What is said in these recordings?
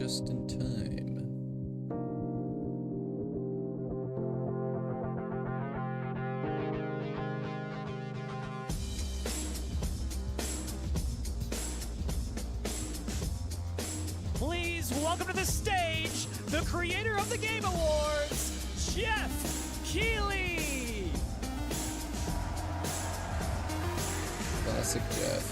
just in time. Please welcome to the stage the creator of the Game Awards, Jeff Keighley. Classic Jeff.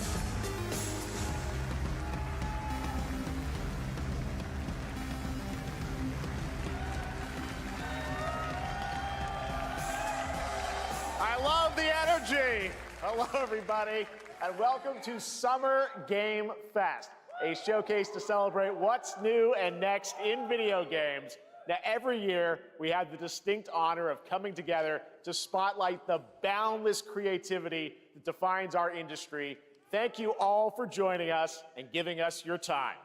I love the energy. Hello, everybody, and welcome to Summer Game Fest, a showcase to celebrate what's new and next in video games. Now, every year, we have the distinct honor of coming together to spotlight the boundless creativity that defines our industry. Thank you all for joining us and giving us your time.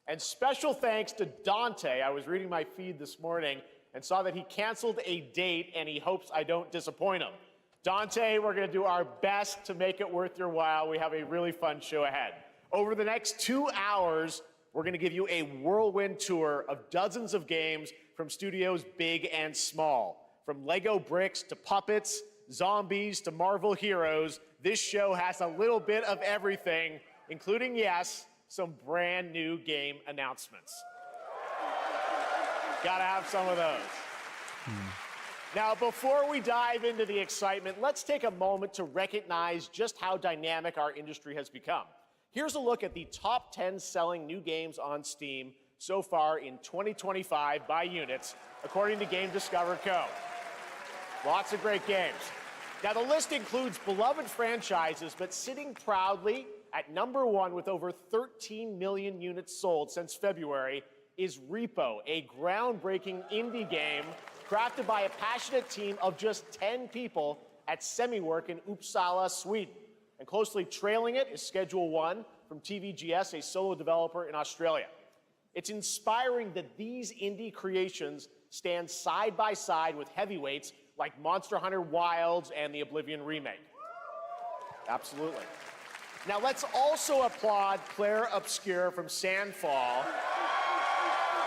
And special thanks to Dante. I was reading my feed this morning and saw that he canceled a date, and he hopes I don't disappoint him. Dante, we're going to do our best to make it worth your while. We have a really fun show ahead. Over the next 2 hours, we're going to give you a whirlwind tour of dozens of games from studios big and small. From Lego bricks to puppets, zombies to Marvel heroes, this show has a little bit of everything, including, yes, some brand new game announcements. Gotta have some of those. Now, before we dive into the excitement, let's take a moment to recognize just how dynamic our industry has become. Here's a look at the top 10 selling new games on Steam so far in 2025 by units, according to Game Discover Co. Lots of great games. Now, the list includes beloved franchises, but sitting proudly at #1 with over 13 million units sold since February is Repo, a groundbreaking indie game crafted by a passionate team of just 10 people at Semiwork in Uppsala, Sweden. And closely trailing it is Schedule 1 from TVGS, a solo developer in Australia. It's inspiring that these indie creations stand side by side with heavyweights like Monster Hunter Wilds and the Oblivion remake. Absolutely. Now let's also applaud Claire Obscure from Sandfall.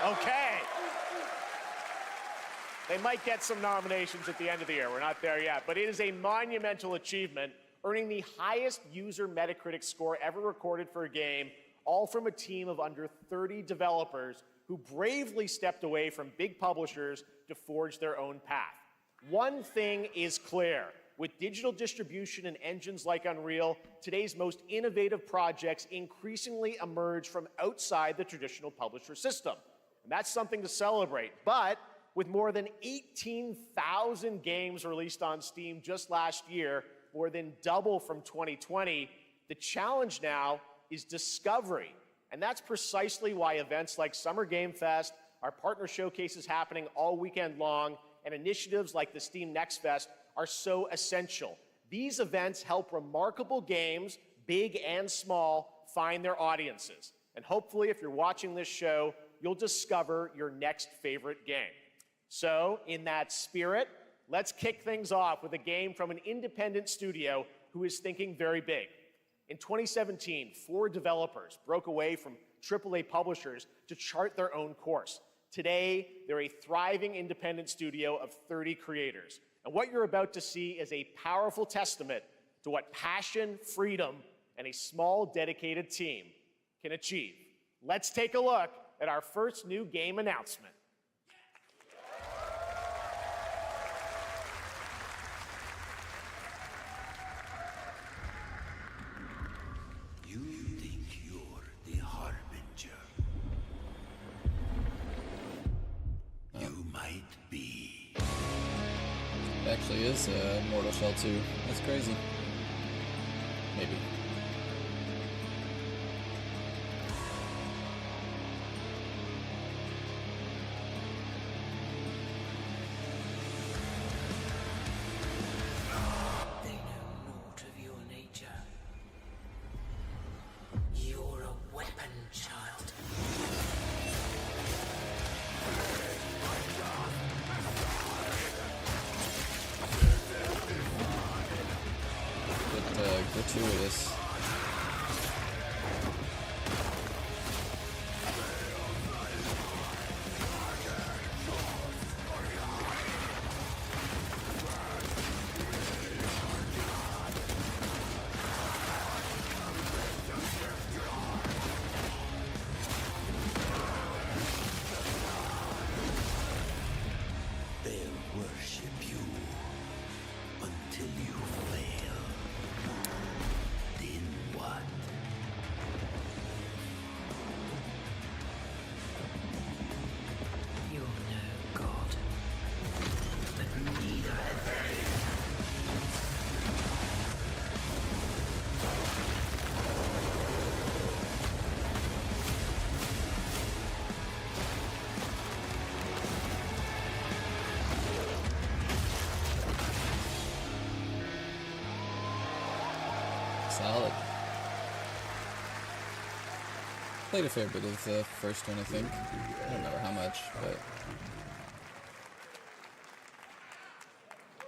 Okay. They might get some nominations at the end of the year. We're not there yet, but it is a monumental achievement, earning the highest user Metacritic score ever recorded for a game, all from a team of under 30 developers who bravely stepped away from big publishers to forge their own path. One thing is clear. With digital distribution and engines like Unreal, today's most innovative projects increasingly emerge from outside the traditional publisher system. And that's something to celebrate. But with more than 18,000 games released on Steam just last year, more than double from 2020, the challenge now is discovery. And that's precisely why events like Summer Game Fest, our partner showcases happening all weekend long, and initiatives like the Steam Next Fest are so essential. These events help remarkable games, big and small, find their audiences. And hopefully, if you're watching this show, you'll discover your next favorite game. So, in that spirit, let's kick things off with a game from an independent studio who is thinking very big. In 2017, 4 developers broke away from AAA publishers to chart their own course. Today, they're a thriving independent studio of 30 creators. And what you're about to see is a powerful testament to what passion, freedom, and a small, dedicated team can achieve. Let's take a look at our first new game announcement. You think you're the Harbinger. You might be. Actually is Mortal Shell 2. That's crazy. Maybe. They know naught of your nature. You're a weapon, child. Gratuitous. Solid. Played a fair bit of the first one, I think. I don't remember how much, but...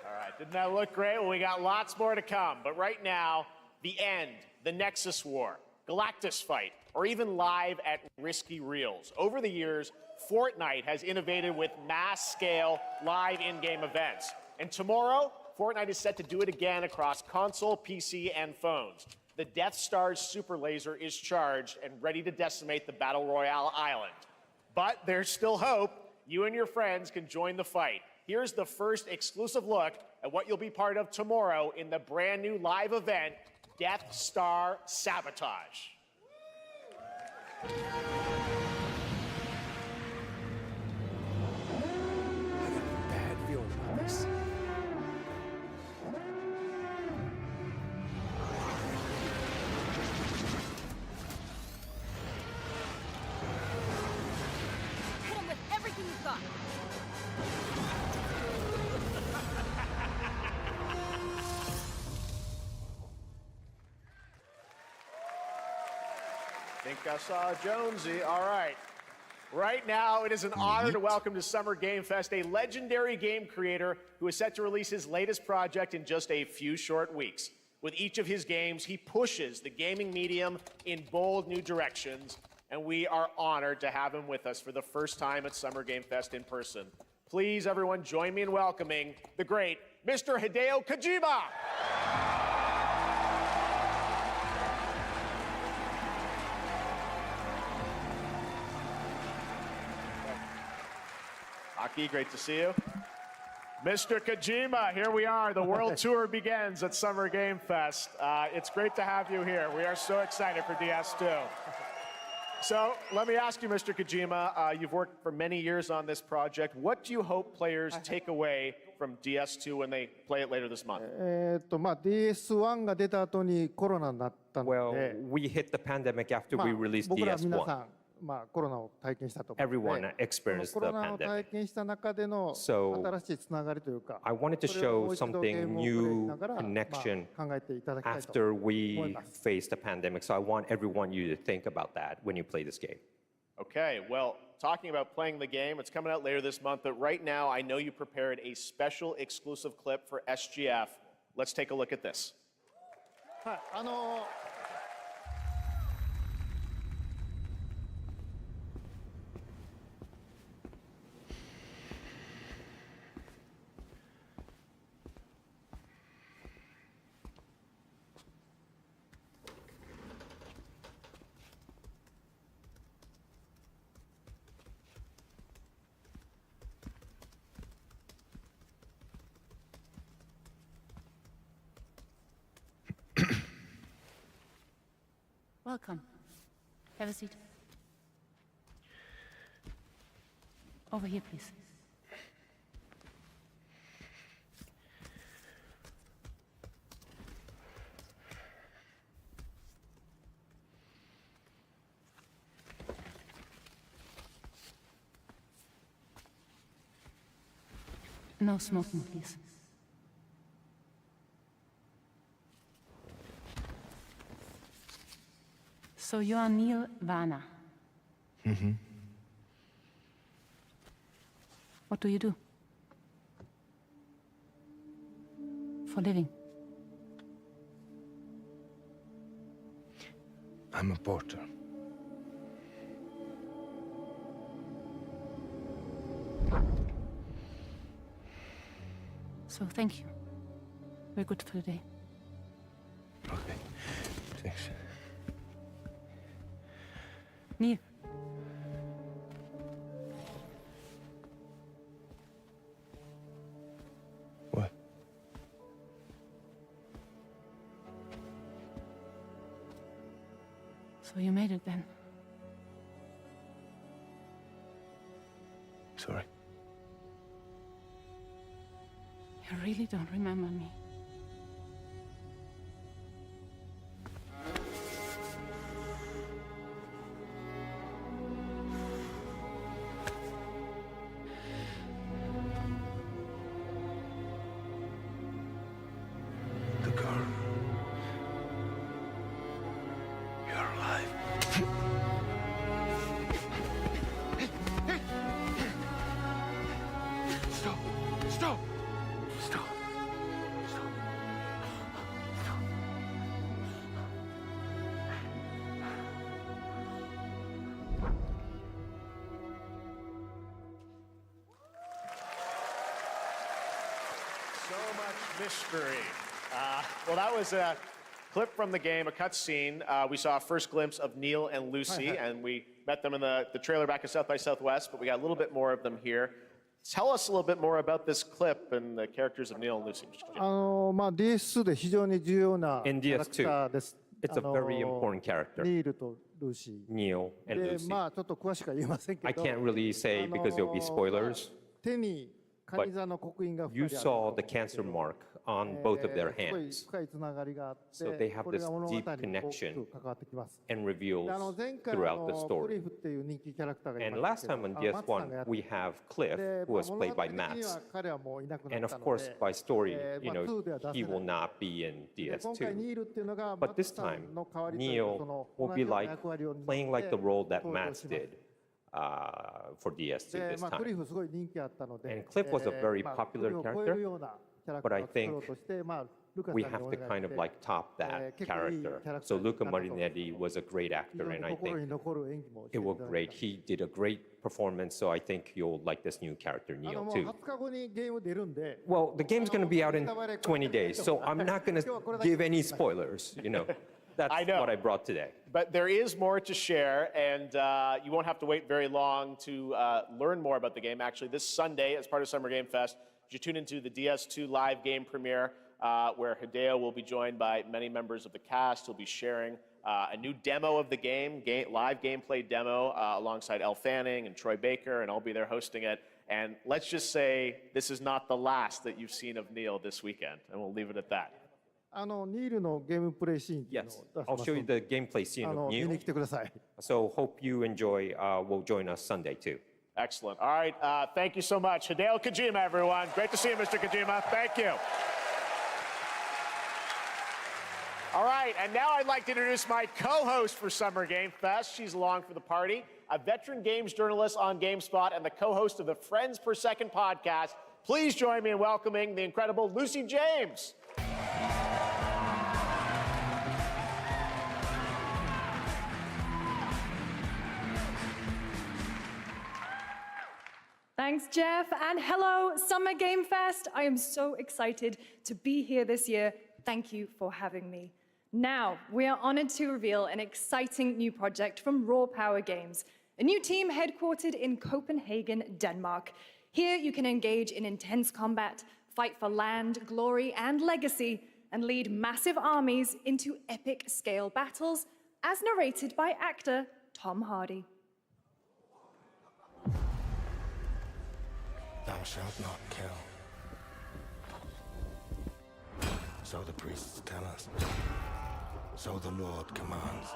All right, didn't that look great? Well, we got lots more to come. But right now, the end, the Nexus War, Galactus Fight, or even live at Risky Reels. Over the years, Fortnite has innovated with mass-scale live in-game events. And tomorrow, Fortnite is set to do it again across console, PC, and phones. The Death Star's super laser is charged and ready to decimate the Battle Royale island. But there's still hope. You and your friends can join the fight. Here's the first exclusive look at what you'll be part of tomorrow in the brand new live event, Death Star Sabotage. I got a bad feeling about this. Hit him with everything you've got. Think I saw Jonesy. All right. Right now, it is an honor to welcome to Summer Game Fest a legendary game creator who is set to release his latest project in just a few short weeks. With each of his games, he pushes the gaming medium in bold new directions, and we are honored to have him with us for the first time at Summer Game Fest in person. Please, everyone, join me in welcoming the great Mr. Hideo Kojima. Aki, great to see you. Mr. Kojima, here we are. The world tour begins at Summer Game Fest. It's great to have you here. We are so excited for DS2. So let me ask you, Mr. Kojima, you've worked for many years on this project. What do you hope players take away from DS2 when they play it later this month? DS1 が出た後にコロナになったの Well, で、 we hit the pandemic after まあ we released 僕ら皆 DS1. さん、コロナを体験したと思うの Everyone で、 experienced コ the ロナを体 pandemic. 験した中での So, 新しいつながりというか、 I wanted to それをも show う一度ゲー something ムをプレイし new ながら、 connection 考えていただきたいと after 思い we ます。 faced the pandemic. So I want everyone you to think about that when you play this game. Okay, well, talking about playing the game, it's coming out later this month, but right now I know you prepared a special exclusive clip for SGF. Let's take a look at this. はい、Welcome. Have a seat. Over here, please. No smoking, please. So you are Neil Varner. Mm-hmm. What do you do? For a living? I'm a porter. So thank you. We're good for today. Okay, thanks. Neil. What? So you made it then. Sorry. You really don't remember me. The girl. Stop! Stop! Stop! Stop! Stop! So much mystery. Well, that was a clip from the game, a cutscene. We saw a first glimpse of Neil and Lucy, and we met them in the trailer back at South by Southwest, but we got a little bit more of them here. Tell us a little bit more about this clip and the characters of Neil and Lucy. Mr. Kojima. DS2 で非常に重要なキ In ャラクターです。 It's a very important character, ニールとルーシ Neil ー。 and で、 Lucy. まあちょっと詳しくは言えませんけ I ど、 can't really say because there'll be spoilers. 手にカニ座の刻印が2 You 人ある saw the cancer mark on both of their すごい hands 深いつながりがあって、 So they have これが this 物語に deep 大き connection く関わってきます。 and reveals で前回 throughout the ク story. リフっていう人気キャラクターがい And ました last け time ど、 on マッツさんがや DS1, って we have Cliff, で who was 物 played 語 by 的には Mats. 彼はもういなくな And った of の course, で、 by story, まあ 2では出 he せ will ない。 not be in で今回 DS2. ニールっていうのがマ But ッツ this さ time, んの代わりというか、そ Neil の will 同 be じような like 役割を担って playing like the role that 登場 Mats します。 did for DS2 で、 this まあ、クリ time. フすごい人気あったので、 And Cliff was a very まあ popular クリフを超え character, るようなキャラク but タ I ーを作ろう think として、まあ、ルカさん we にお have 願い to kind し of て、 like top that 結構いいキャ character. ラクタ So ーだったと Luca 思います。 Marinetti was a great 非 actor, 常に and I 心 think に残る演技もして it いた was だきま great. した。 He did a great performance, so I think you'll like this new character, も Neil, う too. 20日後にゲーム出るんで、 Well, the game's going to be out in 20 days, so I'm not going to give any spoilers, you know. That's I know. what I brought today. But there is more to share, and you won't have to wait very long to learn more about the game. Actually, this Sunday, as part of Summer Game Fest, you tune into the DS2 live game premiere, where Hideo will be joined by many members of the cast. He'll be sharing a new demo of the game, live gameplay demo, alongside Elle Fanning and Troy Baker, and I'll be there hosting it. And let's just say this is not the last that you've seen of Neil this weekend, and we'll leave it at that. ニールのゲームプレイシーンっていうの Yes, を出し I'll ます show you ので、 the gameplay scene of 見に Neil. 来てください。 So hope you enjoy. Will join us Sunday too. Excellent. All right, thank you so much. Hideo Kojima, everyone. Great to see you, Mr. Kojima. Thank you. All right, and now I'd like to introduce my co-host for Summer Game Fest. She's along for the party, a veteran games journalist on GameSpot and the co-host of the Friends Per Second podcast. Please join me in welcoming the incredible Lucy James. Thanks, Jeff, and hello, Summer Game Fest. I am so excited to be here this year. Thank you for having me. Now, we are honored to reveal an exciting new project from Raw Power Games, a new team headquartered in Copenhagen, Denmark. Here, you can engage in intense combat, fight for land, glory, and legacy, and lead massive armies into epic scale battles, as narrated by actor Tom Hardy. Thou shalt not kill. So the priests tell us. So the Lord commands.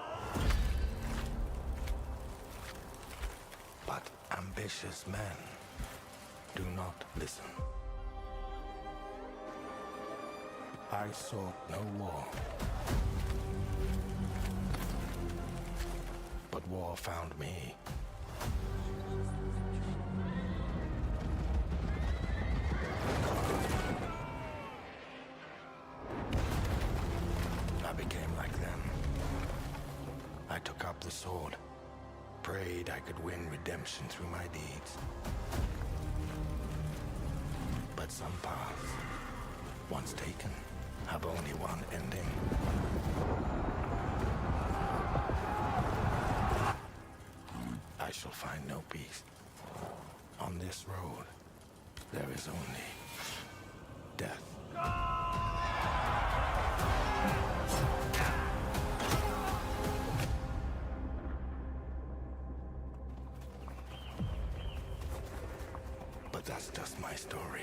But ambitious men do not listen. I sought no war. But war found me. I became like them. I took up the sword, prayed I could win redemption through my deeds. But some paths, once taken, have only one ending. I shall find no peace. On this road, there is only death. But that's just my story.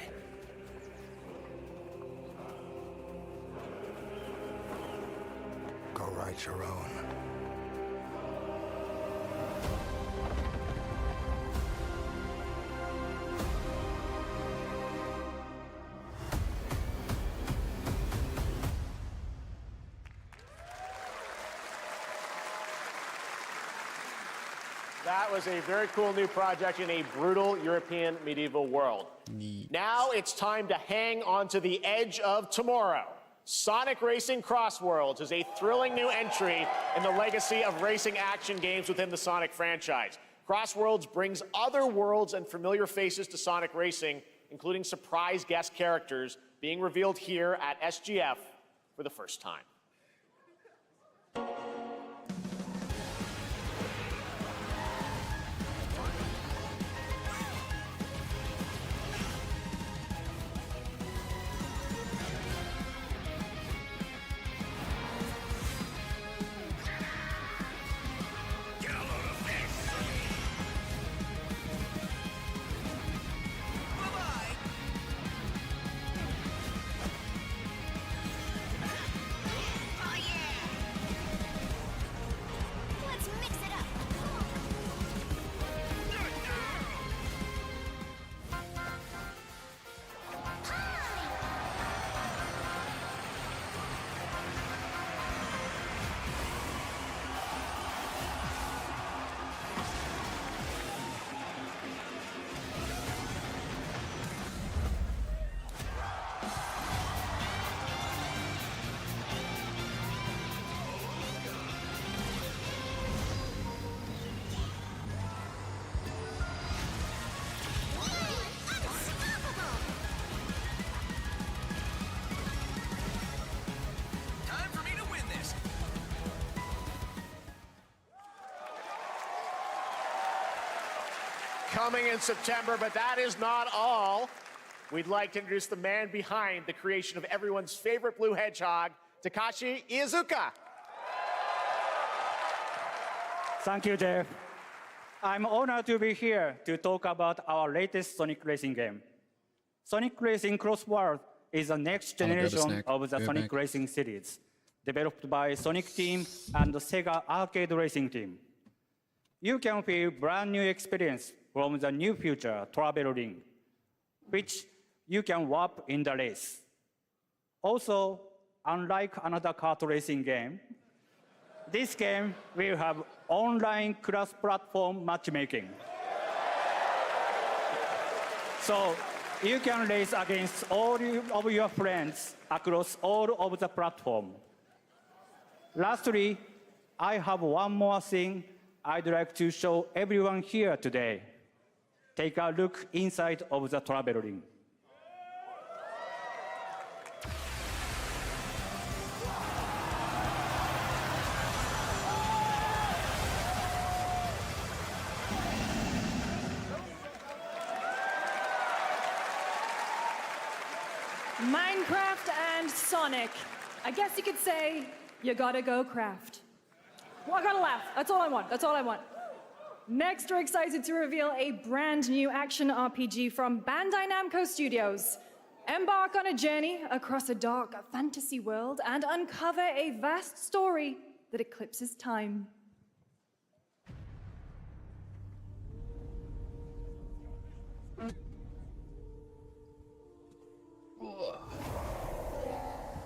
Go write your own. That was a very cool new project in a brutal European medieval world. Neat. Now it's time to hang on to the edge of tomorrow. Sonic Racing Crossworlds is a thrilling new entry in the legacy of racing action games within the Sonic franchise. Crossworlds brings other worlds and familiar faces to Sonic Racing, including surprise guest characters being revealed here at SGF for the first time. Coming in September, but that is not all. We'd like to introduce the man behind the creation of everyone's favorite blue hedgehog, Takashi Iizuka. Thank you, Jeff. I'm honored to be here to talk about our latest Sonic Racing game. Sonic Racing Crossworld is the next generation of the Sonic Racing series, developed by Sonic Team and the Sega Arcade Racing Team. You can feel brand new experience from the new future travel ring, which you can warp in the race. Also, unlike another kart racing game, this game will have online cross-platform matchmaking. So you can race against all of your friends across all of the platforms. Lastly, I have one more thing I'd like to show everyone here today. Take a look inside of the travel ring. Minecraft and Sonic. I guess you could say, you gotta go craft. Well, I gotta laugh. That's all I want. That's all I want. Next, we're excited to reveal a brand new action RPG from Bandai Namco Studios. Embark on a journey across a dark fantasy world and uncover a vast story that eclipses time.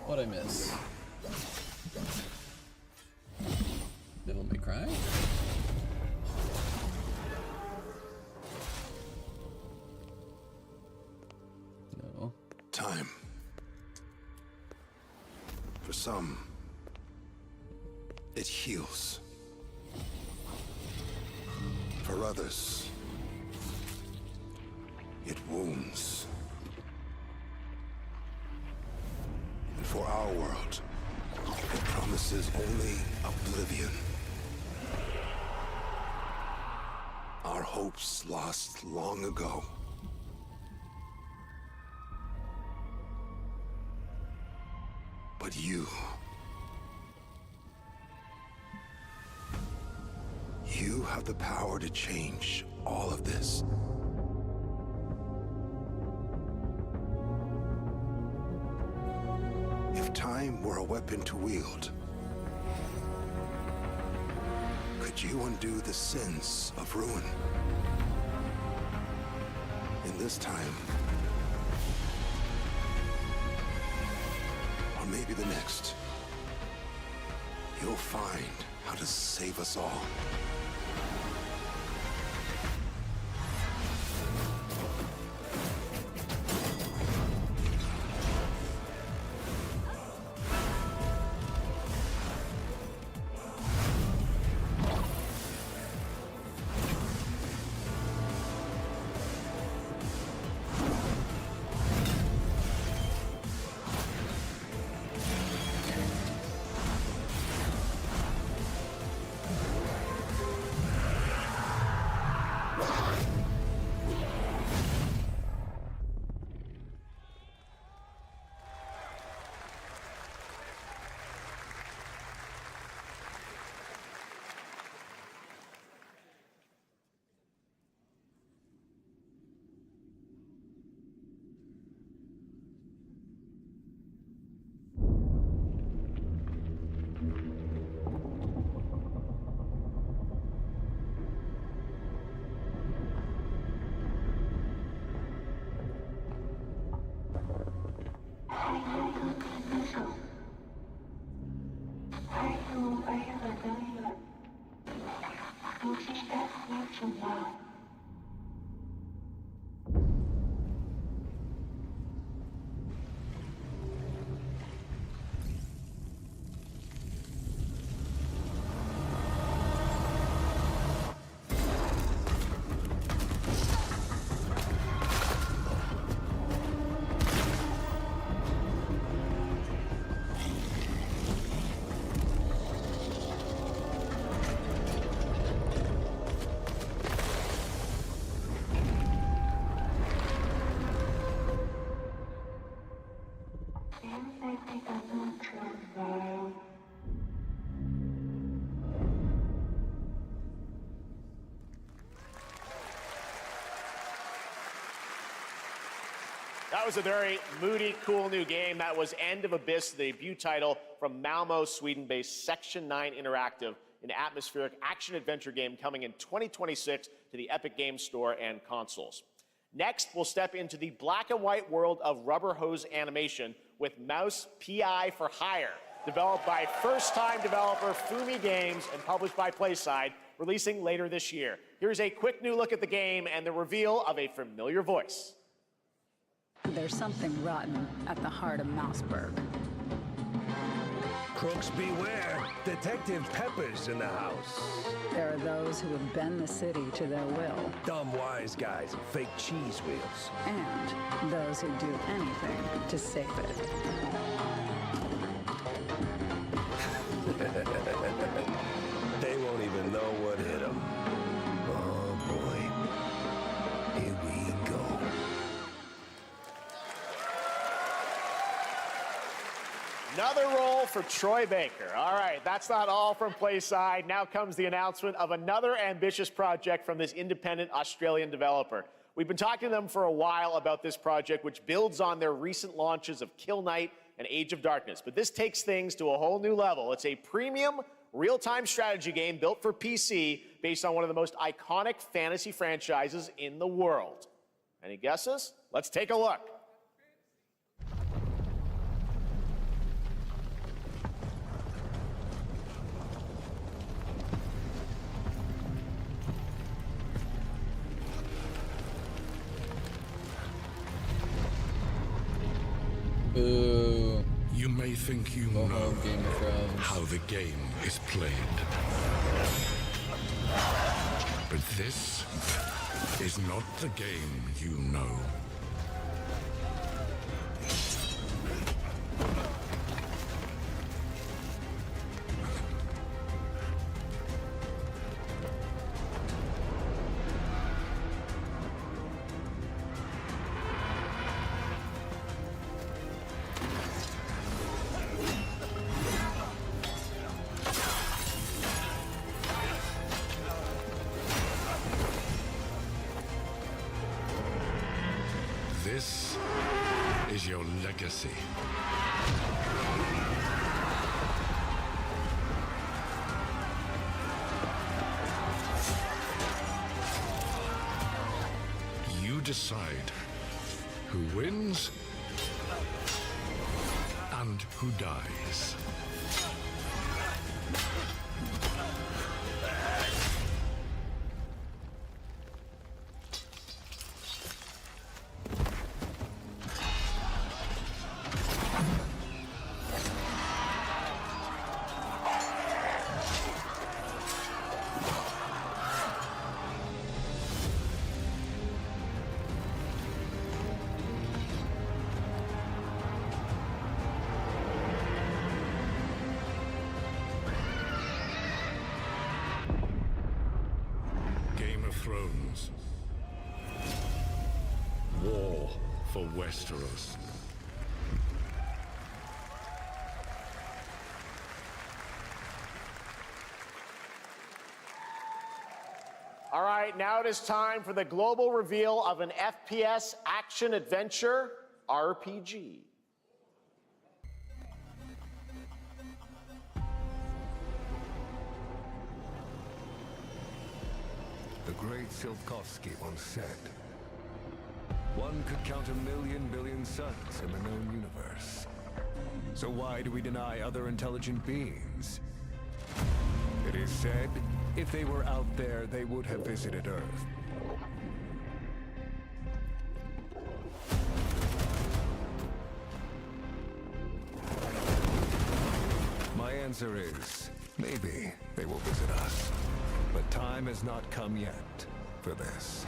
What'd I miss? Devil May Cry? No. Time. For some, it heals. For others, it wounds. And for our world, it promises only oblivion. Our hopes lost long ago. But you have the power to change all of this. If time were a weapon to wield, could you undo the sins of ruin? In this time, or maybe the next, you'll find how to save us all. That was a very moody, cool new game. That was End of Abyss, the debut title from Malmo, Sweden-based Section 9 Interactive, an atmospheric action-adventure game coming in 2026 to the Epic Games Store and consoles. Next, we'll step into the black and white world of rubber hose animation with Mouse PI for Hire, developed by first-time developer Fumi Games and published by PlaySide, releasing later this year. Here's a quick new look at the game and the reveal of a familiar voice. There's something rotten at the heart of Mouseburg. Crooks beware. Detective Pepper's in the house. There are those who would bend the city to their will. Dumb wise guys and fake cheese wheels. And those who do anything to save it. They won't even know what hit them. Oh boy. Here we go. Another role for Troy Baker. All right, that's not all from PlaySide. Now comes the announcement of another ambitious project from this independent Australian developer. We've been talking to them for a while about this project, which builds on their recent launches of Kill Knight and Age of Darkness. But this takes things to a whole new level. It's a premium, real-time strategy game built for PC based on one of the most iconic fantasy franchises in the world. Any guesses? Let's take a look. Boo. You may think you know Game of Thrones. how the game is played. But this is not the game you know. This is your legacy. You decide who wins and who dies. Thrones. War for Westeros. All right, now it is time for the global reveal of an FPS action-adventure RPG. The great Silkovsky once said, one could count 1,000,000 billion suns in the known universe. So why do we deny other intelligent beings? It is said, if they were out there, they would have visited Earth. My answer is, maybe they will visit us. But time has not come yet for this.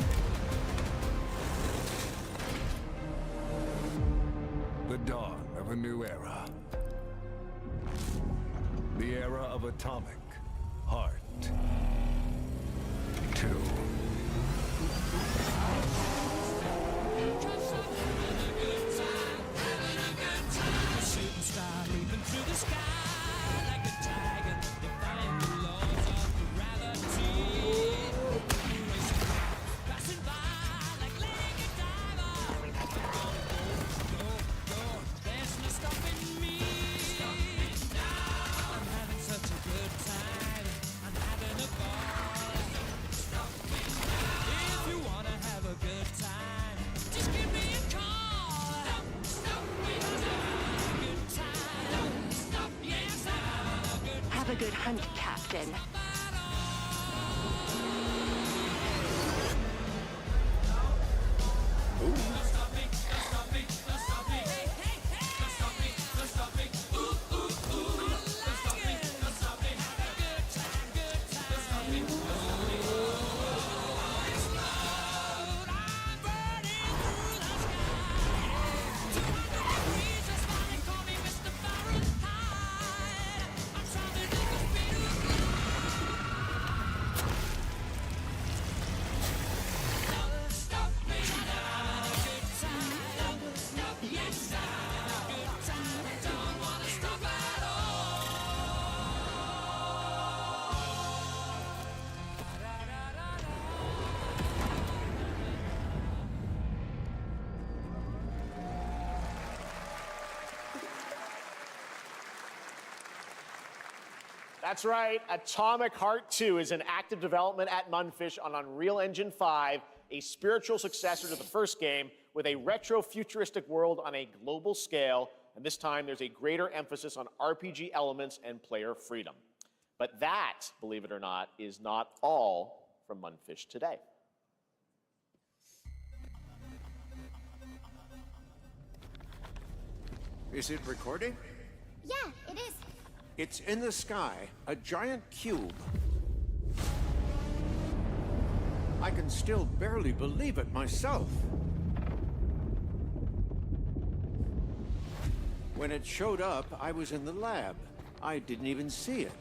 The dawn of a new era. The era of atomic heart. 2. Have a good hunt, Captain. That's right. Atomic Heart 2 is in active development at Munfish on Unreal Engine 5, a spiritual successor to the first game with a retro-futuristic world on a global scale, and this time there's a greater emphasis on RPG elements and player freedom. But that, believe it or not, is not all from Munfish today. Is it recording? Yeah, it is. It's in the sky, a giant cube. I can still barely believe it myself. When it showed up, I was in the lab. I didn't even see it.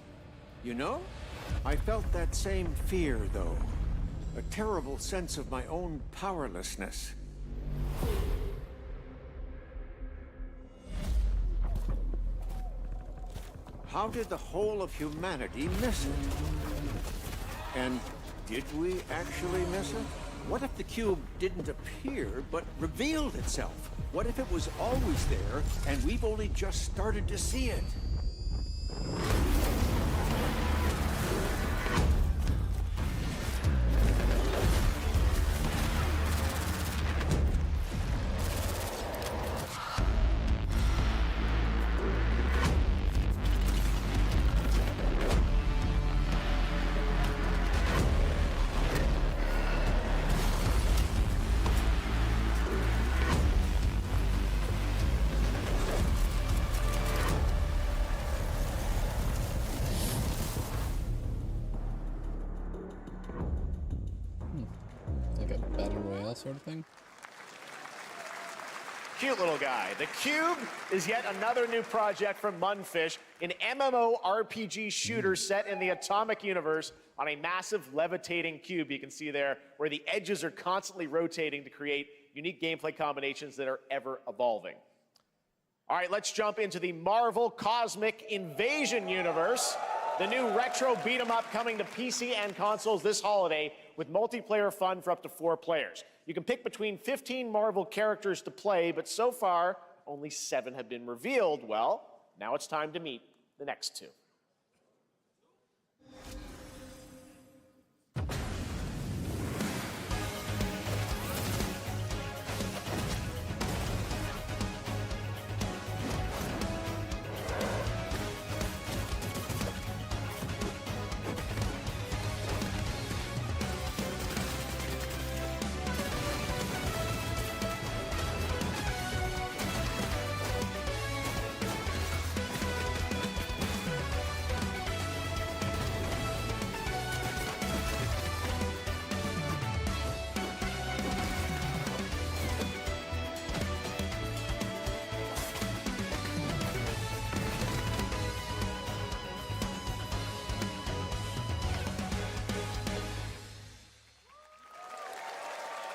You know? I felt that same fear, though. A terrible sense of my own powerlessness. How did the whole of humanity miss it? And did we actually miss it? What if the cube didn't appear, but revealed itself? What if it was always there, and we've only just started to see it? Like a battle royale sort of thing? Cute little guy. The Cube is yet another new project from Munfish, an MMORPG shooter set in the Atomic universe on a massive levitating cube you can see there, where the edges are constantly rotating to create unique gameplay combinations that are ever evolving. All right, let's jump into the Marvel Cosmic Invasion universe. The new retro beat-em-up coming to PC and consoles this holiday with multiplayer fun for up to 4 players. You can pick between 15 Marvel characters to play, but so far, only 7 have been revealed. Well, now it's time to meet the next 2.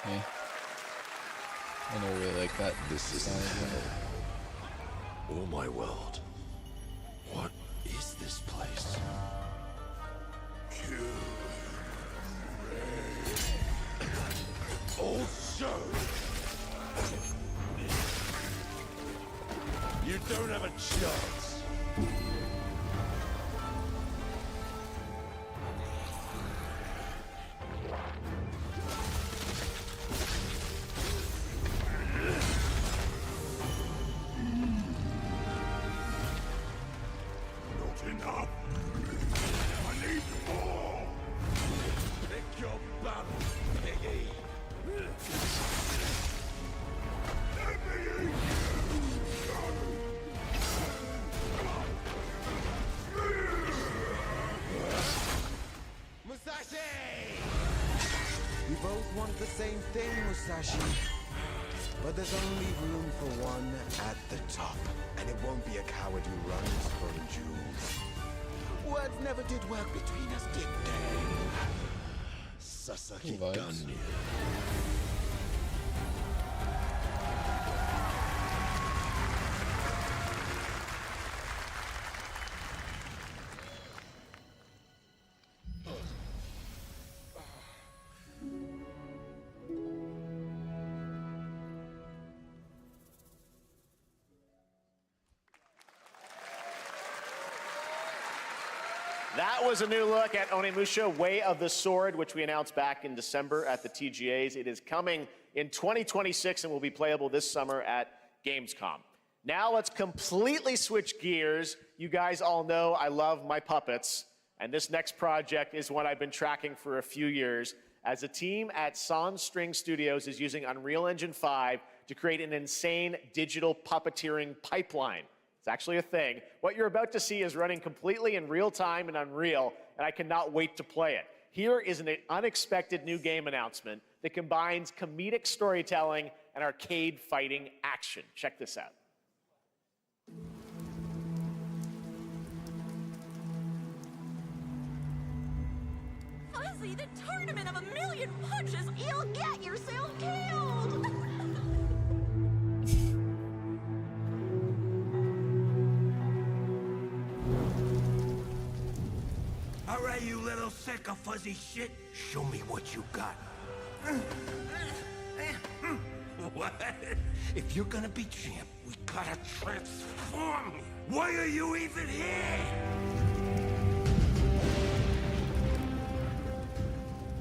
Yeah. I never really like that. This is oh my world. What is this place? Also, you don't have a chance. Not enough. thing, Musashi. But there's only room for one at the top. And it won't be a coward who runs from jewels. Words never did work between us, did they? Sasaki Ganyu. That was a new look at Onimusha Way of the Sword, which we announced back in December at the TGAs. It is coming in 2026 and will be playable this summer at Gamescom. Now let's completely switch gears. You guys all know I love my puppets, and this next project is one I've been tracking for a few years, as a team at Sans String Studios is using Unreal Engine 5 to create an insane digital puppeteering pipeline. It's actually a thing. What you're about to see is running completely in real time in Unreal, and I cannot wait to play it. Here is an unexpected new game announcement that combines comedic storytelling and arcade fighting action. Check this out. Fuzzy, the tournament of a million punches, you'll get yourself killed! All right, you little sack of fuzzy shit. Show me what you got. What? If you're gonna be champ, we gotta transform. Why are you even here?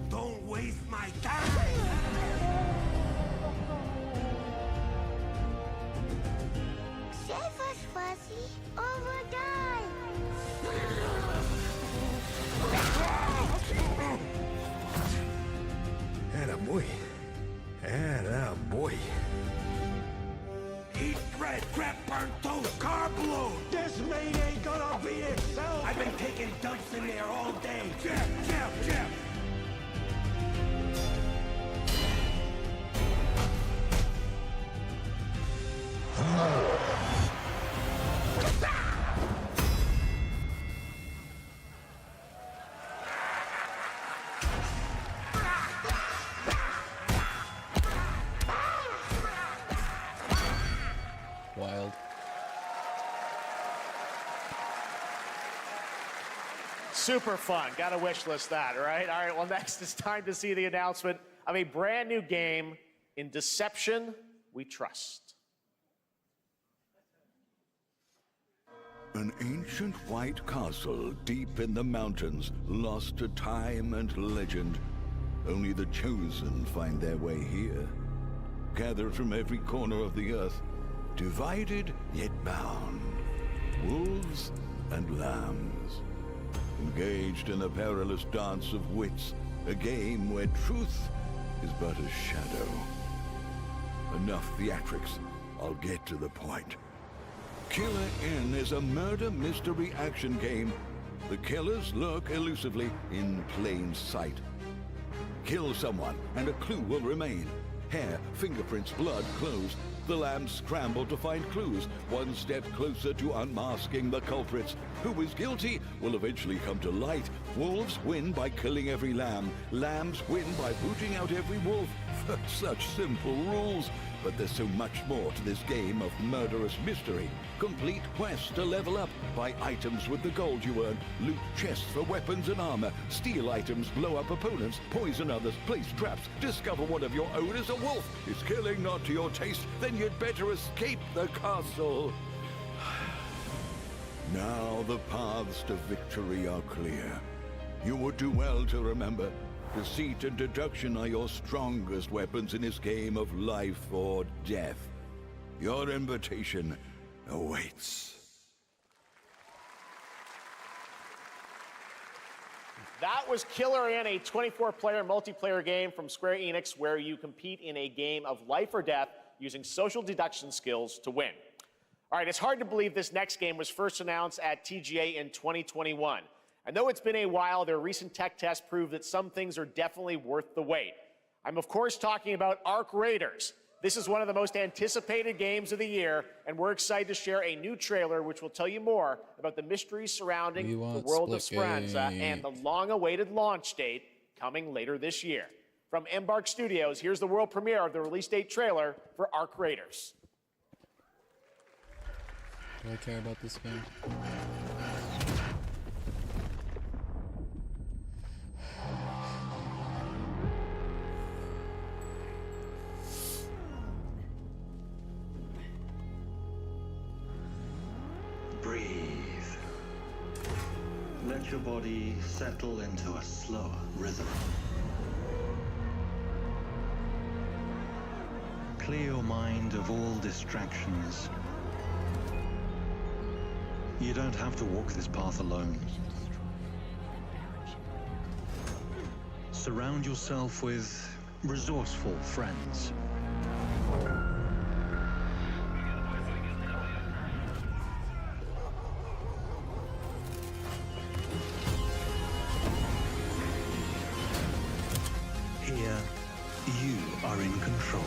Don't waste my time. Save us, Fuzzy, or we'll die. Attaboy. Attaboy. Eat bread, grab burnt toast, carb load. This mate ain't gonna beat itself. I've been taking dumps in there all day. Jeff. Wild. Super fun. Gotta wish list that, right? All right, well, next it's time to see the announcement of a brand new game, In Deception We Trust. An ancient white castle deep in the mountains, lost to time and legend. Only the chosen find their way here. Gathered from every corner of the earth, divided yet bound. Wolves and lambs. Engaged in a perilous dance of wits, a game where truth is but a shadow. Enough theatrics, I'll get to the point. Killer Inn is a murder mystery action game. The killers lurk elusively in plain sight. Kill someone and a clue will remain. Hair, fingerprints, blood, clothes. The lambs scramble to find clues, one step closer to unmasking the culprits. Who is guilty will eventually come to light. Wolves win by killing every lamb. Lambs win by booting out every wolf. Such simple rules. But there's so much more to this game of murderous mystery. Complete quests to level up. Buy items with the gold you earn. Loot chests for weapons and armor. Steal items, blow up opponents, poison others, place traps. Discover one of your own is a wolf. Is killing not to your taste? Then you'd better escape the castle. Now the paths to victory are clear. You would do well to remember, deceit and deduction are your strongest weapons in this game of life or death. Your invitation awaits. That was Killer Inn, a 24-player multiplayer game from Square Enix where you compete in a game of life or death using social deduction skills to win. All right, it's hard to believe this next game was first announced at TGA in 2021. And though it's been a while, their recent tech tests prove that some things are definitely worth the wait. I'm, of course, talking about Arc Raiders. This is one of the most anticipated games of the year, and we're excited to share a new trailer which will tell you more about the mysteries surrounding the world of Speranza and the long-awaited launch date coming later this year. From Embark Studios, here's the world premiere of the release date trailer for Arc Raiders. Do I care about this game? Breathe. Let your body settle into a slower rhythm. Clear your mind of all distractions. You don't have to walk this path alone. Surround yourself with resourceful friends. Here, you are in control.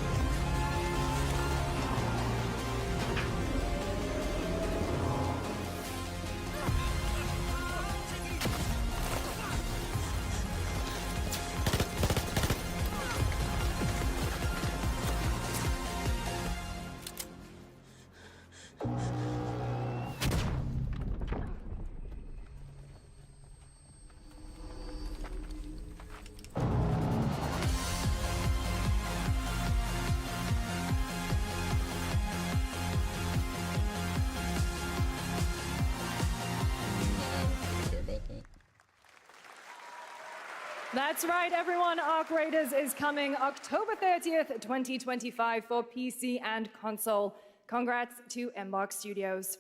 That's right, everyone. Arc Raiders is coming October 30th, 2025 for PC and console. Congrats to Embark Studios.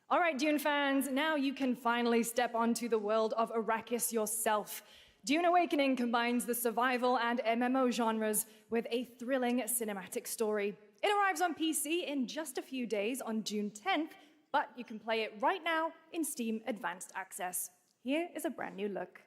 All right, Dune fans, now you can finally step onto the world of Arrakis yourself. Dune Awakening combines the survival and MMO genres with a thrilling cinematic story. It arrives on PC in just a few days on June 10th, but you can play it right now in Steam Advanced Access. Here is a brand new look.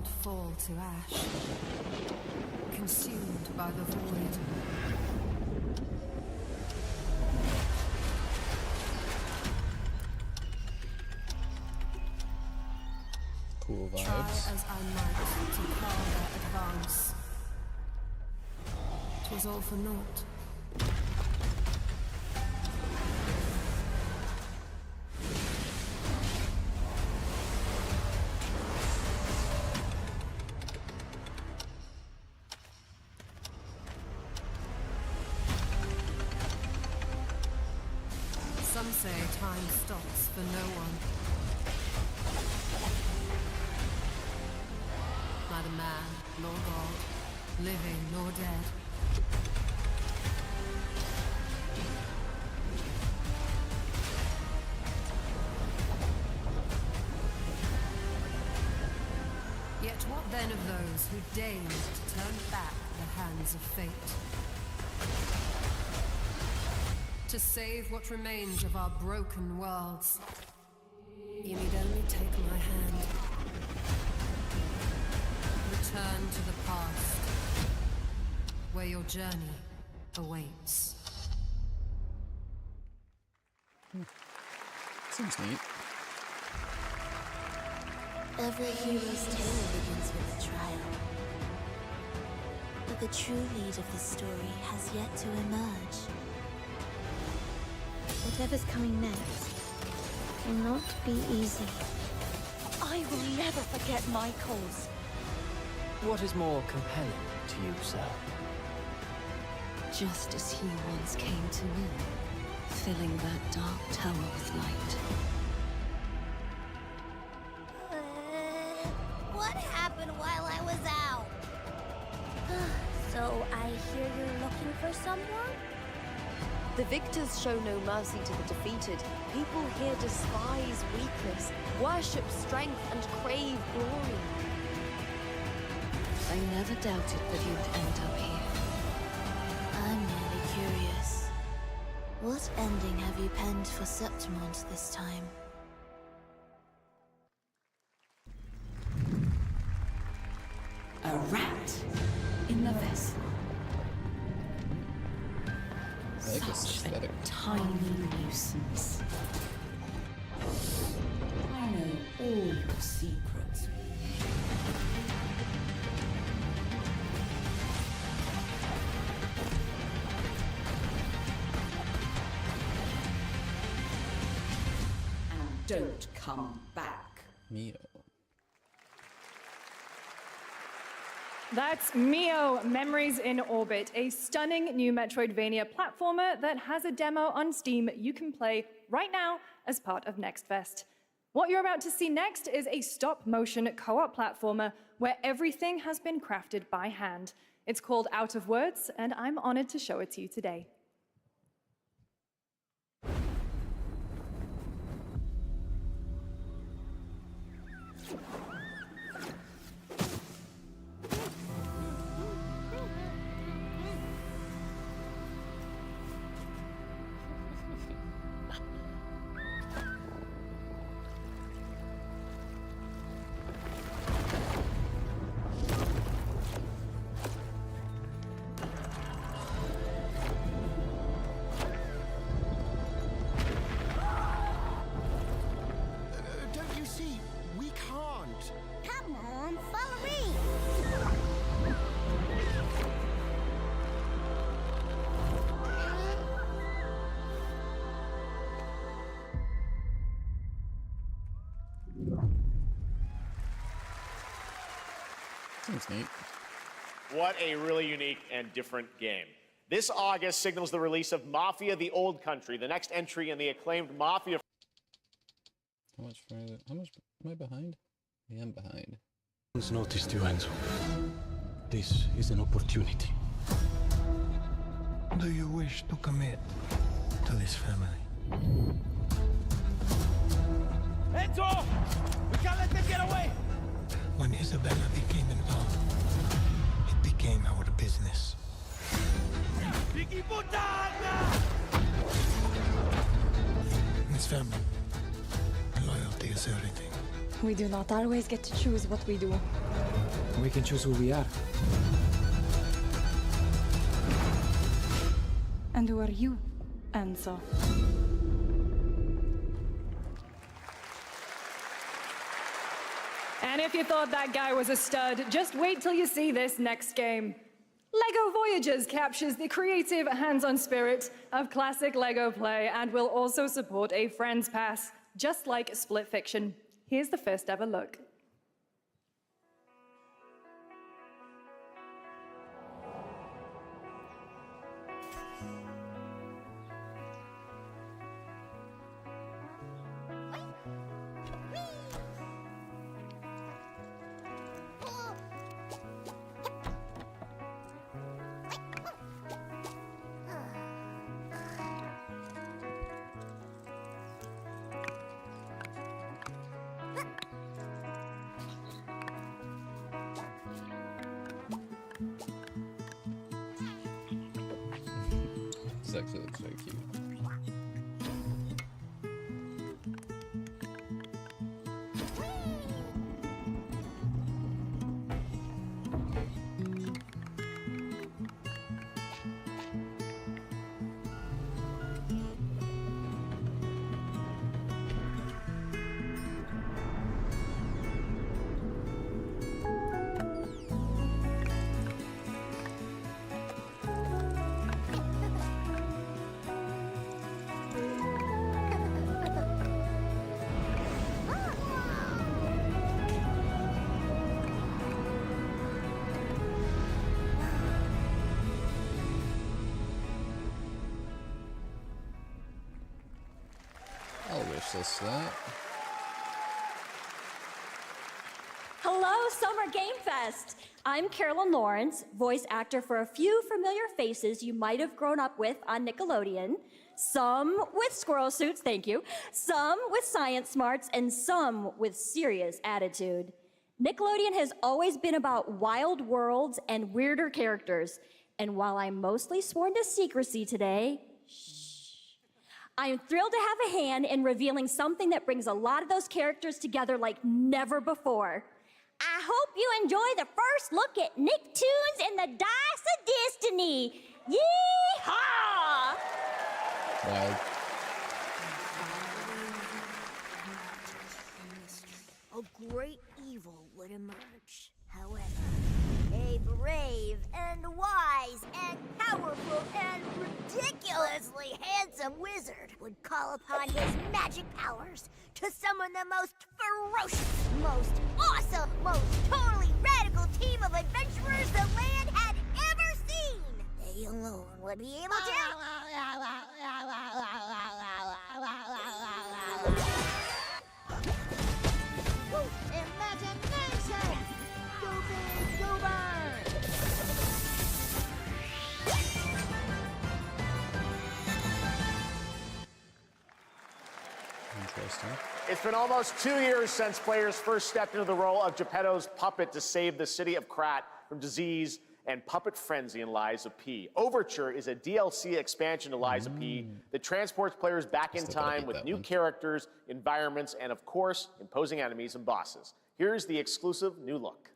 fall to ash, consumed by the void. Cool vibes. Try as I might to quell their advance. 'Twas all for naught. Some say time stops for no one. Neither man nor god, living nor dead. Yet what then of those who deigned to turn back the hands of fate? To save what remains of our broken worlds, you need only take my hand. Return to the past, where your journey awaits. Seems neat. Every hero's tale begins with a trial. But the true lead of the story has yet to emerge. Whatever's coming next will not be easy. I will never forget my cause. What is more compelling to you, sir? Just as he once came to me, filling that dark tower with light. What happened while I was out? So I hear you're looking for someone? The victors show no mercy to the defeated. People here despise weakness, worship strength, and crave glory. I never doubted that you'd end up here. I'm merely curious. What ending have you penned for Septimont this time? A rat in the vessel. Such a tiny nuisance. I know all your secrets. And don't come back. Mio. That's Mio, Memories in Orbit, a stunning new Metroidvania platformer that has a demo on Steam you can play right now as part of Next Fest. What you're about to see next is a stop-motion co-op platformer where everything has been crafted by hand. It's called Out of Words, and I'm honored to show it to you today. Don't you see? We can't. Come on, follow me! Seems neat. What a really unique and different game. This August signals the release of Mafia: The Old Country, the next entry in the acclaimed Mafia. How much further? How much am I behind? I am behind. Once noticed you, Enzo. This is an opportunity. Do you wish to commit to this family? Enzo! We can't let them get away! When Isabella became involved, it became our business. Vicky Puttana! This family, loyalty is everything. We do not always get to choose what we do. We can choose who we are. And who are you, Enzo? And if you thought that guy was a stud, just wait till you see this next game. LEGO Voyagers captures the creative, hands-on spirit of classic LEGO play and will also support a Friends Pass, just like Split Fiction. Here's the first ever look. This actually looks very cute. I'll wish list that. Hello, Summer Game Fest! I'm Carolyn Lawrence, voice actor for a few familiar faces you might have grown up with on Nickelodeon. Some with squirrel suits, thank you. Some with science smarts, and some with serious attitude. Nickelodeon has always been about wild worlds and weirder characters. And while I'm mostly sworn to secrecy today, I'm thrilled to have a hand in revealing something that brings a lot of those characters together like never before. I hope you enjoy the first look at Nicktoons and the Dice of Destiny. Yee-haw! Wild. A great evil would emerge. However, a brave and wise and powerful and ridiculously handsome wizard would call upon his magic powers to summon the most ferocious, most awesome, most totally radical team of adventurers the land had ever seen. They alone would be able to... Imagination! Go big, go burn! Interesting. It's been almost 2 years since players first stepped into the role of Geppetto's puppet to save the city of Krat from disease and puppet frenzy in Lies of P. Overture is a DLC expansion to Lies of P that transports players back in time with new characters, environments, and of course, imposing enemies and bosses. Here's the exclusive new look.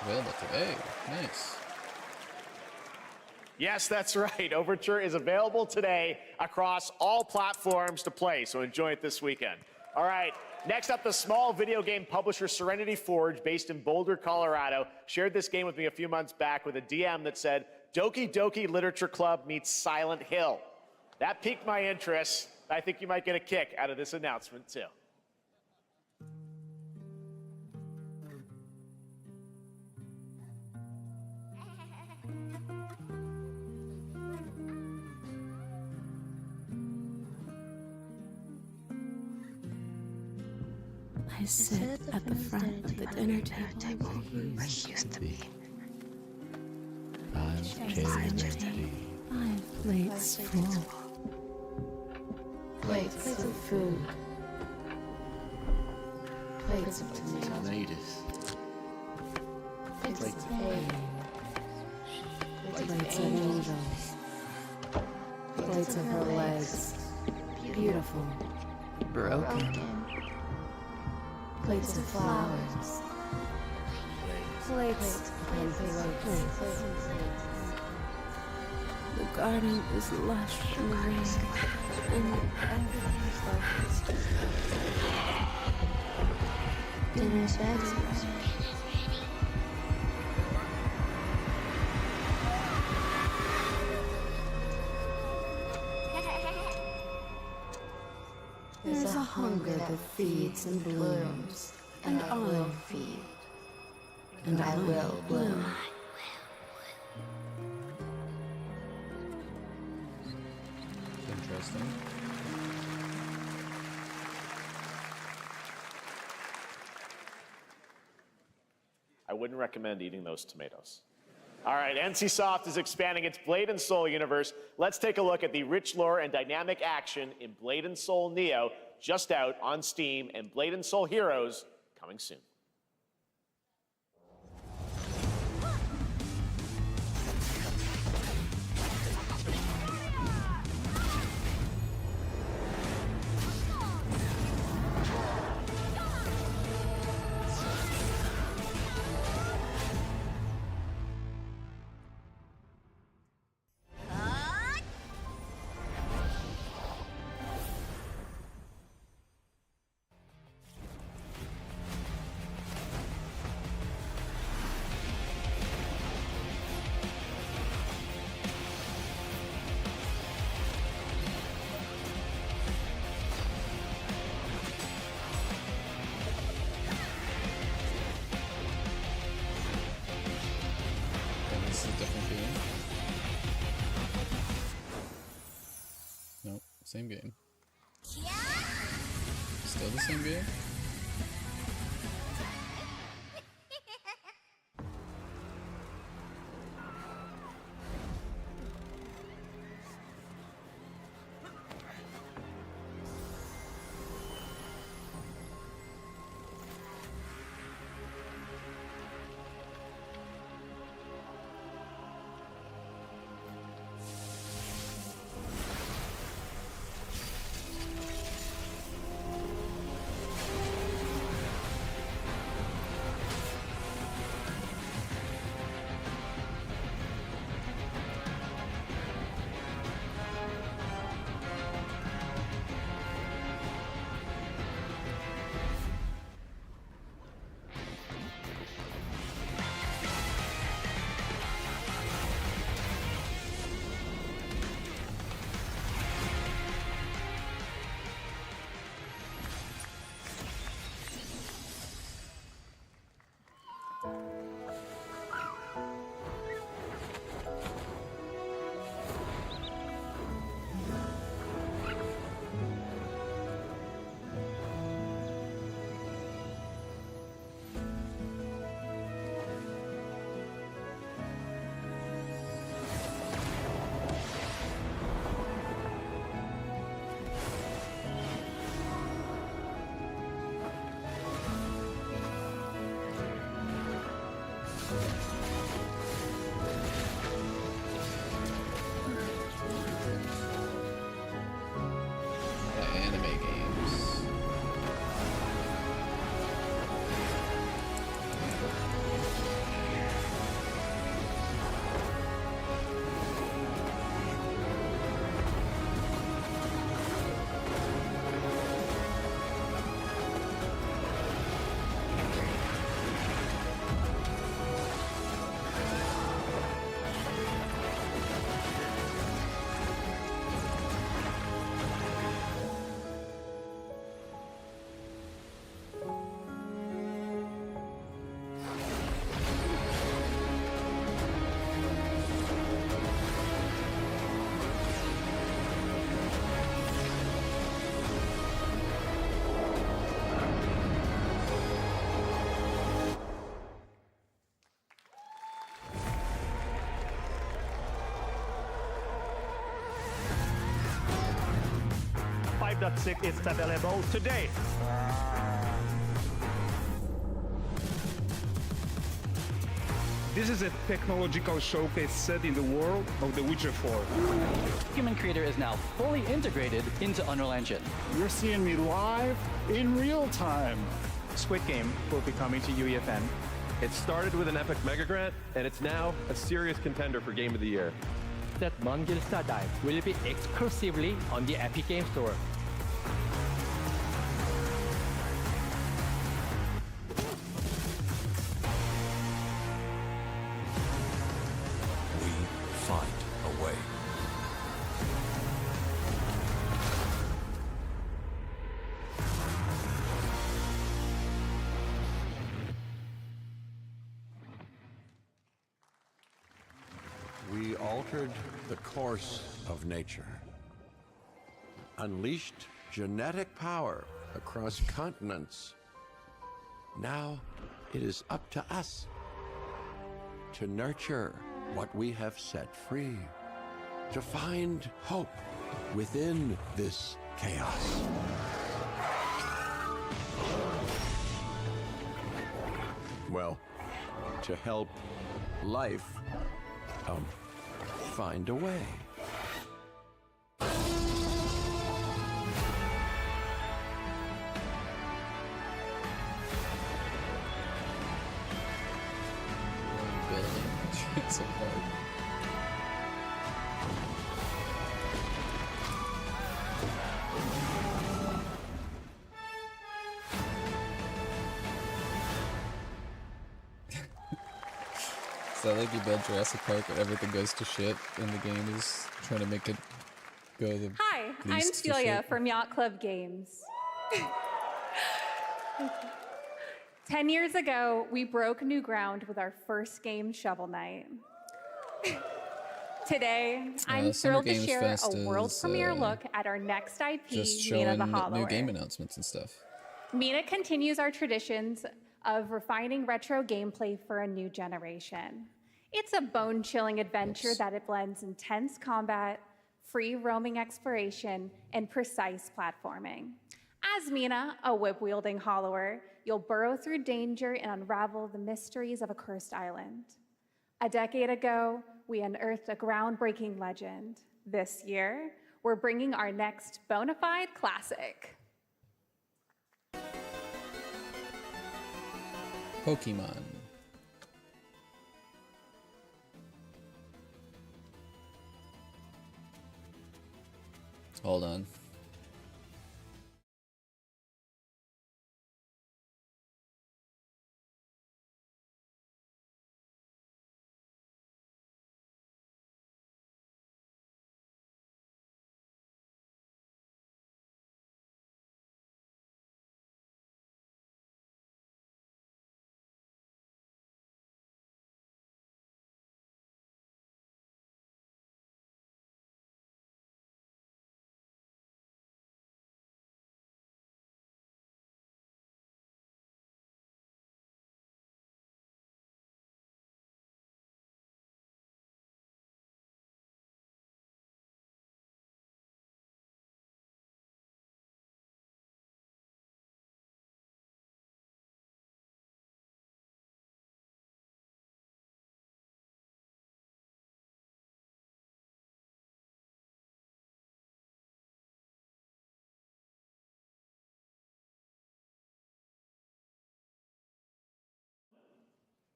available today. Nice. Yes, that's right. Overture is available today across all platforms to play, so enjoy it this weekend. All right, next up, the small video game publisher Serenity Forge, based in Boulder, Colorado, shared this game with me a few months back with a DM that said, Doki Doki Literature Club meets Silent Hill. That piqued my interest. I think you might get a kick out of this announcement, too. I sit at the front of the dinner table where he used to be. Five plates full. Plates of food. Plates of tomatoes. Plates of hay. Plates of angels. Plates of her legs. Beautiful. Broken. Plates of flowers. Plates. The garden is lush and green, and everything's focused. Dinner's ready. There's a hunger that feeds and blooms, and I will feed, and I will bloom. Interesting. I wouldn't recommend eating those tomatoes. All right, NCSoft is expanding its Blade and Soul universe. Let's take a look at the rich lore and dynamic action in Blade and Soul Neo, just out on Steam, and Blade and Soul Heroes coming soon. This is a different game. Nope, same game. Still the same game? 5.6 is available today. This is a technological showcase set in the world of The Witcher 4. Human Creator is now fully integrated into Unreal Engine. You're seeing me live in real time. Squid Game will be coming to UEFN. It started with an epic mega grant, and it's now a serious contender for Game of the Year. That Mongil Star Dive will be exclusively on the Epic Game Store. We find a way. We altered the course of nature, unleashed genetic power across continents. Now it is up to us to nurture what we have set free, to find hope within this chaos. Well, to help life find a way. It's so hard. So like you build Jurassic Park and everything goes to shit and the game is trying to make it go the Hi, I'm least to Celia shit. from Yacht Club Games. 10 years ago, we broke new ground with our first game, Shovel Knight. Today, I'm Summer thrilled to Games share Fest a world is, premiere look at our next IP, Just Mina showing the new Hollower. game announcements and stuff. Mina continues our traditions of refining retro gameplay for a new generation. It's a bone-chilling adventure that it blends intense combat, free roaming exploration, and precise platforming. As Mina, a whip-wielding hollower, you'll burrow through danger and unravel the mysteries of a cursed island. A decade ago, we unearthed a groundbreaking legend. This year, we're bringing our next bona fide classic. Pokemon. Hold on.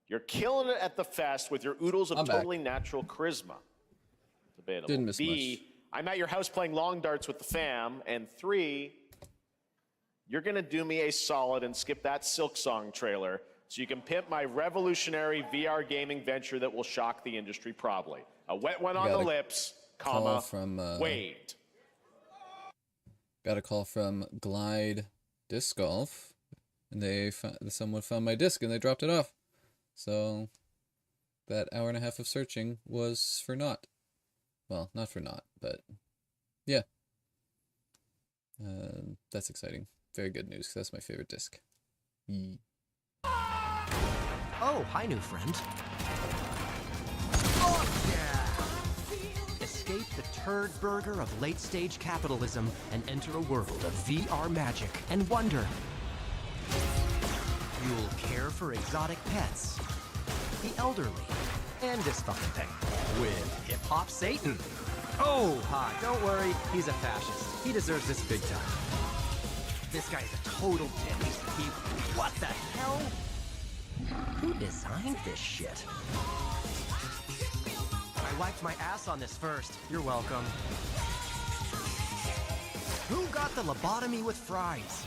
You're killing it at the fest with your oodles of totally natural charisma. Debatable. Didn't miss B, I'm at your house playing long darts with the fam. And 3, you're going to do me a solid and skip that Silk Song trailer so you can pimp my revolutionary VR gaming venture that will shock the industry probably. A wet one on the lips, comma, from, Wade. Got a call from Glide Disc Golf, and someone found my disc and they dropped it off. So that hour and a half of searching was for naught. Well, not for naught, but yeah. That's exciting. Very good news, 'cause that's my favorite disc. Yee. Oh, hi, new friend. Oh, yeah! escape the turd burger of late-stage capitalism and enter a world of VR magic and wonder. You'll care for exotic pets, the elderly, and this fucking thing with hip-hop Satan. Oh, hi, don't worry, he's a fascist. He deserves this big time. This guy's a total dick. What the hell? Who designed this shit? I wiped my ass on this first. You're welcome. Who got the lobotomy with fries?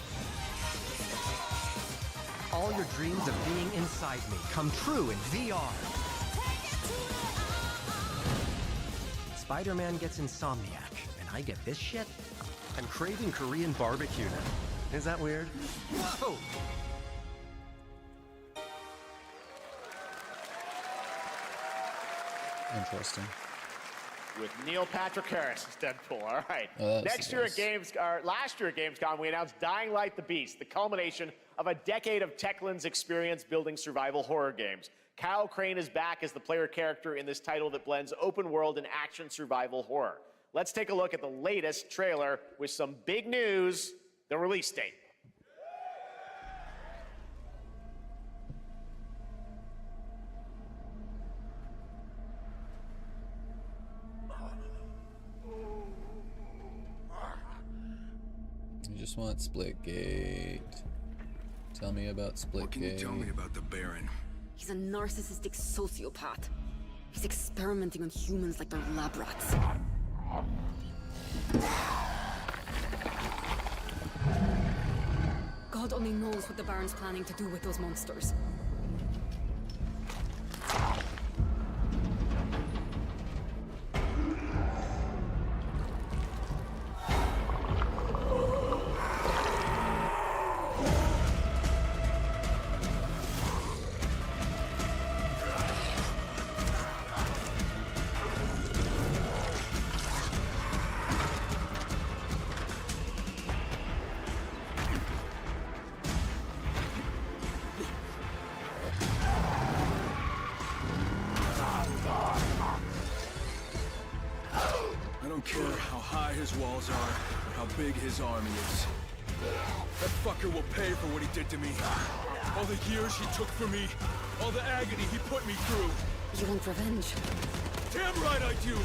All your dreams of being inside me come true in VR. Spider-Man gets Insomniac, and I get this shit? I'm craving Korean barbecue now. Is that weird? Whoa! Interesting. With Neil Patrick Harris as Deadpool. All right. Oh, last year at Gamescom, we announced Dying Light: The Beast, the culmination of a decade of Techland's experience building survival horror games. Kyle Crane is back as the player character in this title that blends open world and action survival horror. Let's take a look at the latest trailer with some big news, the release date. You just want Splitgate. Tell me about Splitgate. What can you tell me about the Baron? He's a narcissistic sociopath. He's experimenting on humans like they're lab rats. God only knows what the Baron's planning to do with those monsters. I don't care how high his walls are or how big his army is. That fucker will pay for what he did to me. All the years he took from me. All the agony he put me through. You want revenge? Damn right I do!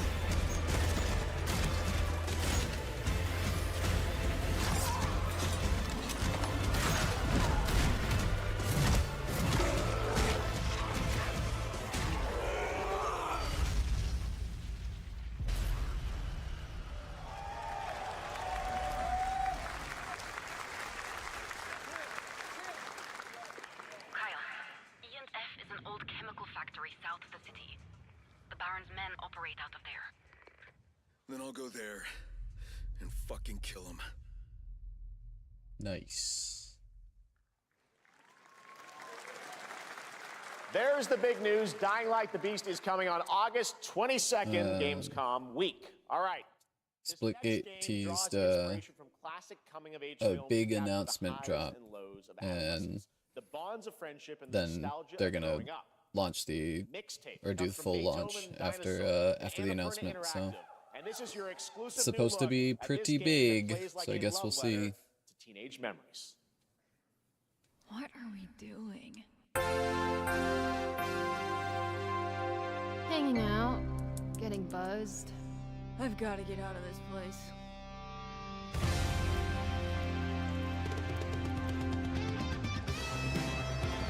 Then I'll go there and fucking kill him. Nice. There's the big news. Dying Light: The Beast is coming on August 22nd, Gamescom week. All right. Splitgate teased a big announcement drop, and then they're gonna launch the or do the full launch after the announcement. So it's supposed to be pretty big. So I guess we'll see. Teenage memories. What are we doing? Hanging out, getting buzzed. I've got to get out of this place.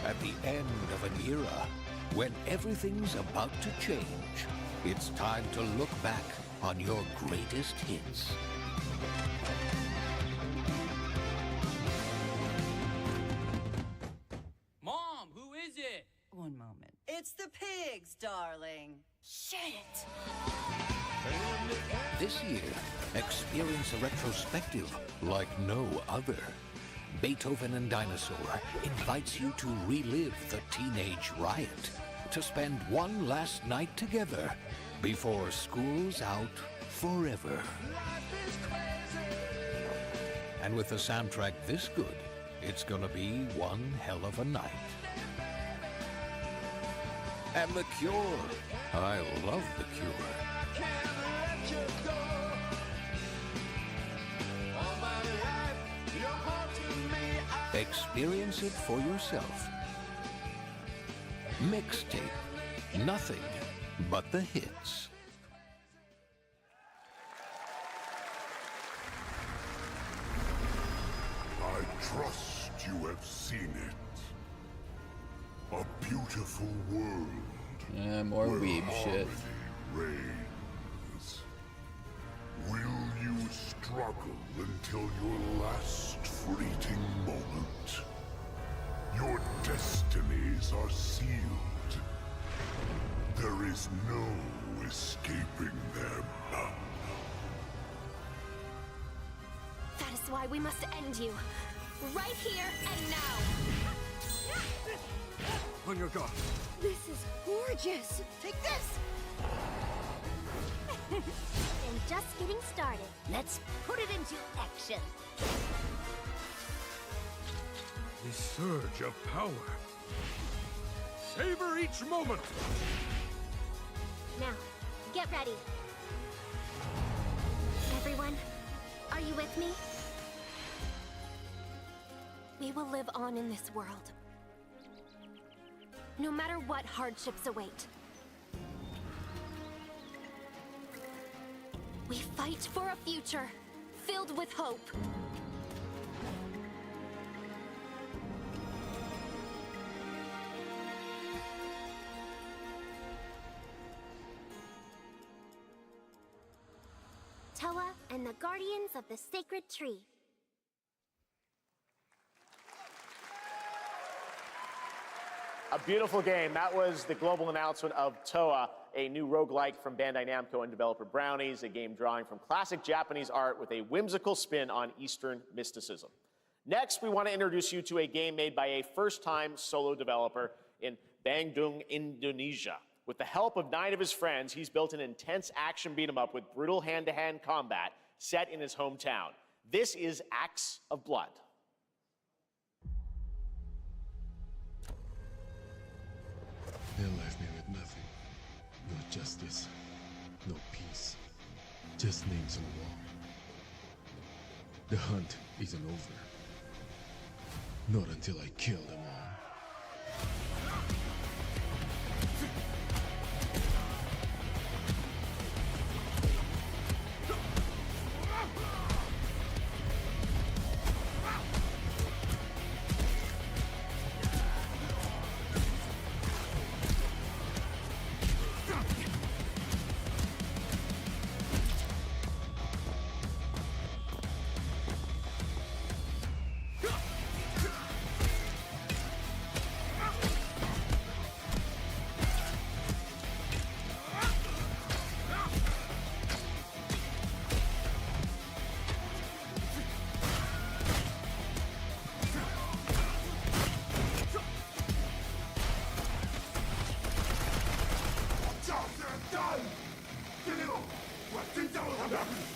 At the end of an era, when everything's about to change, it's time to look back on your greatest hits. Mom, who is it? One moment. It's the pigs, darling. Shit! This year, experience a retrospective like no other. Beethoven and Dinosaur invites you to relive the teenage riot, to spend one last night together before school's out forever. And with a soundtrack this good, it's gonna be one hell of a night. And The Cure. I love The Cure. Experience it for yourself. Mixtape. Nothing but the hits. I trust you have seen it. A beautiful world. Yeah, more where weeb shit. harmony reigns. Will you struggle until your last fleeting moment? Your destinies are sealed. There is no escaping them. That is why we must end you. Right here and now. On your guard. This is gorgeous. Take this! And just getting started. Let's put it into action. The surge of power. Savor each moment. Now, get ready. Everyone, are you with me? We will live on in this world. No matter what hardships await. We fight for a future filled with hope. Toa and the Guardians of the Sacred Tree. A beautiful game. That was the global announcement of Toa, a new roguelike from Bandai Namco and developer Brownies, a game drawing from classic Japanese art with a whimsical spin on Eastern mysticism. Next, we want to introduce you to a game made by a first-time solo developer in Bandung, Indonesia. With the help of 9 of his friends, he's built an intense action beat-em-up with brutal hand-to-hand combat set in his hometown. This is Acts of Blood. They left me with nothing. No justice, no peace. Just names on the wall. The hunt isn't over. Not until I kill them all.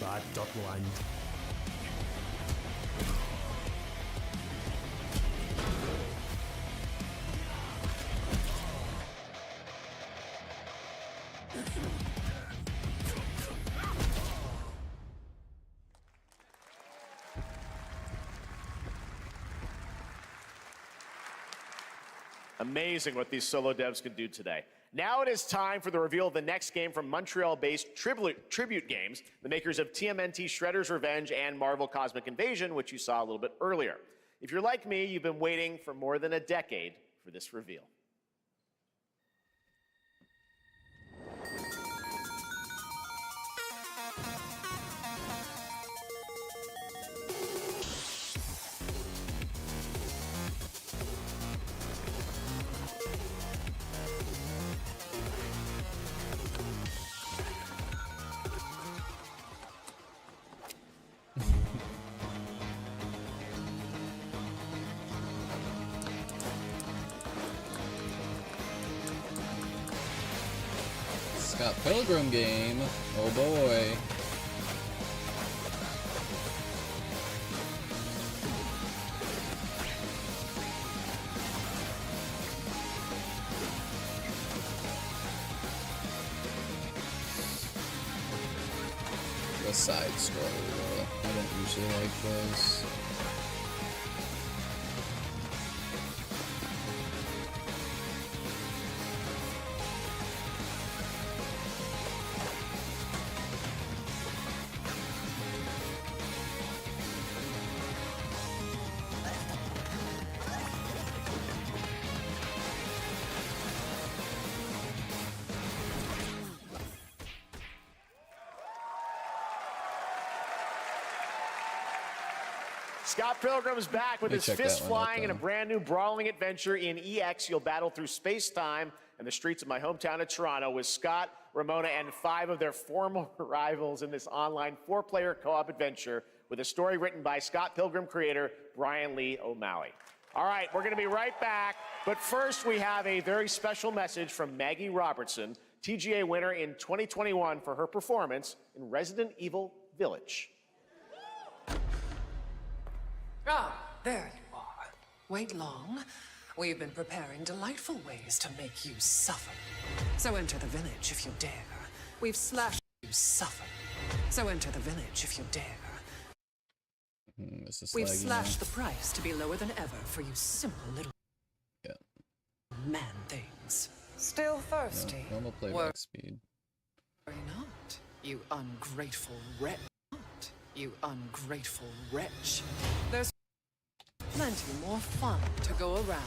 Bad.1. Amazing what these solo devs can do today. Now it is time for the reveal of the next game from Montreal-based Tribute Games, the makers of TMNT Shredder's Revenge and Marvel Cosmic Invasion, which you saw a little bit earlier. If you're like me, you've been waiting for more than a decade for this reveal. Scott Pilgrim game. Oh boy. The side scroll. I don't usually like those. Scott Pilgrim's back with his check fist that one out, flying in a though. brand new brawling adventure in EX. You'll battle through space-time and the streets of my hometown of Toronto with Scott, Ramona, and 5 of their former rivals in this online 4-player co-op adventure with a story written by Scott Pilgrim creator Brian Lee O'Malley. All right, we're going to be right back, but first we have a very special message from Maggie Robertson, TGA winner in 2021 for her performance in Resident Evil Village. Ah, there you are. Wait long. We've been preparing delightful ways to make you suffer. So enter the village if you dare. We've slashed you suffer. So enter the village if you dare. We've slashed the price to be lower than ever for you simple little man things. Still thirsty? Normal playback speed. Worry not, you ungrateful wretch. Not, you ungrateful wretch. There's plenty more fun to go around.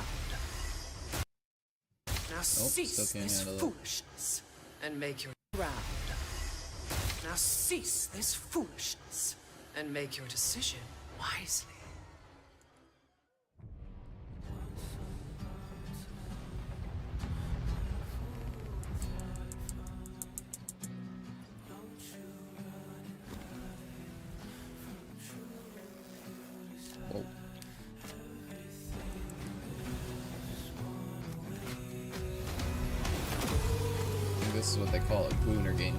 Now cease this foolishness and make your round. Now cease this foolishness and make your decision wisely. Whoa. I think this is what they call a booner game.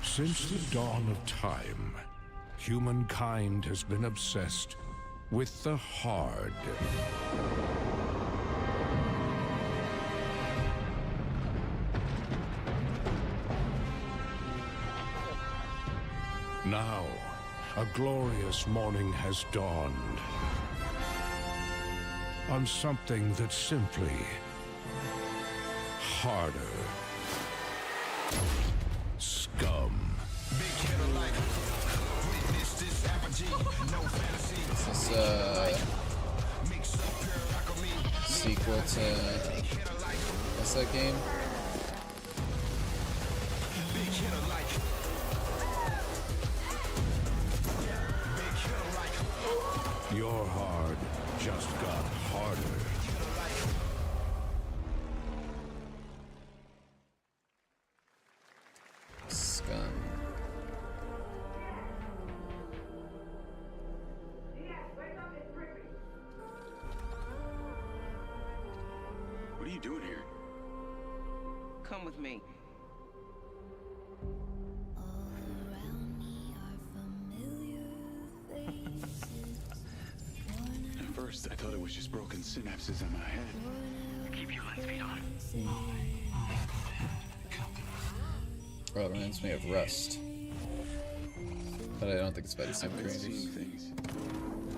Since the dawn of time, humankind has been obsessed with the hard. Now, a glorious morning has dawned on something that's simply harder. Scum. Is this sequel to what's that game? Your hard just got harder. Scum. What are you doing here? Come with me. At first, I thought it was just broken synapses in my head. Keep your lens speed on. Oh, it reminds me of Rust. But I don't think it's by the same I've been creators. seeing things.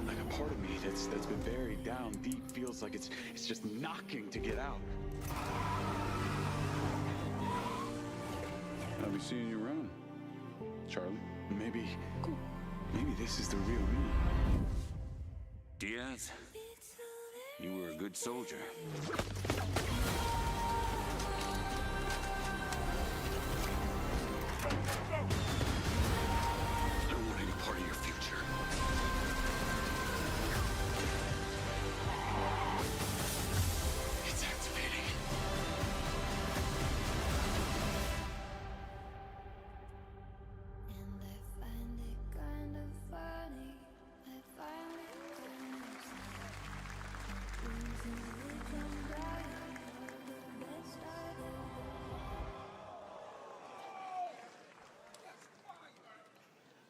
Like a part of me that's been buried down deep feels like it's just knocking to get out. I'll be seeing you around, Charlie. Maybe this is the real me. Diaz, you were a good soldier. I don't want any part of your future. It's activating.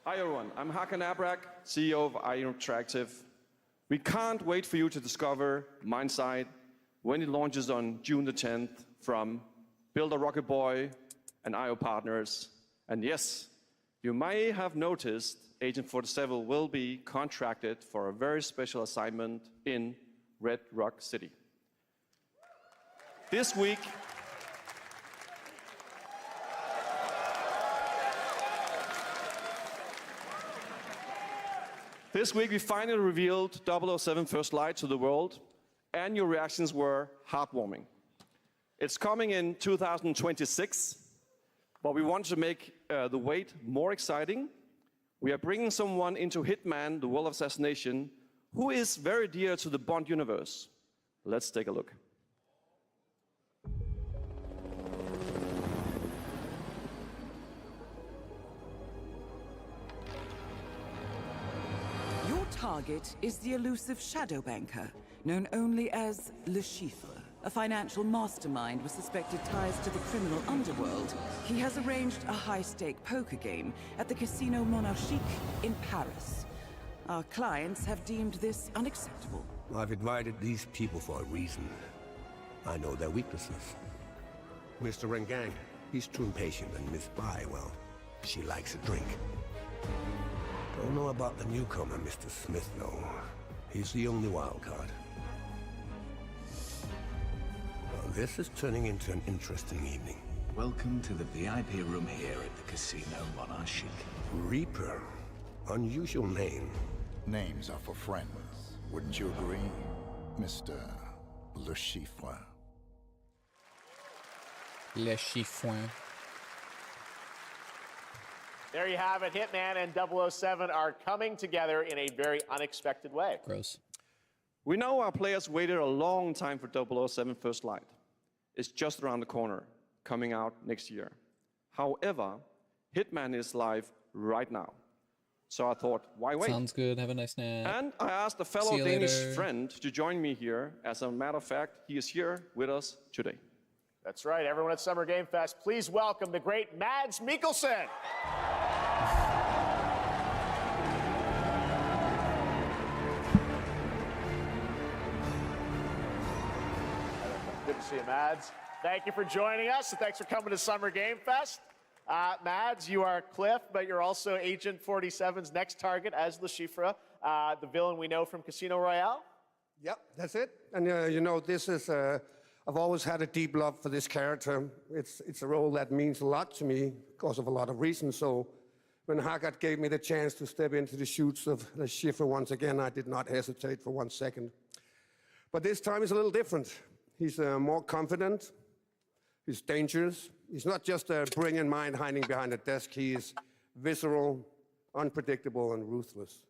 Hi everyone, I'm Hakan Abrak, CEO of Interactive. We can't wait for you to discover Mindside when it launches on June the 10th from Build a Rocket Boy and IO partners. And yes, you may have noticed Agent 47 will be contracted for a very special assignment in Red Rock City. This week, we finally revealed 007 First Light to the world, and your reactions were heartwarming. It's coming in 2026, but we want to make the wait more exciting. We are bringing someone into Hitman, the World of Assassination, who is very dear to the Bond universe. Let's take a look. Your target is the elusive shadow banker, known only as Le Chiffre, a financial mastermind with suspected ties to the criminal underworld. He has arranged a high-stake poker game at the Casino Monarchique in Paris. Our clients have deemed this unacceptable. I've invited these people for a reason. I know their weaknesses. Mr. Rengang, he's too impatient, and Miss Bai, well, she likes a drink. Don't know about the newcomer, Mr. Smith, though. He's the only wild card. Well, this is turning into an interesting evening. Welcome to the VIP room here at the Casino Monarchique. Reaper. Unusual name. Names are for friends. Wouldn't you agree, Mr. Le Chiffre? Le Chiffre. There you have it. Hitman and 007 are coming together in a very unexpected way. Gross. We know our players waited a long time for 007 First Light. It's just around the corner, coming out next year. However, Hitman is live right now. So I thought, why wait? Sounds good. Have a nice night. And I asked a fellow Danish friend to join me here. As a matter of fact, he is here with us today. That's right. Everyone at Summer Game Fest, please welcome the great Mads Mikkelsen. Good to see you, Mads. Thank you for joining us, and thanks for coming to Summer Game Fest. Mads, you are Cliff, but you're also Agent 47's next target as Le Chiffre, the villain we know from Casino Royale. Yep, that's it. And you know, this is, I've always had a deep love for this character. It's a role that means a lot to me because of a lot of reasons. So when Haggard gave me the chance to step into the shoes of Le Chiffre once again, I did not hesitate for 1 second. But this time is a little different. He's more confident. He's dangerous. He's not just a brilliant mind hiding behind a desk. He is visceral, unpredictable, and ruthless.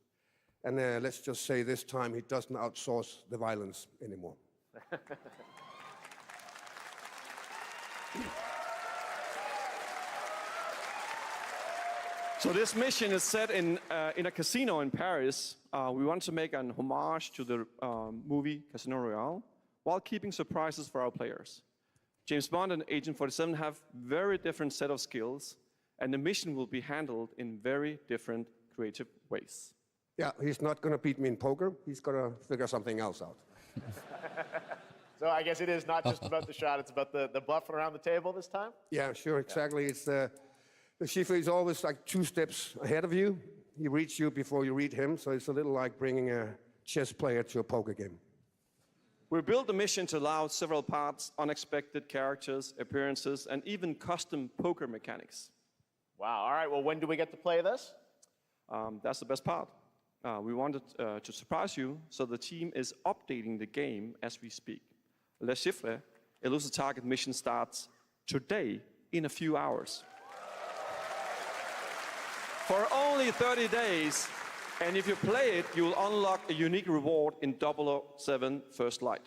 And let's just say this time he doesn't outsource the violence anymore. So this mission is set in a casino in Paris. We want to make an homage to the movie Casino Royale while keeping surprises for our players. James Bond and Agent 47 have very different set of skills, and the mission will be handled in very different creative ways. Yeah, he's not going to beat me in poker. He's going to figure something else out. So I guess it is not just about the shot, it's about the bluffing around the table this time? Yeah, sure, exactly. It's the Chiffre is always like 2 steps ahead of you. He reads you before you read him, so it's a little like bringing a chess player to a poker game. We built the mission to allow several parts, unexpected characters, appearances, and even custom poker mechanics. Wow, all right, well, when do we get to play this? That's the best part. We wanted to surprise you, so the team is updating the game as we speak. Le Chiffre, Elusive Target mission starts today in a few hours. For only 30 days, and if you play it, you will unlock a unique reward in 007 First Light.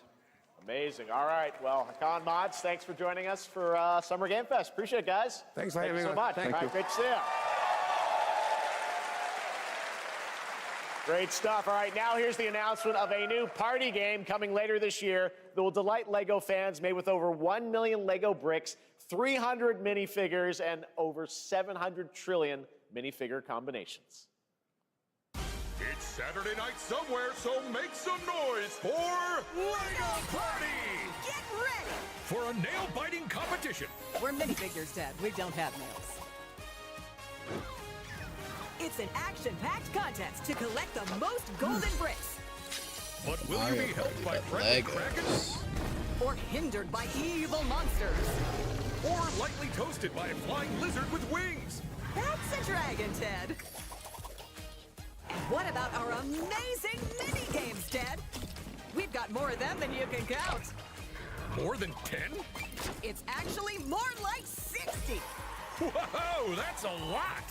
Amazing. All right. Well, Hakan, Mads, thanks for joining us for Summer Game Fest. Appreciate it, guys. Thanks for having me. so much. Thank you. Great to see you. Great stuff. All right, now here's the announcement of a new party game coming later this year that will delight LEGO fans, made with over 1 million LEGO bricks, 300 minifigures, and over 700 trillion minifigure combinations. It's Saturday night somewhere, so make some noise for LEGO Party! Get ready! For a nail-biting competition. We're minifigures, Dad. We don't have nails. It's an action-packed contest to collect the most golden bricks. But will you be helped by friendly Krakens? or hindered by evil monsters. Or lightly toasted by a flying lizard with wings. That's a dragon, Ted. And what about our amazing mini-games, Ted? We've got more of them than you can count. More than 10? It's actually more like 60. Whoa, that's a lot!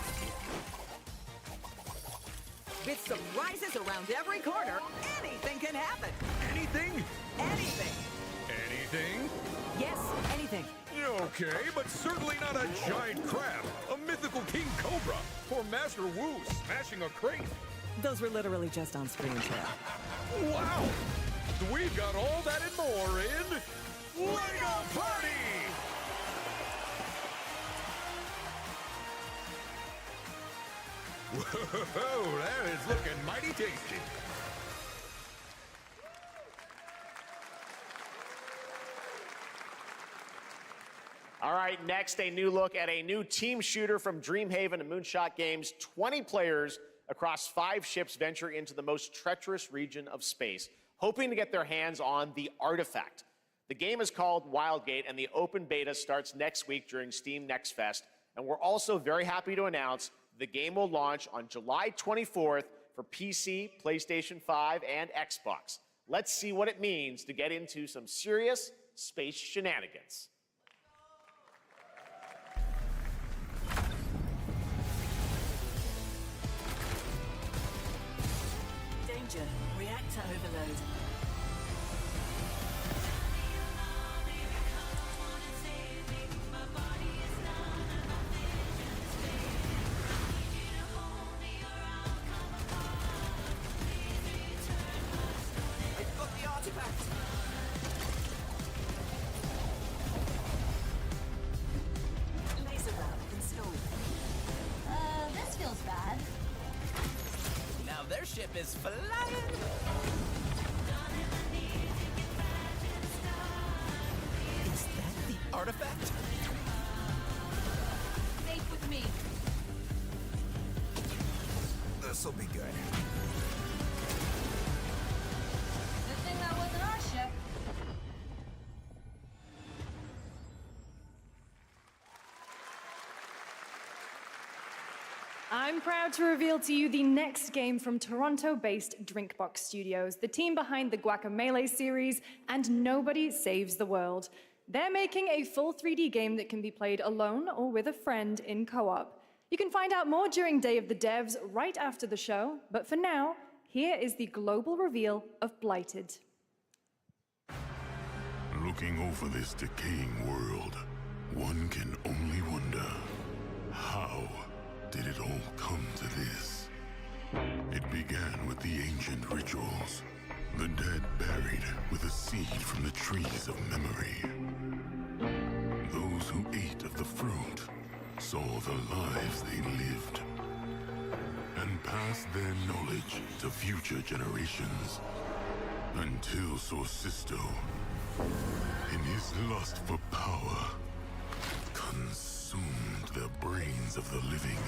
With surprises around every corner, anything can happen. Anything? Anything. Anything? Yes, anything. Okay, but certainly not a giant crab, a mythical king cobra, or Master Wu smashing a crate. Those were literally just on screen, Ted. Wow! We've got all that and more in LEGO Party! Whoa, that is looking mighty tasty. All right, next, a new look at a new team shooter from Dreamhaven and Moonshot Games. 20 players across 5 ships venture into the most treacherous region of space, hoping to get their hands on the artifact. The game is called Wildgate, and the open beta starts next week during Steam Next Fest. And we're also very happy to announce the game will launch on July 24th for PC, PlayStation 5, and Xbox. Let's see what it means to get into some serious space shenanigans. Danger. Reactor overload. I've got the artifact. Laser round installed. This feels bad. Now their ship is flying. Is that the artifact? Safe with me. This'll be good. Good thing that wasn't our ship. I'm proud to reveal to you the next game from Toronto-based Drinkbox Studios, the team behind the Guacamelee series and Nobody Saves the World. They're making a full 3D game that can be played alone or with a friend in co-op. You can find out more during Day of the Devs right after the show, but for now, here is the global reveal of Blighted. Looking over this decaying world, one can only wonder, how did it all come to this? It began with the ancient rituals, the dead buried with a seed from the trees of memory. Those who ate of the fruit saw the lives they lived and passed their knowledge to future generations until Sorcisto, in his lust for power, consumed the brains of the living,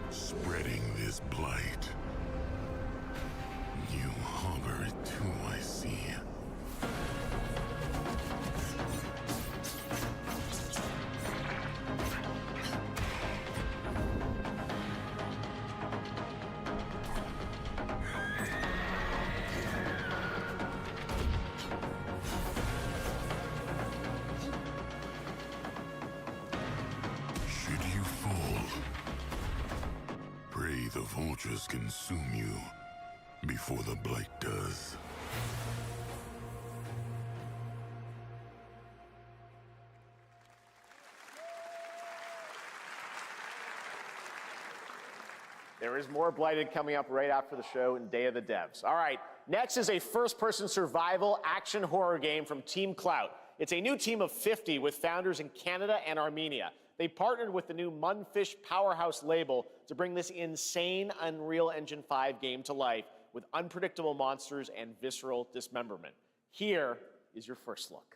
spreading this blight. You harbor it too, I see. The vultures consume you before the blight does. There is more Blighted coming up right after the show in Day of the Devs. All right, next is a first-person survival action horror game from Team Clout. It's a new team of 50 with founders in Canada and Armenia. They partnered with the new Munfish Powerhouse label to bring this insane Unreal Engine 5 game to life with unpredictable monsters and visceral dismemberment. Here is your first look.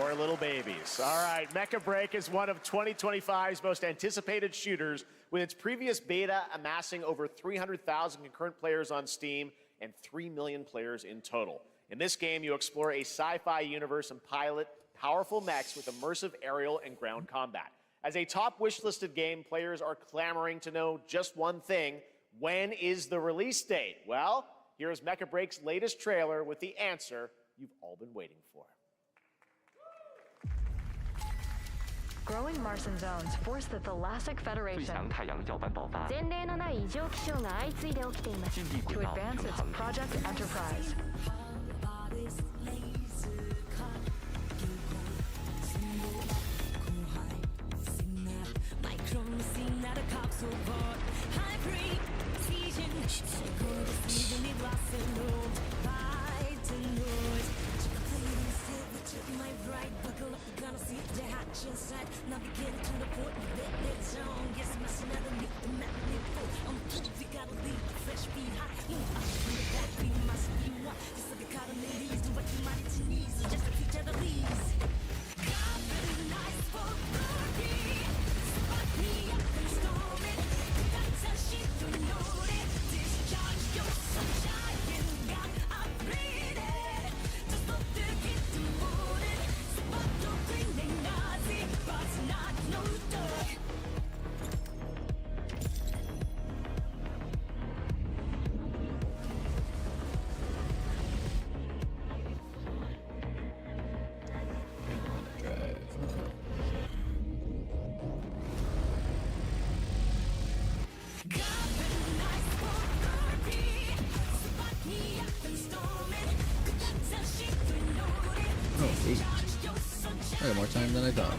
our little babies. All right, Mecha Break is one of 2025's most anticipated shooters, with its previous beta amassing over 300,000 concurrent players on Steam and 3 million players in total. In this game, you explore a sci-fi universe and pilot powerful mechs with immersive aerial and ground combat. As a top wish-listed game, players are clamoring to know just one thing: when is the release date? Well, here's Mecha Break's latest trailer with the answer you've all been waiting for. Growing Martian zones force the Thalassic Federation to advance its Project Enterprise. Oh, 8. I got more time than I thought.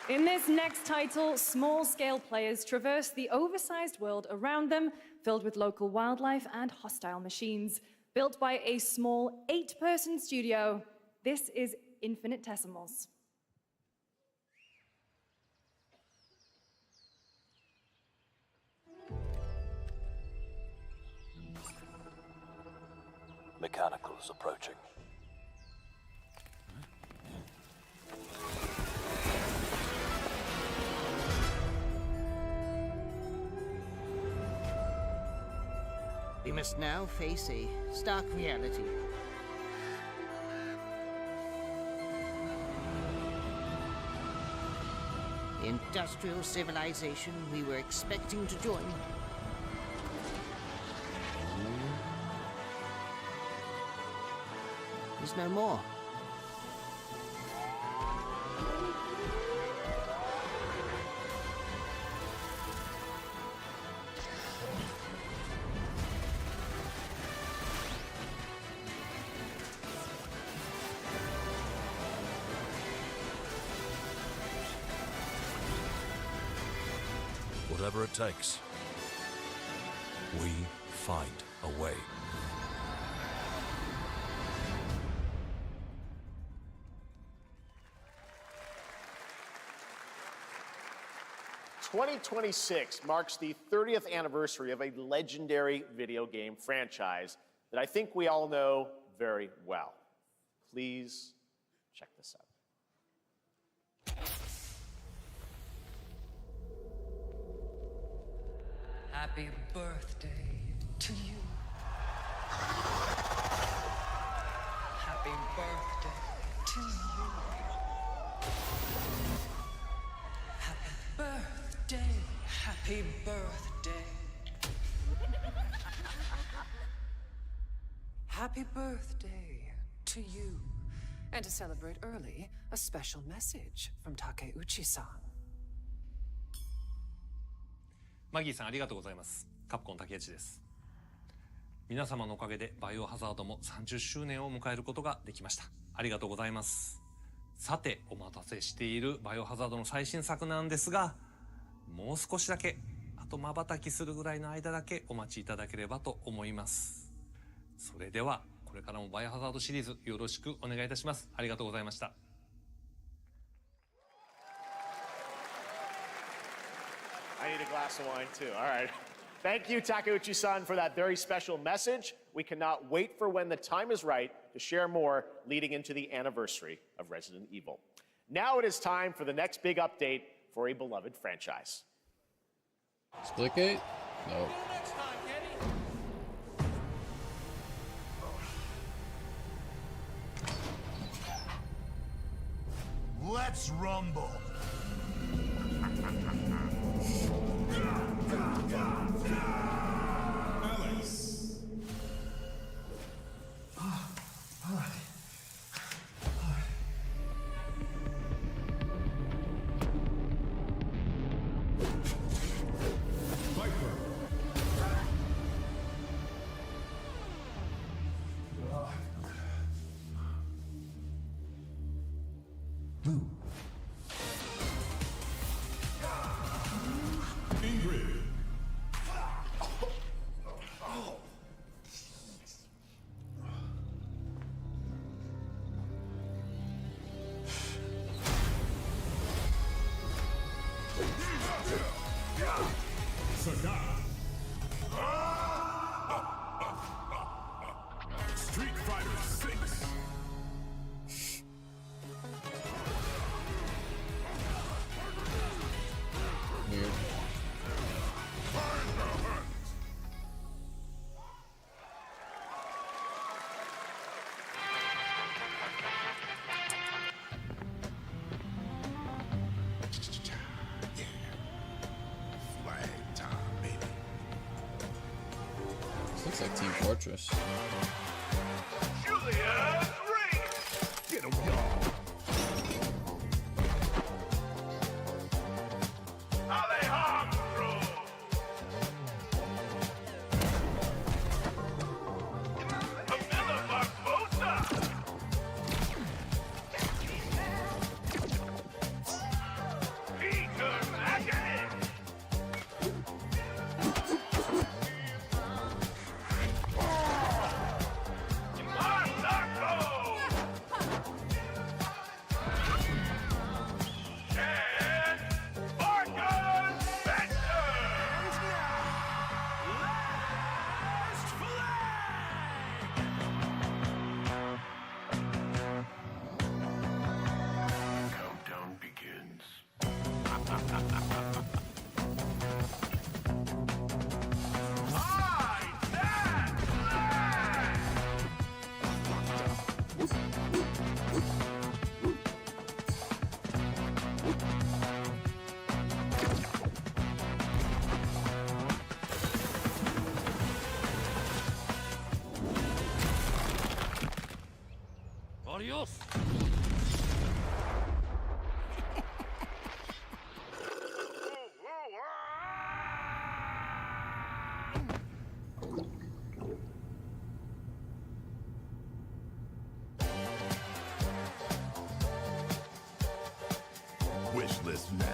In this next title, small-scale players traverse the oversized world around them, filled with local wildlife and hostile machines. Built by a small 8-person studio, this is Infinitesimals. Mechanicals approaching. We must now face a stark reality. The industrial civilization we were expecting to join is no more. Whatever it takes, we find a way. "2026 marks the 30th anniversary of a legendary video game franchise that I think we all know very well. Please check this out. Happy birthday to you. Happy birthday to you. Happy birthday. Happy birthday. Happy birthday to you. And to celebrate early, a special message from Takeuchi-san. マギーさんありがとうございます。カプコン竹内です。皆様のおかげでバイオハザードも30周年を迎えることができました。ありがとうございます。さて、お待たせしているバイオハザードの最新作なんですが、もう少しだけ、あと瞬きするぐらいの間だけお待ちいただければと思います。それでは、これからもバイオハザードシリーズよろしくお願いいたします。ありがとうございました。I need a glass of wine too. All right. Thank you, Takeuchi-san, for that very special message. We cannot wait for when the time is right to share more leading into the anniversary of Resident Evil. Now it is time for the next big update for a beloved franchise. Splitgate? No. Let's rumble. Alex. Street Fighter 6. Weird. Flag time, baby. This looks like Team Fortress. Julia's ring. Get him, y'all. Alejandro. Camilla Barbosa. Peter Magnet. Countdown begins. Adios! Wish list now.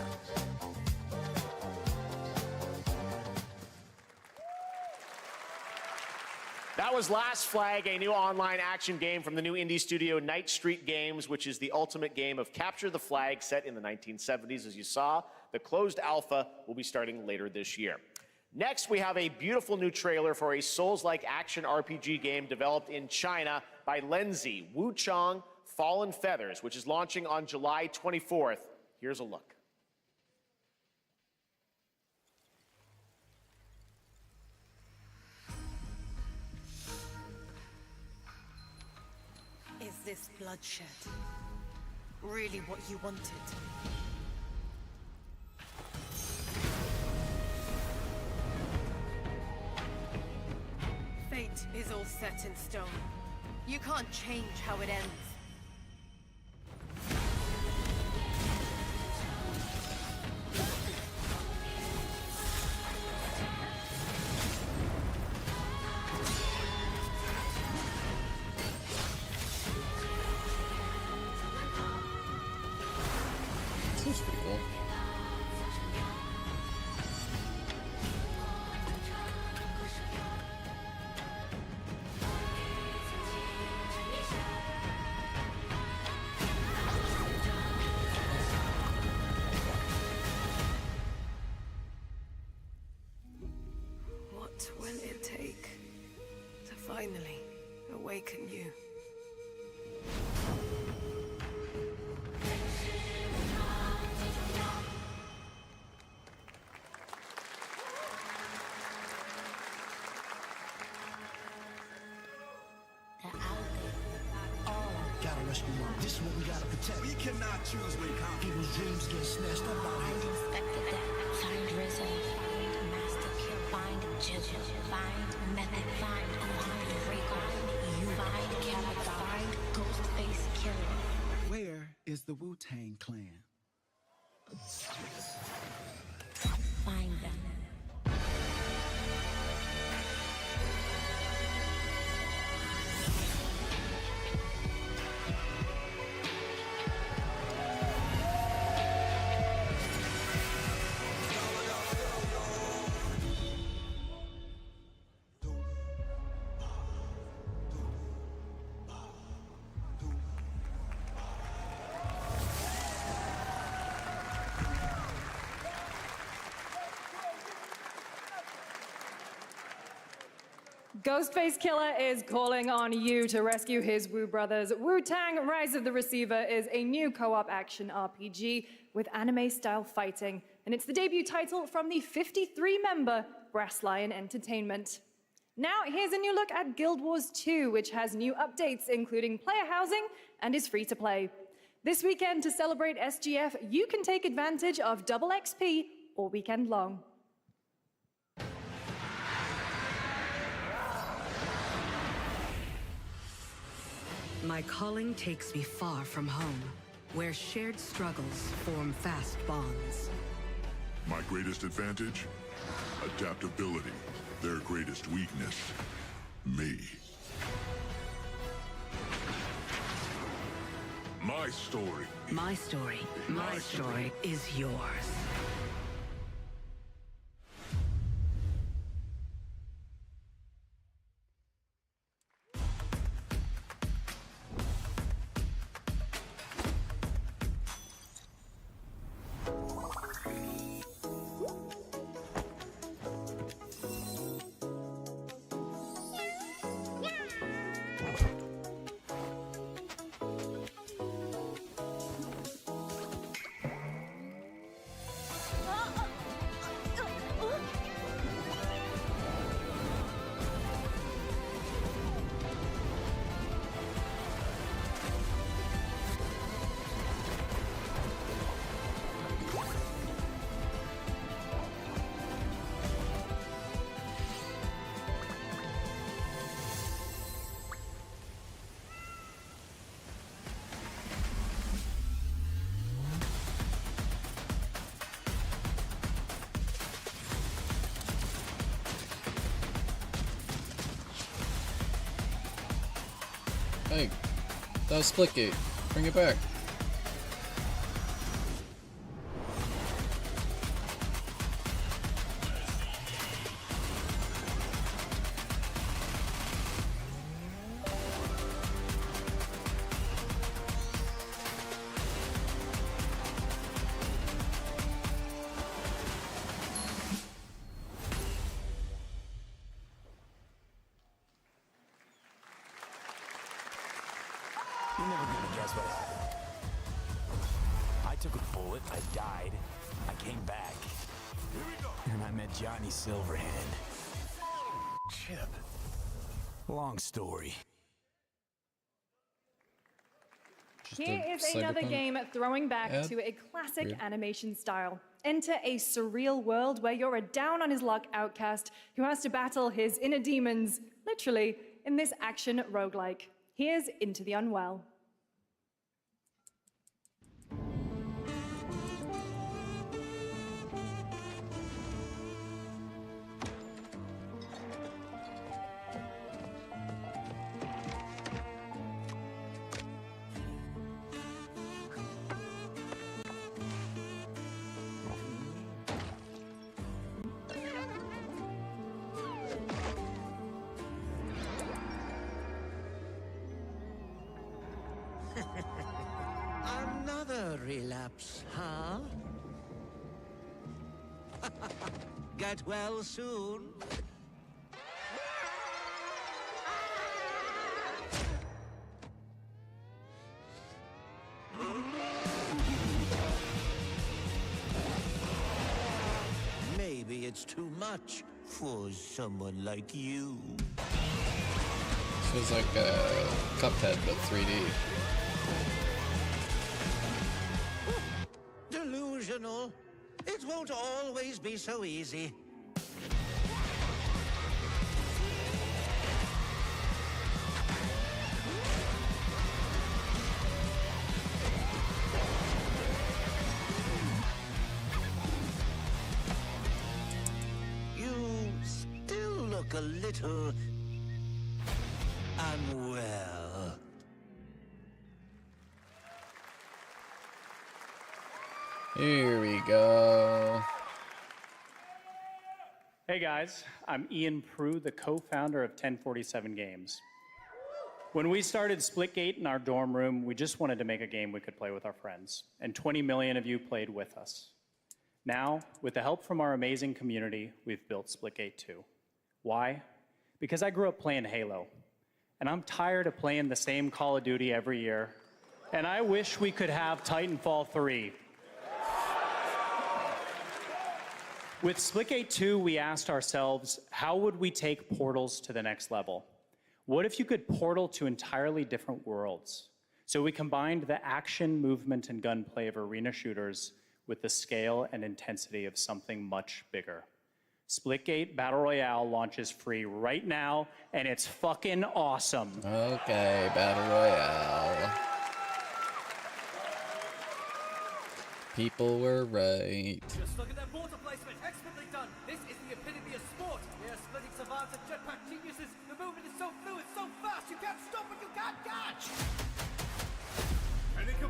That was Last Flag, a new online action game from the new indie studio Night Street Games, which is the ultimate game of capture the flag set in the 1970s. As you saw, the closed alpha will be starting later this year. Next, we have a beautiful new trailer for a Souls-like action RPG game developed in China by Lenzi, Wuchang Fallen Feathers, which is launching on July 24th. Here's a look. Is this bloodshed really what you wanted? Fate is all set in stone. You can't change how it ends. That's pretty cool. What will it take to finally awaken you? Gotta rescue them. This is what we gotta protect. We cannot choose when people's dreams get snatched up out here. Inspector Death, find Rizzo, find Master Kill, find Jizzle, find Method, find Rico, you find Kevin, find Ghostface Killer. Where is the Wu-Tang Clan? Find them. Ghostface Killer is calling on you to rescue his Wu brothers. Wu-Tang Rise of the Receiver is a new co-op action RPG with anime-style fighting, and it's the debut title from the 53-member Brass Lion Entertainment. Now, here's a new look at Guild Wars 2, which has new updates, including player housing, and is free to play. This weekend, to celebrate SGF, you can take advantage of double XP all weekend long. My calling takes me far from home, where shared struggles form fast bonds. My greatest advantage? Adaptability. Their greatest weakness? Me. My story. My story is yours. Hey, that was Splitgate. Bring it back. You're never gonna guess what happened. I took a bullet, I died, I came back. Here we go. And I met Johnny Silverhand. Chip. Long story. Here is another game throwing back to a classic animation style. Enter a surreal world where you're a down-on-his-luck outcast who has to battle his inner demons, literally, in this action roguelike. Here's Into the Unwell. Another relapse, huh? Get well soon. Maybe it's too much for someone like you. This was like Cuphead, but 3D. Delusional. It won't always be so easy. You still look a little unwell. Here we go. Hey guys, I'm Ian Prue, the co-founder of 1047 Games. When we started Splitgate in our dorm room, we just wanted to make a game we could play with our friends, and 20 million of you played with us. Now, with the help from our amazing community, we've built Splitgate 2. Why? Because I grew up playing Halo, and I'm tired of playing the same Call of Duty every year, and I wish we could have Titanfall 3. With Splitgate 2, we asked ourselves, how would we take portals to the next level? What if you could portal to entirely different worlds? So we combined the action, movement, and gunplay of arena shooters with the scale and intensity of something much bigger. Splitgate Battle Royale launches free right now, and it's fucking awesome. Okay, Battle Royale. People were right. Just look at that water placement, expertly done. This is the epitome of sport. We are splitting savants and jetpack geniuses. The movement is so fluid, so fast, you can't stop what you can't catch.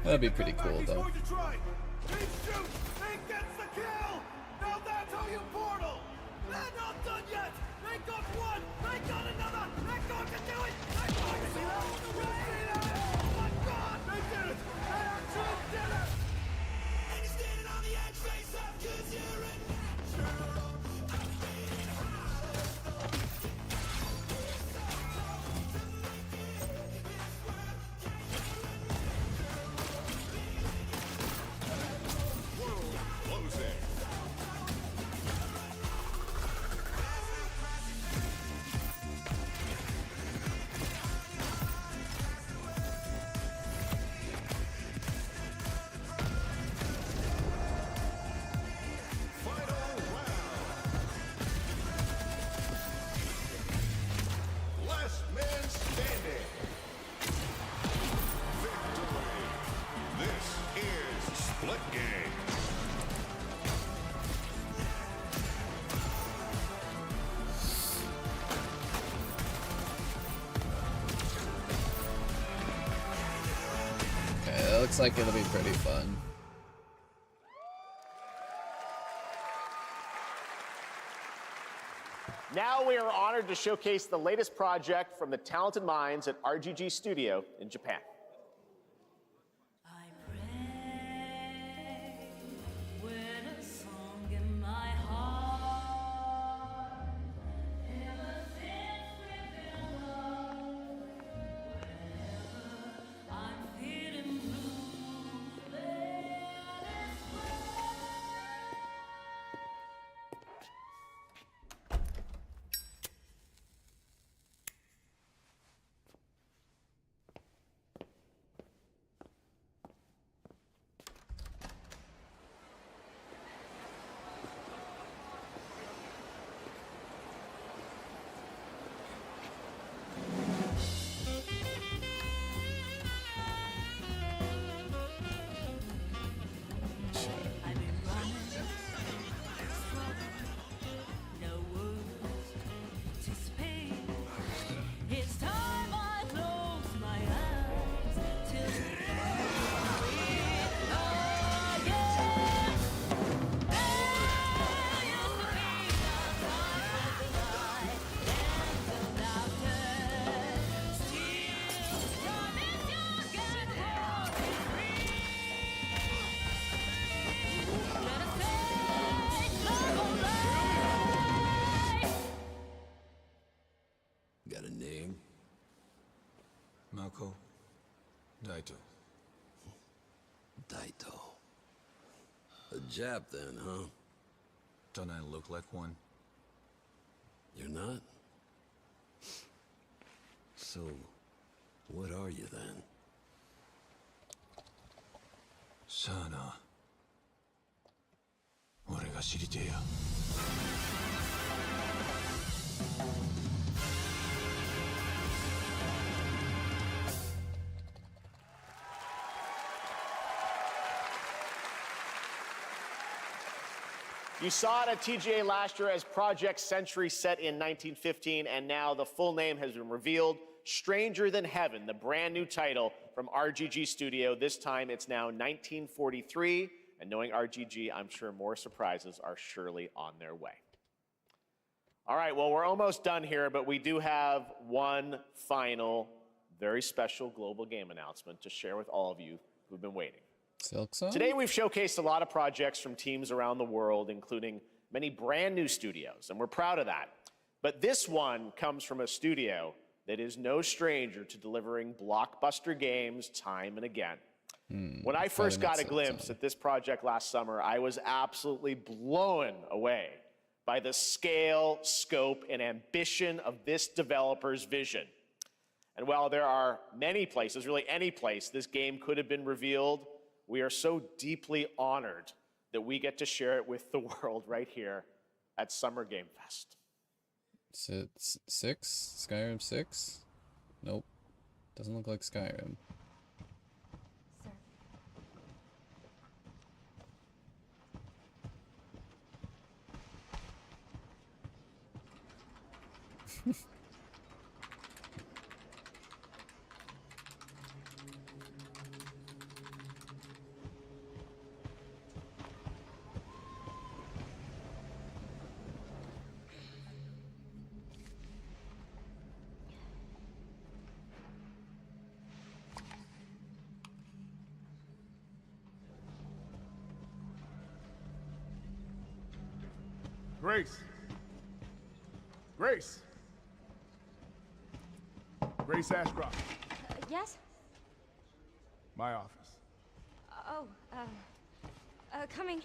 That'd be pretty cool, though. He shoots, he gets the kill. Now that's how you portal. They're not done yet. They got one, they got another. They're going to do it. They're going to do it all the way. Oh my God, they did it. They actually did it. Looks like it'll be pretty fun. Now we are honored to showcase the latest project from the talented minds at RGG Studio in Japan. Daito. A Jap then, huh? Don't I look like one? You're not? So, what are you then? Sana. 俺が知りてえよ。You saw it at TGA last year as Project Century set in 1915, and now the full name has been revealed. Stranger Than Heaven, the brand new title from RGG Studio. This time it's now 1943, and knowing RGG, I'm sure more surprises are surely on their way. All right, well, we're almost done here, but we do have one final, very special global game announcement to share with all of you who've been waiting. Silk Song? Today, we've showcased a lot of projects from teams around the world, including many brand new studios, and we're proud of that. But this one comes from a studio that is no stranger to delivering blockbuster games time and again. When I first got a glimpse at this project last summer, I was absolutely blown away by the scale, scope, and ambition of this developer's vision. And while there are many places, really any place, this game could have been revealed, we are so deeply honored that we get to share it with the world right here at Summer Game Fest. It's 6? Skyrim 6? Nope. Doesn't look like Skyrim. Grace. Grace. Grace Ashcroft. Yes? My office. Oh, coming.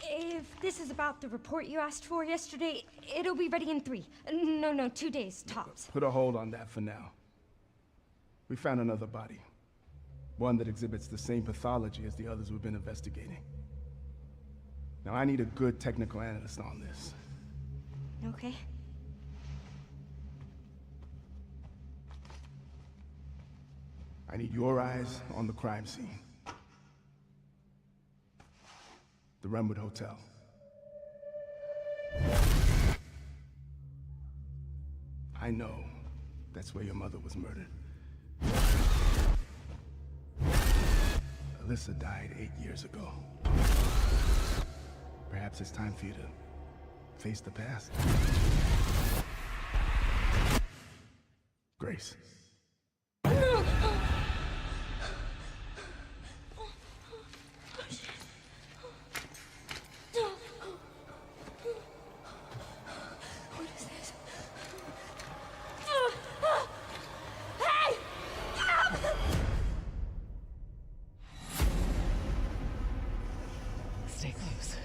If this is about the report you asked for yesterday, it'll be ready in 3. No, 2 days, tops. Put a hold on that for now. We found another body. One that exhibits the same pathology as the others we've been investigating. Now, I need a good technical analyst on this. Okay. I need your eyes on the crime scene. The Runwood Hotel. I know that's where your mother was murdered. Alyssa died 8 years ago. Perhaps it's time for you to face the past. Grace. Stay close.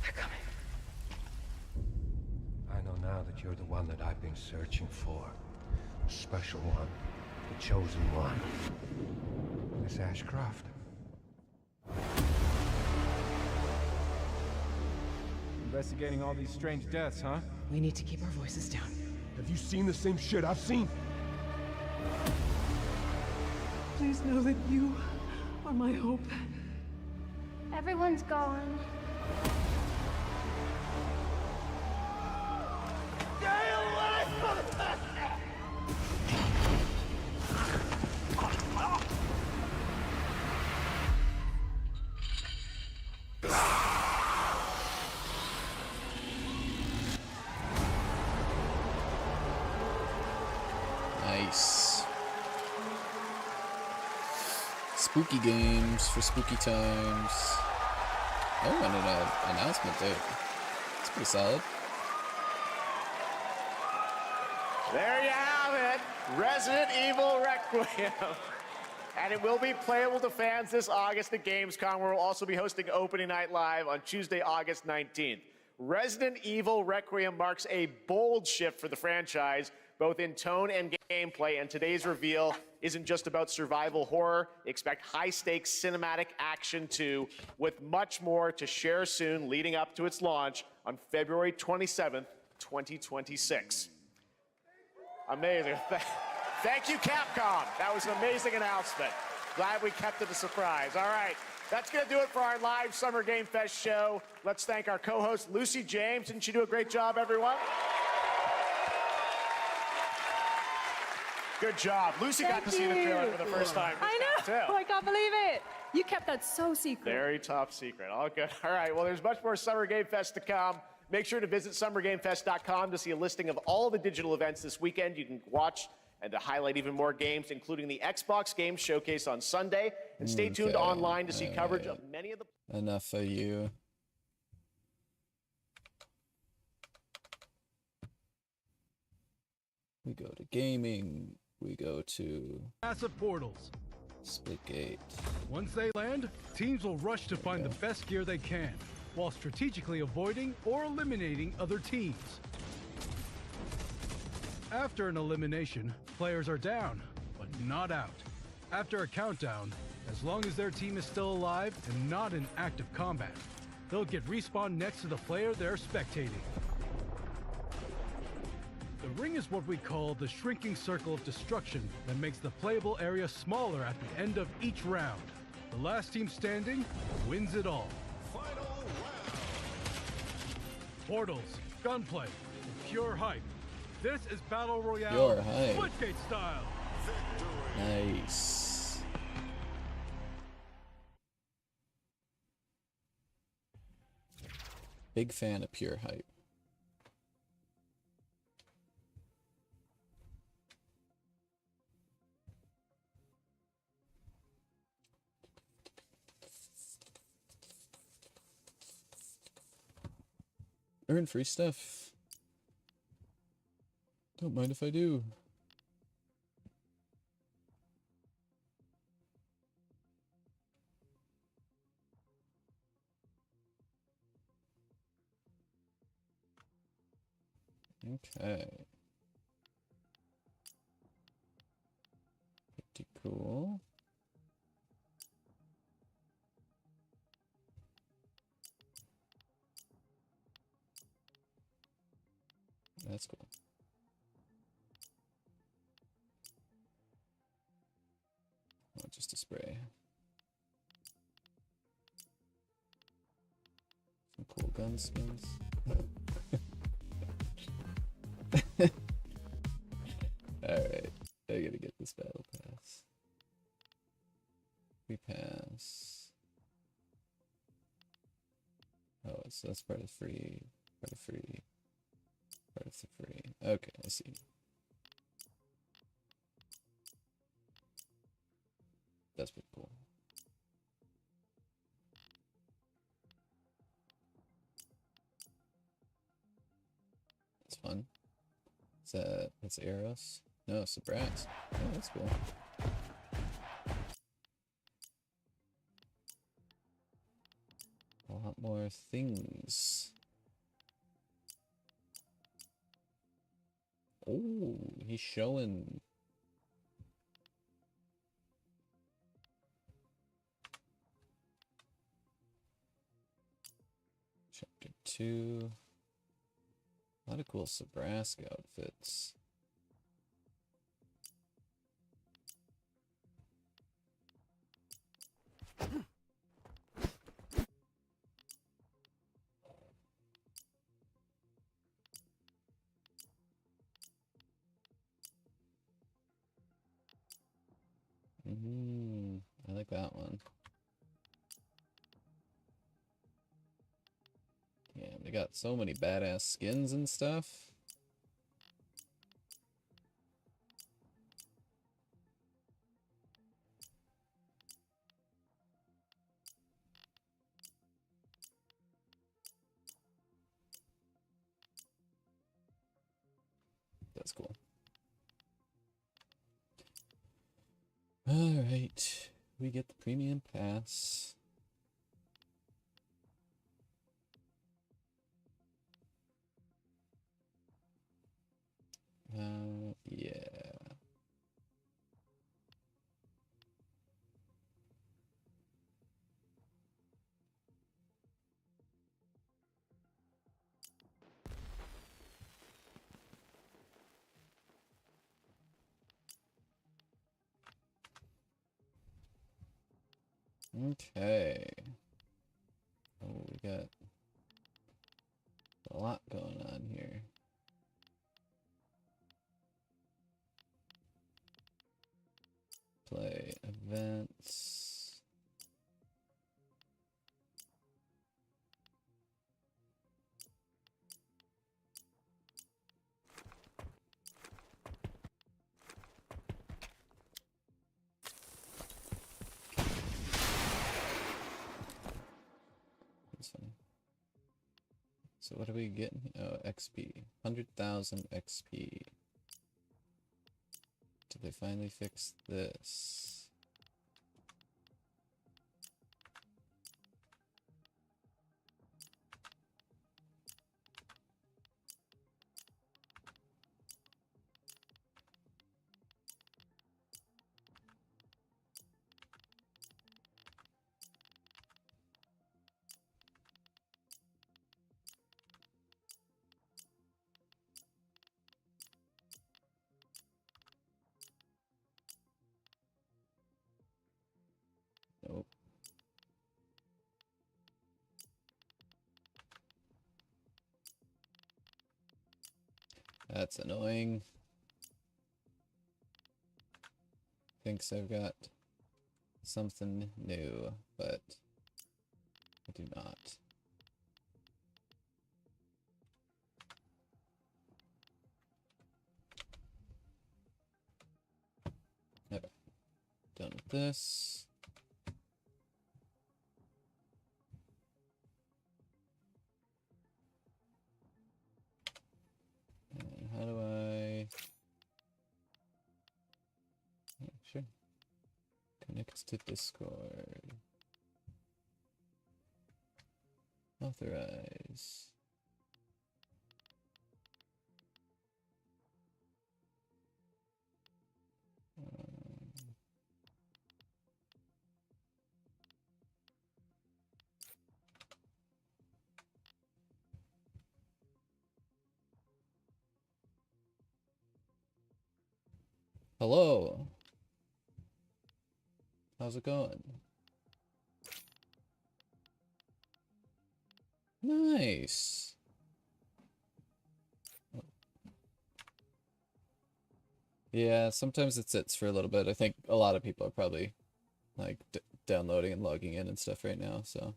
They're coming. I know now that you're the one that I've been searching for. The special one. The chosen one. Miss Ashcroft. Investigating all these strange deaths, huh? We need to keep our voices down. Have you seen the same shit I've seen? Please know that you are my hope. Everyone's gone. Nice. Spooky games for spooky times. Oh, and an announcement too. It's pretty solid. There you have it, Resident Evil Requiem. And it will be playable to fans this August at Gamescom, where we'll also be hosting Opening Night Live on Tuesday, August 19th. Resident Evil Requiem marks a bold shift for the franchise, both in tone and gameplay, and today's reveal isn't just about survival horror. Expect high-stakes cinematic action too, with much more to share soon leading up to its launch on February 27th, 2026. Amazing. Thank you, Capcom. That was an amazing announcement. Glad we kept it a surprise. All right, that's going to do it for our live Summer Game Fest show. Let's thank our co-host, Lucy James. Didn't she do a great job, everyone? Good job. Lucy got to see the trailer for the first time. I know. Too. I can't believe it. You kept that so secret. Very top secret. All good. All right. Well, there's much more Summer Game Fest to come. Make sure to visit summergamefest.com to see a listing of all the digital events this weekend. You can watch and to highlight even more games, including the Xbox Games Showcase on Sunday. And stay tuned online to see coverage of many of the... Enough of you. We go to gaming. We go to massive portals. Splitgate. Once they land, teams will rush to find the best gear they can, while strategically avoiding or eliminating other teams. After an elimination, players are down, but not out. After a countdown, as long as their team is still alive and not in active combat, they'll get respawned next to the player they're spectating. The ring is what we call the shrinking circle of destruction that makes the playable area smaller at the end of each round. The last team standing wins it all. Portals, gunplay, and pure hype. This is Battle Royale, Pure hype. Splitgate style. Nice. Big fan of pure hype. Earn free stuff. Don't mind if I do. Okay. Pretty cool. That's cool. Oh, just a spray. Some cool gun skins. Alright, I gotta get this battle pass. We pass. Oh, so that's part of free. Part of free. Part of the free. Okay, I see. That's pretty cool. That's fun. That's Eros? No, it's the Brats. Oh, that's cool. A lot more things. Oh, he's showing. Chapter 2. A lot of cool Nebraska outfits. I like that one. Yeah, they got so many badass skins and stuff. That's cool. Alright. We get the premium pass. Yeah. Okay. Oh, we got a lot going on here. Play events. That's funny. So what are we getting? Oh, XP. 100,000 XP. Did they finally fix this? Nope. That's annoying. Thinks I've got something new, but I do not. Okay. Done with this. And how do I... Oh, sure. Connects to Discord. Authorize. Hello. How's it going? Nice. Yeah, sometimes it sits for a little bit. I think a lot of people are probably like downloading and logging in and stuff right now, so.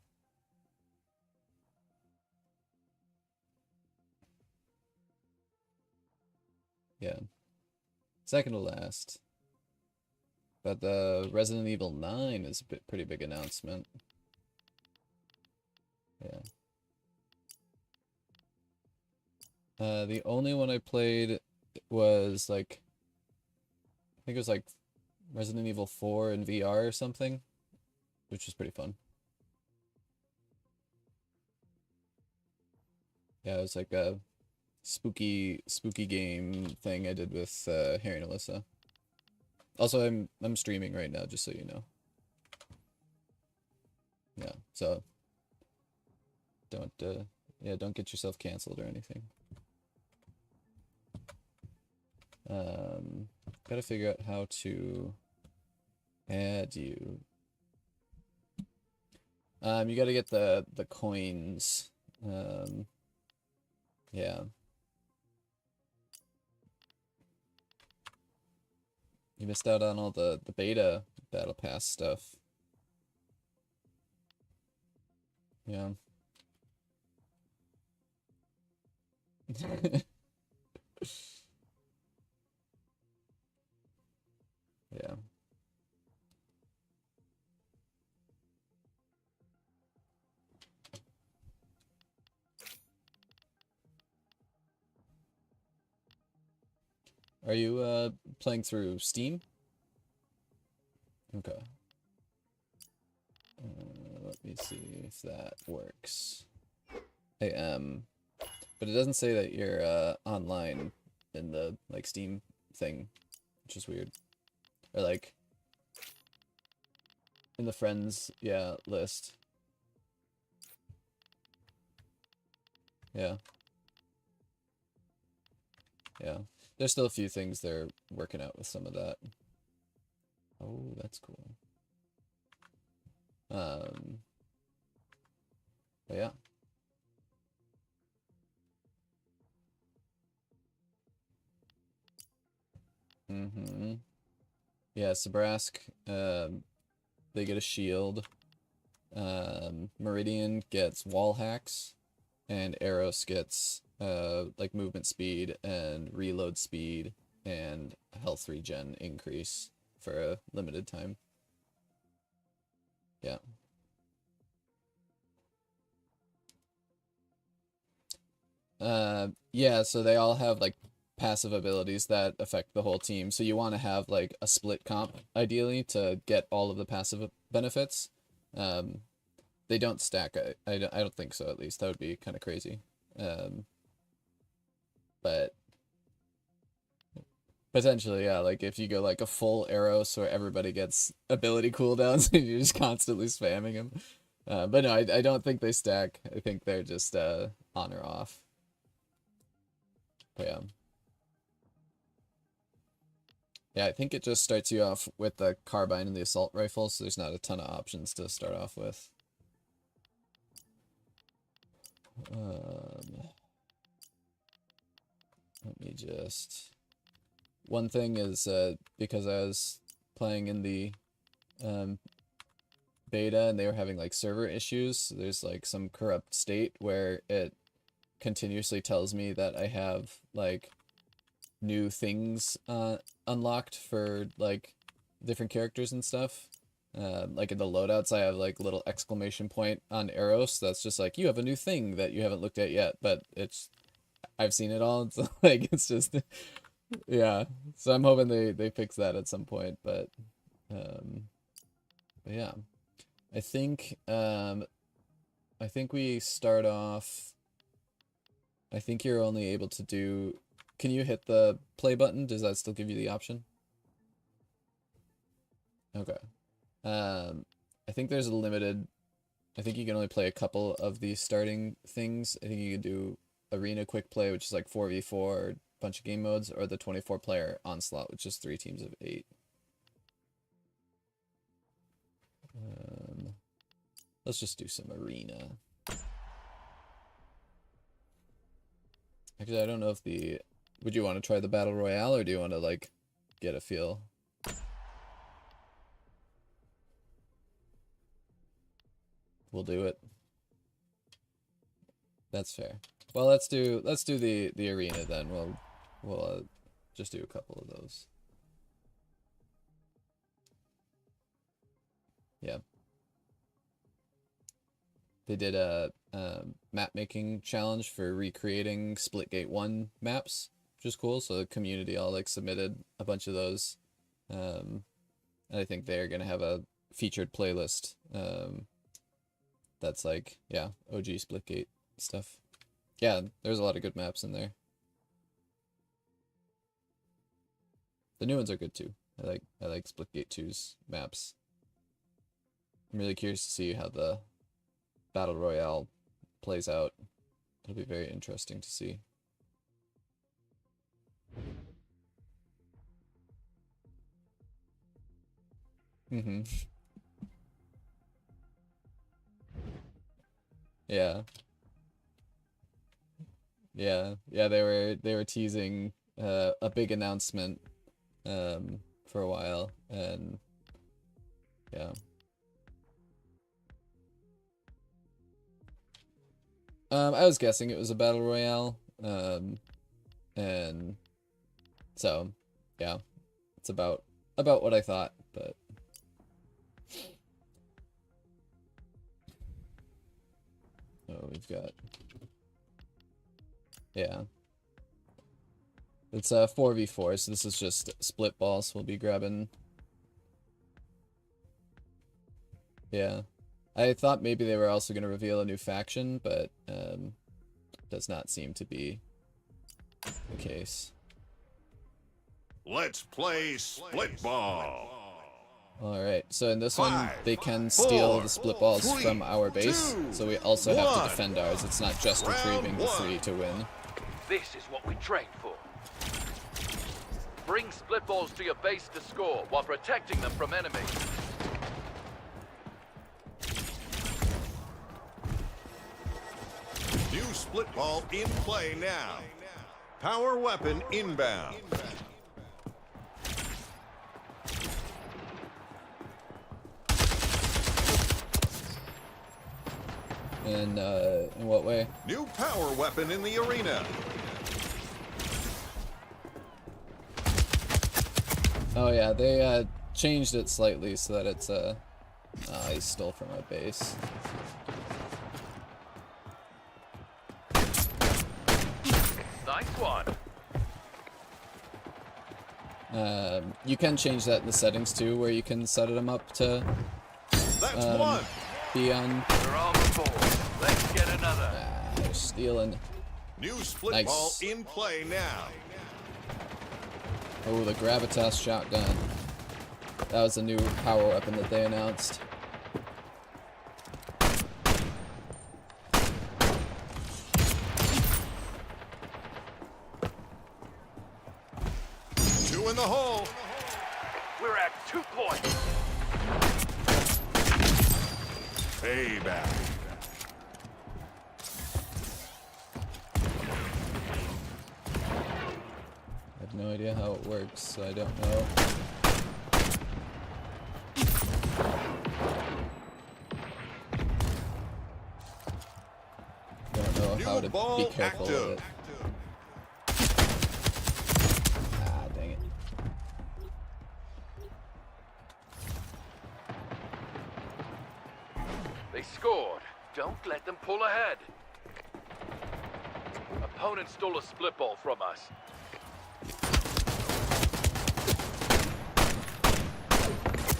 Yeah. Second to last. But the Resident Evil 9 is a pretty big announcement. Yeah. The only one I played was like, I think it was like Resident Evil 4 in VR or something, which was pretty fun. Yeah, it was like a spooky game thing I did with Harry and Alyssa. Also, I'm streaming right now, just so you know. Yeah, so don't don't get yourself canceled or anything. Gotta figure out how to add you. You gotta get the coins. Yeah. You missed out on all the beta battle pass stuff. Yeah. Yeah. Are you playing through Steam? Okay. Let me see if that works. I am, but it doesn't say that you're online in the like Steam thing, which is weird. Or like in the friends, yeah, list. Yeah. Yeah. There's still a few things they're working out with some of that. Oh, that's cool. But yeah. Mm-hmm. Yeah, Sabrask, they get a shield. Meridian gets wall hacks, and Eros gets like movement speed and reload speed and health regen increase for a limited time. Yeah. Yeah, so they all have like passive abilities that affect the whole team. So you want to have like a split comp ideally to get all of the passive benefits. They don't stack. I don't think so, at least. That would be kind of crazy. But potentially, yeah, like if you go like a full Eros where everybody gets ability cooldowns and you're just constantly spamming them. But no, I don't think they stack. I think they're just on or off. But yeah. Yeah, I think it just starts you off with the carbine and the assault rifle, so there's not a ton of options to start off with. Let me just... One thing is, because I was playing in the beta and they were having like server issues, there's like some corrupt state where it continuously tells me that I have like new things unlocked for like different characters and stuff. Like in the loadouts, I have like little exclamation point on Eros that's just like, you have a new thing that you haven't looked at yet, but I've seen it all. It's like, it's just, yeah. So I'm hoping they fix that at some point, but yeah. I think we start off, I think you're only able to do, can you hit the play button? Does that still give you the option? Okay. I think there's a limited, I think you can only play a couple of these starting things. I think you can do Arena Quick Play, which is like 4v4, a bunch of game modes, or the 24-player Onslaught, which is 3 teams of 8. Let's just do some Arena. Actually, I don't know if the... Would you want to try the Battle Royale, or do you want to, like, get a feel? We'll do it. That's fair. Well, let's do the Arena then. We'll just do a couple of those. Yeah. They did a map making challenge for recreating Splitgate 1 maps, which is cool. So the community all like submitted a bunch of those. And I think they're gonna have a featured playlist that's like, yeah, OG Splitgate stuff. Yeah, there's a lot of good maps in there. The new ones are good too. I like Splitgate 2's maps. I'm really curious to see how the Battle Royale plays out. It'll be very interesting to see. Mm-hmm. Yeah. Yeah. Yeah, they were teasing a big announcement for a while, and yeah. I was guessing it was a battle royale, and so yeah, it's about what I thought, but oh, we've got, yeah, It's 4v4, so this is just split balls. We'll be grabbing. Yeah. I thought maybe they were also going to reveal a new faction, but does not seem to be the case. Let's play split ball. Alright, so in this one, they can steal the split balls from our base, so we also have to defend ours. It's not just retrieving the 3 to win. This is what we trained for. Bring split balls to your base to score while protecting them from enemies. New split ball in play now. Power weapon inbound. In what way? New power weapon in the arena. Oh yeah, they changed it slightly so that it's he stole from our base. Nice one. You can change that in the settings too, where you can set them up to be on. They're on the board. Let's get another. They're stealing. New split Nice. ball in play now. Oh, the Gravitas shotgun. That was a new power weapon that they announced. Two in the hole. We're at 2 points. Payback. I have no idea how it works, so I don't know. Don't know how to be careful with it. Ah, dang it. They scored. Don't let them pull ahead. Opponent stole a split ball from us.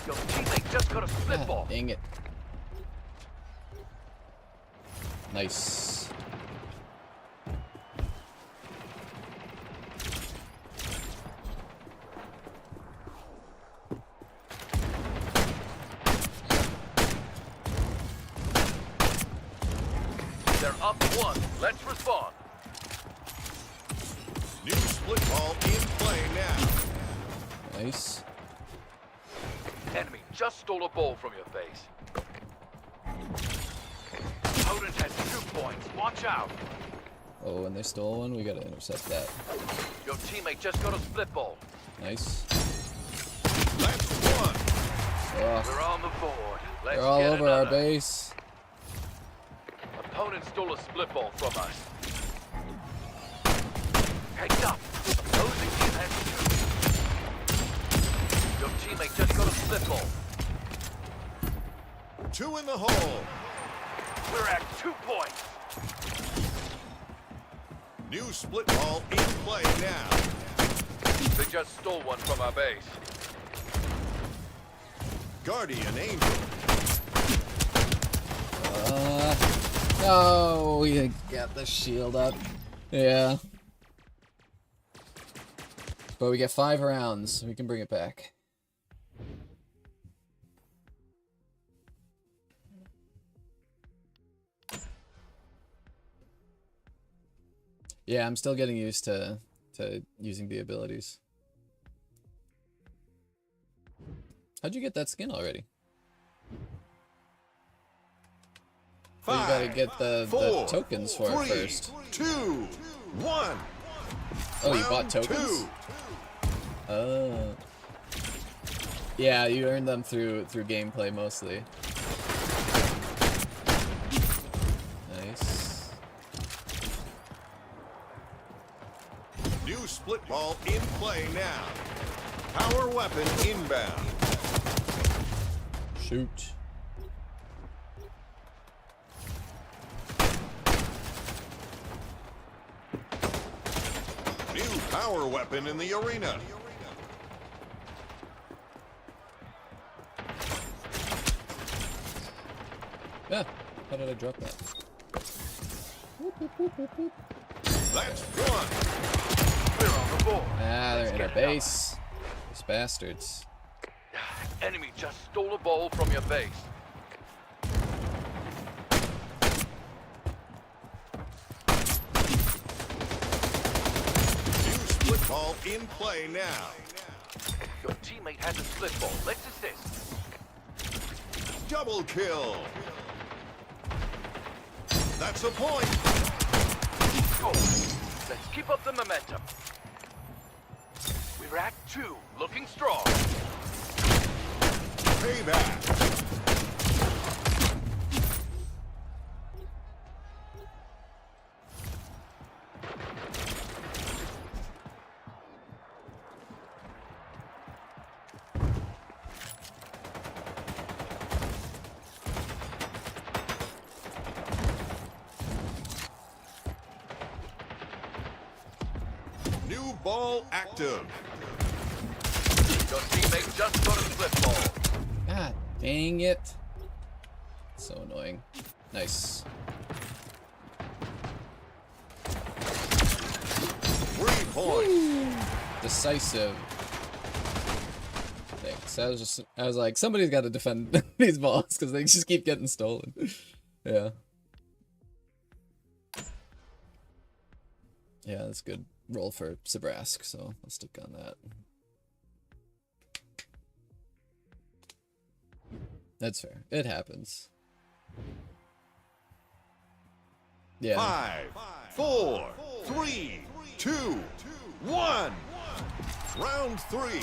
Your teammate just got a split ball. Dang it. Nice. They're up 1. Let's respond. New split ball in play now. Nice. Enemy just stole a ball from your base. Opponent has 2 points. Watch out. Oh, and they stole one? We gotta intercept that. Your teammate just got a split ball. Nice. That's 1. Oh, We're on the board. Let's they're all get over our another. base. Opponent stole a split ball from us. Heads up. Opposing team has 2. Your teammate just got a split ball. 2 in the hole. We're at 2 points. New split ball in play now. They just stole one from our base. Guardian Angel. No, we got the shield up. Yeah. But we get 5 rounds. We can bring it back. Yeah, I'm still getting used to using the abilities. How'd you get that skin already? Oh, you gotta get the tokens for it first. 2, 1. Oh, you bought tokens? Oh. Yeah, you earned them through gameplay mostly. Nice. New split ball in play now. Power weapon inbound. Shoot. New power power weapon in the arena. Yeah, how did I drop that? That's one. We're on the board. Ah, they're Let's in our get base. These bastards. Enemy just stole a ball from your base. New split ball in play now. Your teammate has a split ball. Let's assist. Double kill. That's a point. Go. Let's keep up the momentum. We're at 2, looking strong. Payback. New ball active. Your teammate just got a split ball. God dang it. So annoying. Nice. 3 points. Decisive. Thanks. I was like, somebody's got to defend these balls because they just keep getting stolen. Yeah. Yeah, that's a good roll for Sabrask, so I'll stick on that. That's fair. It happens. Yeah. 5, 4, 3, 2, 1. Round 3.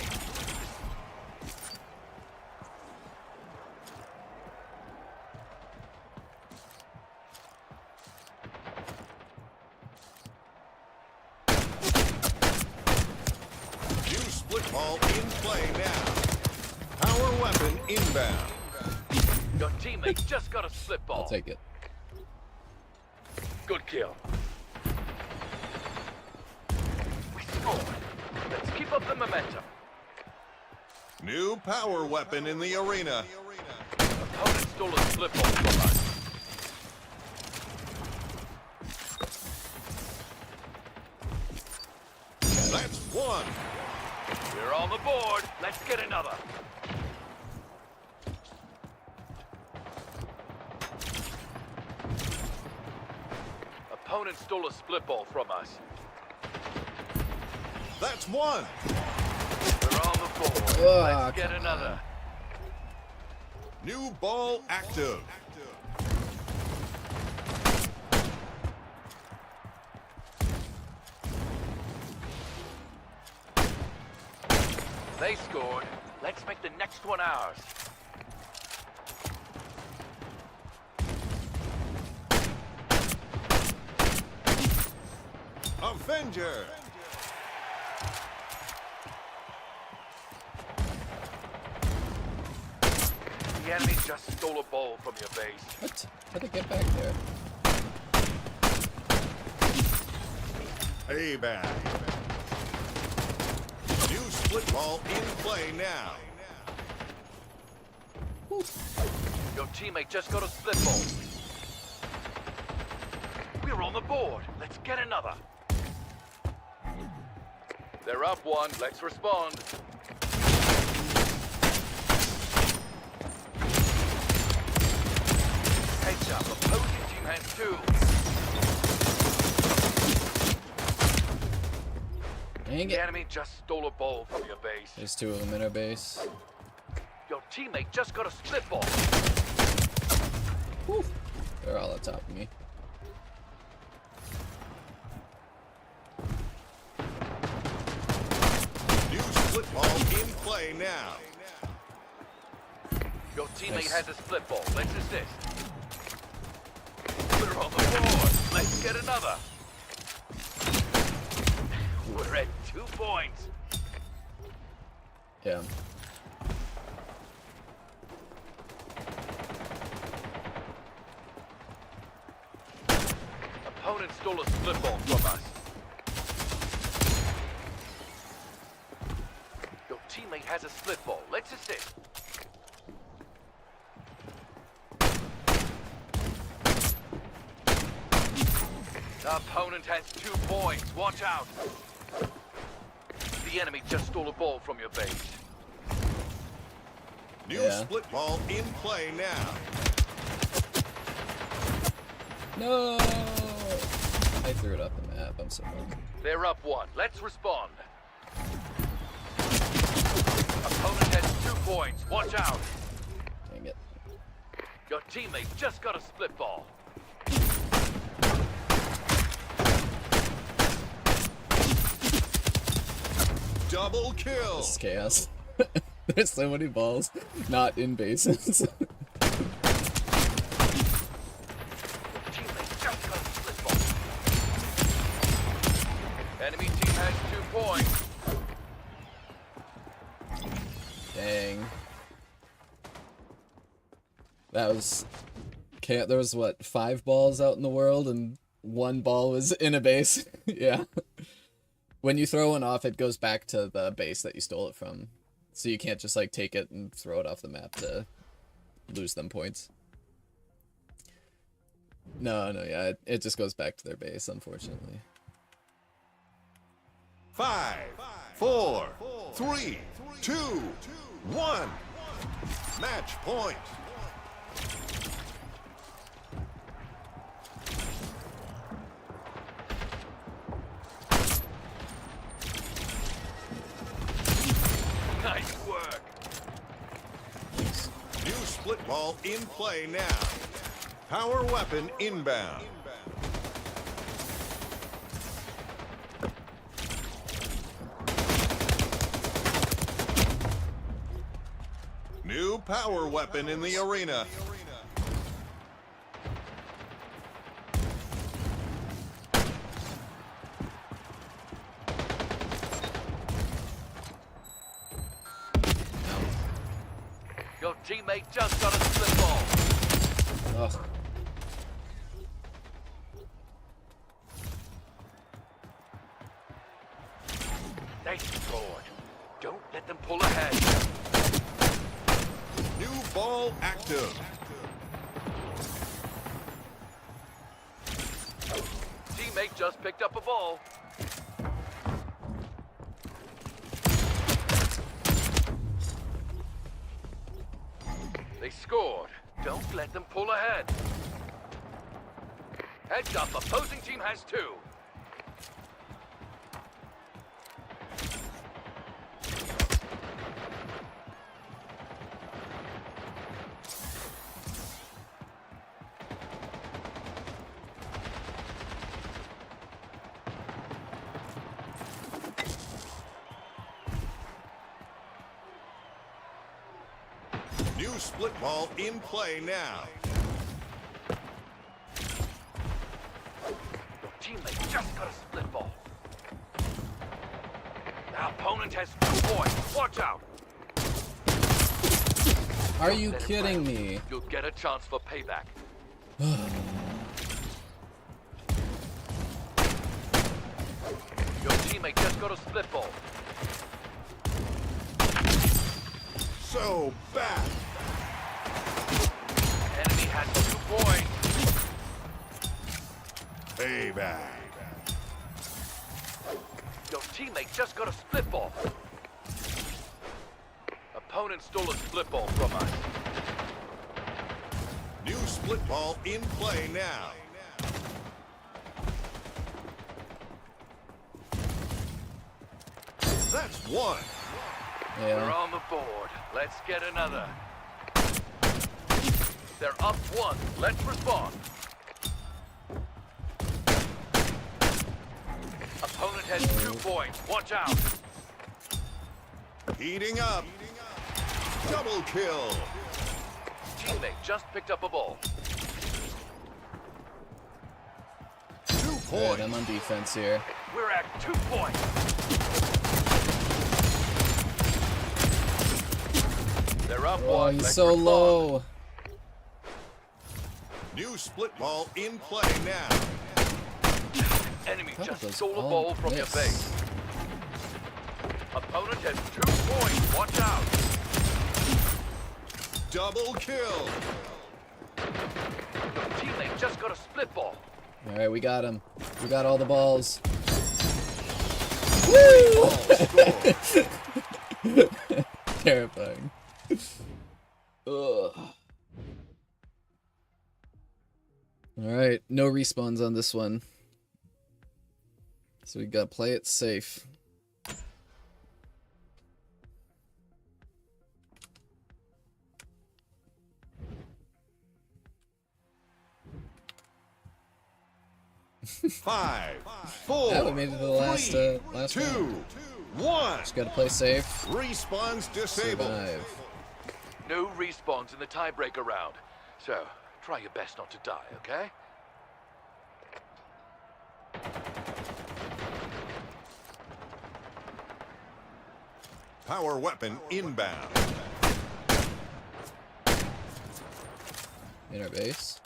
New split ball in play now. Power weapon inbound. Your teammate just got a split ball. I'll take it. Good kill. We scored. Let's keep up the momentum. New power weapon in the arena. Opponent stole a split ball from us. That's one. We're on the board. Let's get another. Opponent stole a split ball from us. That's one. We're on the board. Oh, Let's get another. New ball active. They scored. Let's make the next one ours. Avenger. The enemy just stole a ball from your base. What? How'd they get back there? Payback. New split ball in play now. Your teammate just got a split ball. We're on the board. Let's get another. They're up 1. Let's respond. Heads up. Opposing team has 2. Dang it. The enemy just stole a ball from your base. There's 2 of them in our base. Your teammate just got a split ball. Whew. They're all on top of me. New split ball in play now. Your teammate Nice. has a split ball. Let's assist. We're on the board. Let's get another. We're at 2 points. Yeah. Opponent stole a split ball from us. has a split ball. Let's assist. The opponent has 2 points. Watch out. The enemy just stole a ball from your base. New split ball in play now. No! I threw it up the map. I'm sorry. They're up 1. Let's respond. Opponent has 2 points. Watch out. Dang it. Your teammate just got a split ball. Double kill. This is chaos. There's so many balls not in bases. Enemy team has 2 points. Dang. That was... There was, what, 5 balls out in the world, and 1 ball was in a base? Yeah. When you throw one off, it goes back to the base that you stole it from. So you can't just, like, take it and throw it off the map to lose them points. No, yeah, it just goes back to their base, unfortunately. 5, 4, 3, 2, 1. Match point. Nice work. New split ball in play now. Power weapon inbound. New power weapon in the arena. Your teammate just got a split ball. Ugh. They scored. Don't let them pull ahead. New ball active. Teammate just picked up a ball. They scored. Don't let them pull ahead. Heads up, opposing team has 2. New split ball in play now. Your teammate just got a split ball. The opponent has 2 points. Watch out. Are you kidding me? You'll get a chance for payback. Your teammate just got a split ball. So bad. Enemy has 2 points. Payback. Your teammate just got a split ball. Opponent stole a split ball from us. New split ball in play now. That's 1. Yeah. We're on the board. Let's get another. They're up 1. Let's respond. Opponent has 2 points. Watch out. Heating up. Double kill. Teammate just picked up a ball. 2 Good, points. I'm on defense here. We're at 2 points. They're up Oh, 1. he's Let's so respond. low. New split ball in play now. Enemy That just was stole a all ball from your miss. base. Opponent has 2 points. Watch out. Double kill. Your teammate just got a split ball. All right, we got him. We got all the balls. Woo! Terrifying. Ugh. Alright, no respawns on this one. So we gotta play it safe. Five, four, Yeah, we made it to the last, last 2, round. 1. Just gotta play safe. Respawns disabled. Survive. No respawns in the tiebreaker round. So, try your best not to die, okay? Power weapon inbound. In our base.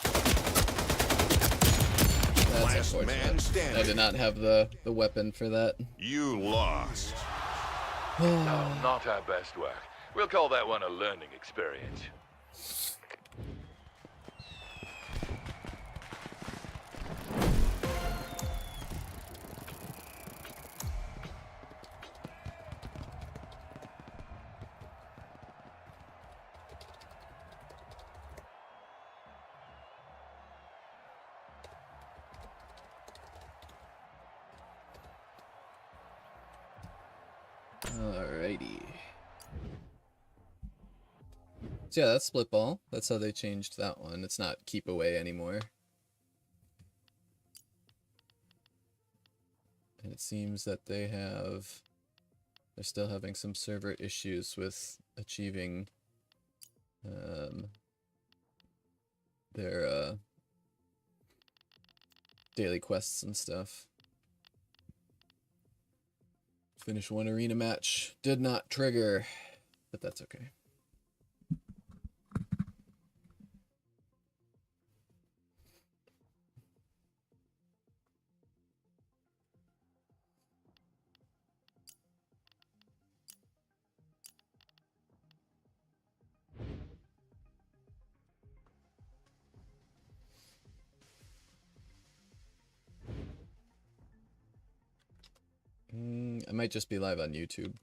Last That's man unfortunate. standing. I did not have the weapon for that. You lost. No, not our best work. We'll call that one a learning experience. Alrighty. So yeah, that's split ball. That's how they changed that one. It's not keep away anymore. And it seems that they're still having some server issues with achieving their daily quests and stuff. Finish one arena match. Did not trigger, but that's okay. I might just be live on YouTube.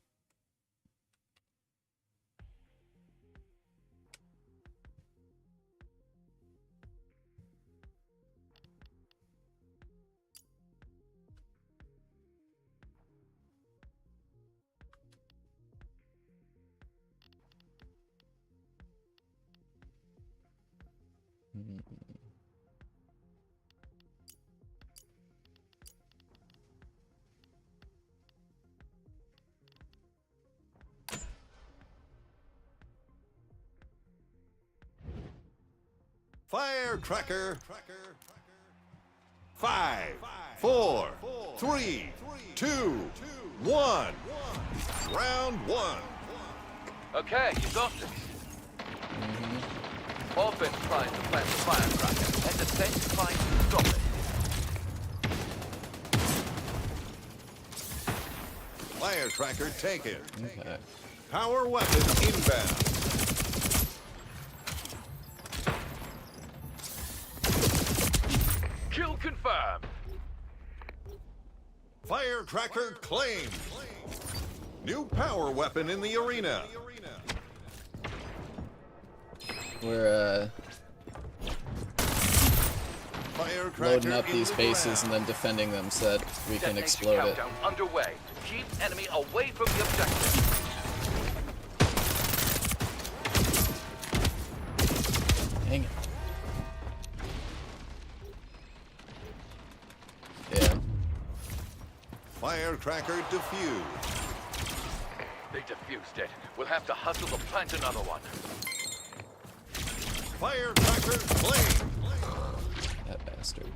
Firecracker. 5, 4, 3, 2, 1. Round 1. Okay, you got this. Offense tries to plant the firecracker, and defense tries to stop it. Firecracker taken. Okay. Power weapon inbound. Kill confirmed. Firecracker claimed. New power weapon in the arena. We're Firecracker loading up in these the bases ground. and then defending them so that we can Detonation explode it. countdown underway. Keep enemy away from the objective. Dang it. Yeah. Firecracker defused. They defused it. We'll have to hustle to plant another one. Firecracker claimed. That bastard.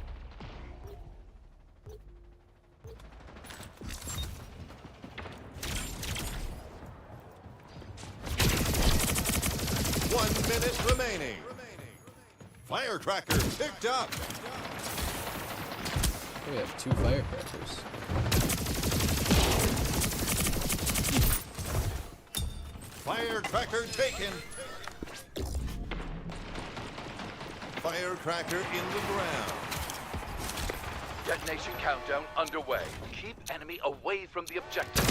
One minute remaining. Firecracker picked up. We have 2 firecrackers. Firecracker taken. Firecracker in the ground. Detonation countdown underway. Keep enemy away from the objective.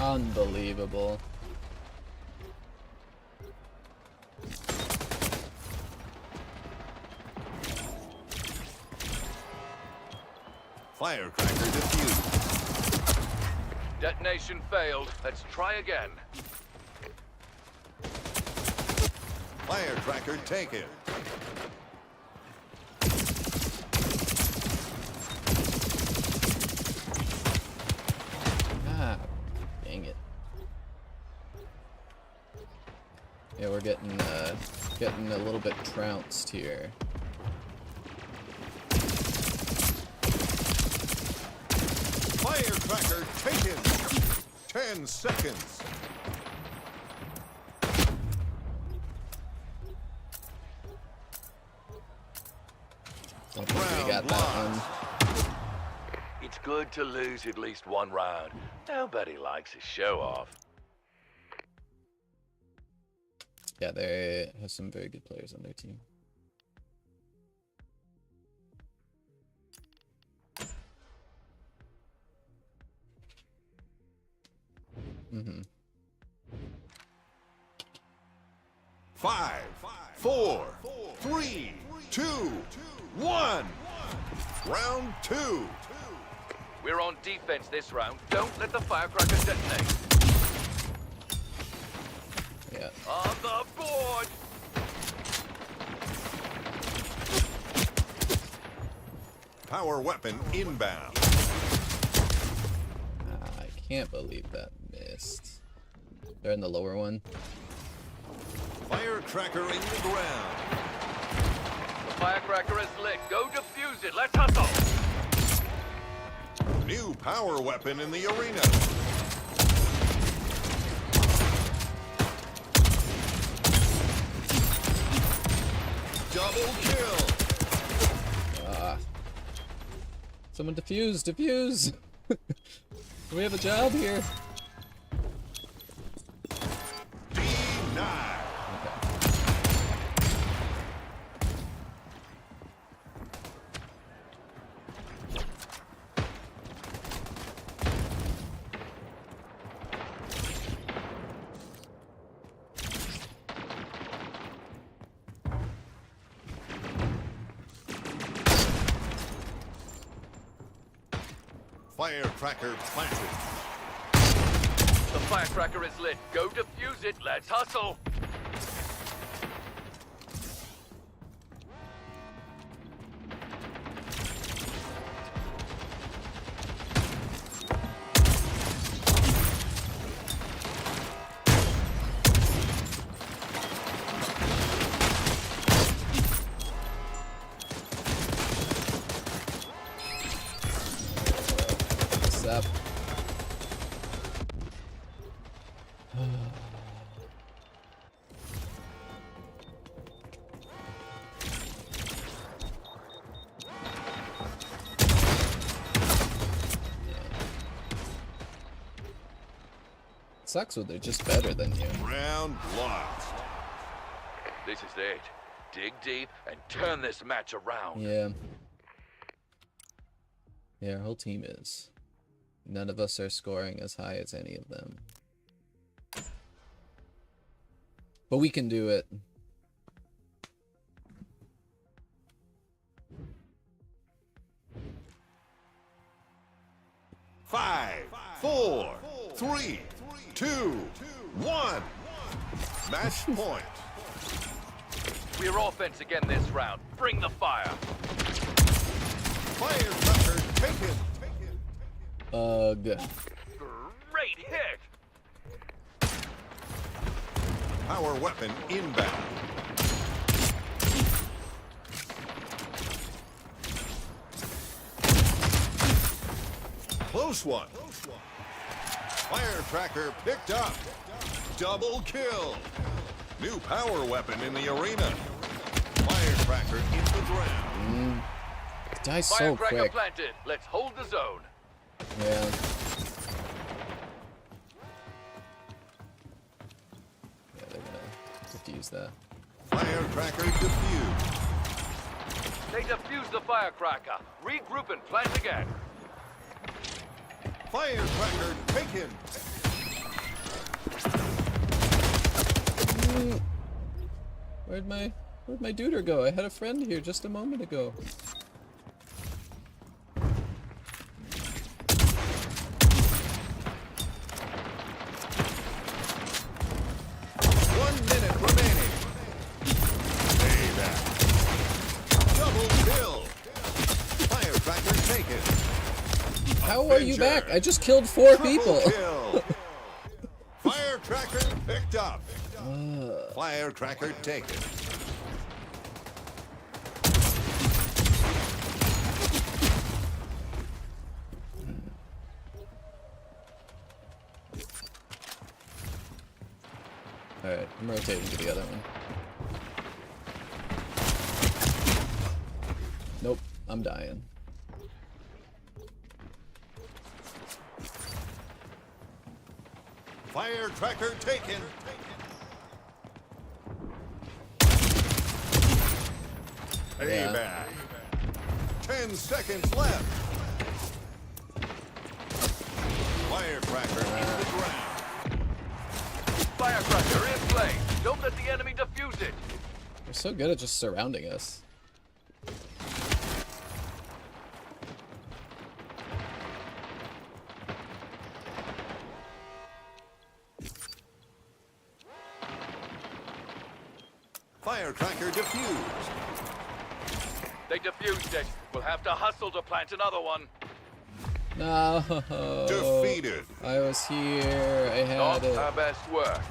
Unbelievable. Firecracker defused. Detonation failed. Let's try again. Firecracker taken. Ah, dang it. Yeah, we're getting a little bit trounced here. Firecracker taken. 10 seconds. Don't think we got that one. It's good to lose at least one round. Nobody likes a show-off. Yeah, they have some very good players on their team. Mm-hmm. 5, 4, 3, 2, 1. Round 2. We're on defense this round. Don't let the firecracker detonate. Yeah. On the board! Power weapon inbound. I can't believe that missed. They're in the lower one. Firecracker in the ground. The firecracker is lit. Go defuse it. Let's hustle! New power weapon in the arena. Double kill. Someone defuse! Defuse! We have a job here. D9. Firecracker planted. The firecracker is lit. Go defuse it. Let's hustle! What's up? Sucks when they're just better than you. Round lost. This is it. Dig deep and turn this match around. Yeah. Yeah, our whole team is. None of us are scoring as high as any of them. But we can do it. Five, 4, 3, 2, 1. Match point. We're offense again this round. Bring the fire. Firecracker taken. Good. Great hit. Power weapon inbound. Close one. Firecracker picked up. Double kill. New power weapon in the arena. Firecracker in the ground. Dies so Firecracker quick. planted. Let's hold the zone. Yeah. Yeah, they're gonna defuse that. Firecracker defused. They defuse the firecracker. Regroup and plant again. Firecracker taken. Where'd my duder go? I had a friend here just a moment ago. 1 minute remaining. Payback. Double kill. Firecracker taken. How are you back? I just killed 4 people. Kill. Firecracker picked up. Firecracker taken. Alright, I'm rotating to the other one. Nope, I'm dying. Firecracker taken. Payback. 10 seconds left. Firecracker in the ground. Firecracker in play. Don't let the enemy defuse it. They're so good at just surrounding us. Firecracker defused. They defused it. We'll have to hustle to plant another one. No. Defeated. I was here. I had Not it. our best work.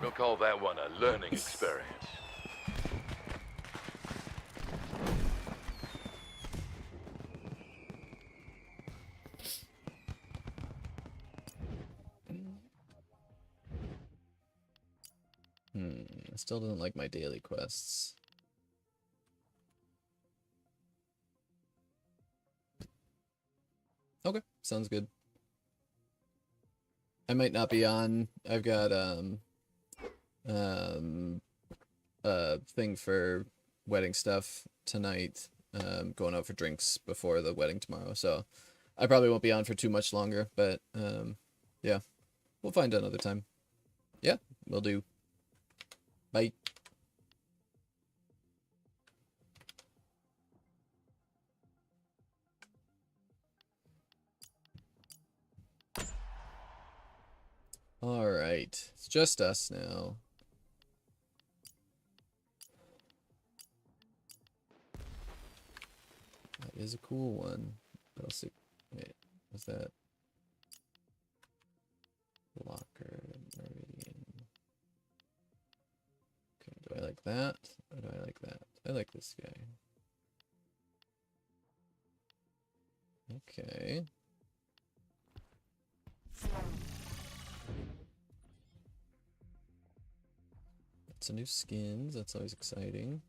We'll call that one a learning experience. I still didn't like my daily quests. Okay, sounds good. I might not be on. I've got a thing for wedding stuff tonight. Going out for drinks before the wedding tomorrow, so I probably won't be on for too much longer, but yeah. We'll find another time. Yeah, will do. Bye. Alright, it's just us now. That is a cool one. What else? Wait, what's that? Locker, Meridian. Okay, do I like that? Or do I like that? I like this guy. Okay. Some new skins, that's always exciting.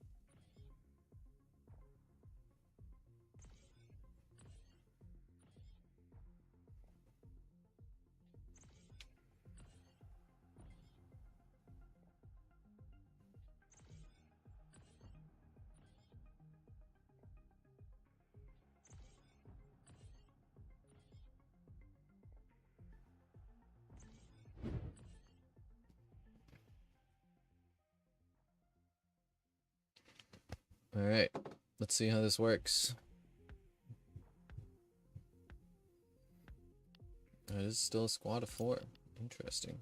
Alright, let's see how this works. It is still a squad of 4. Interesting.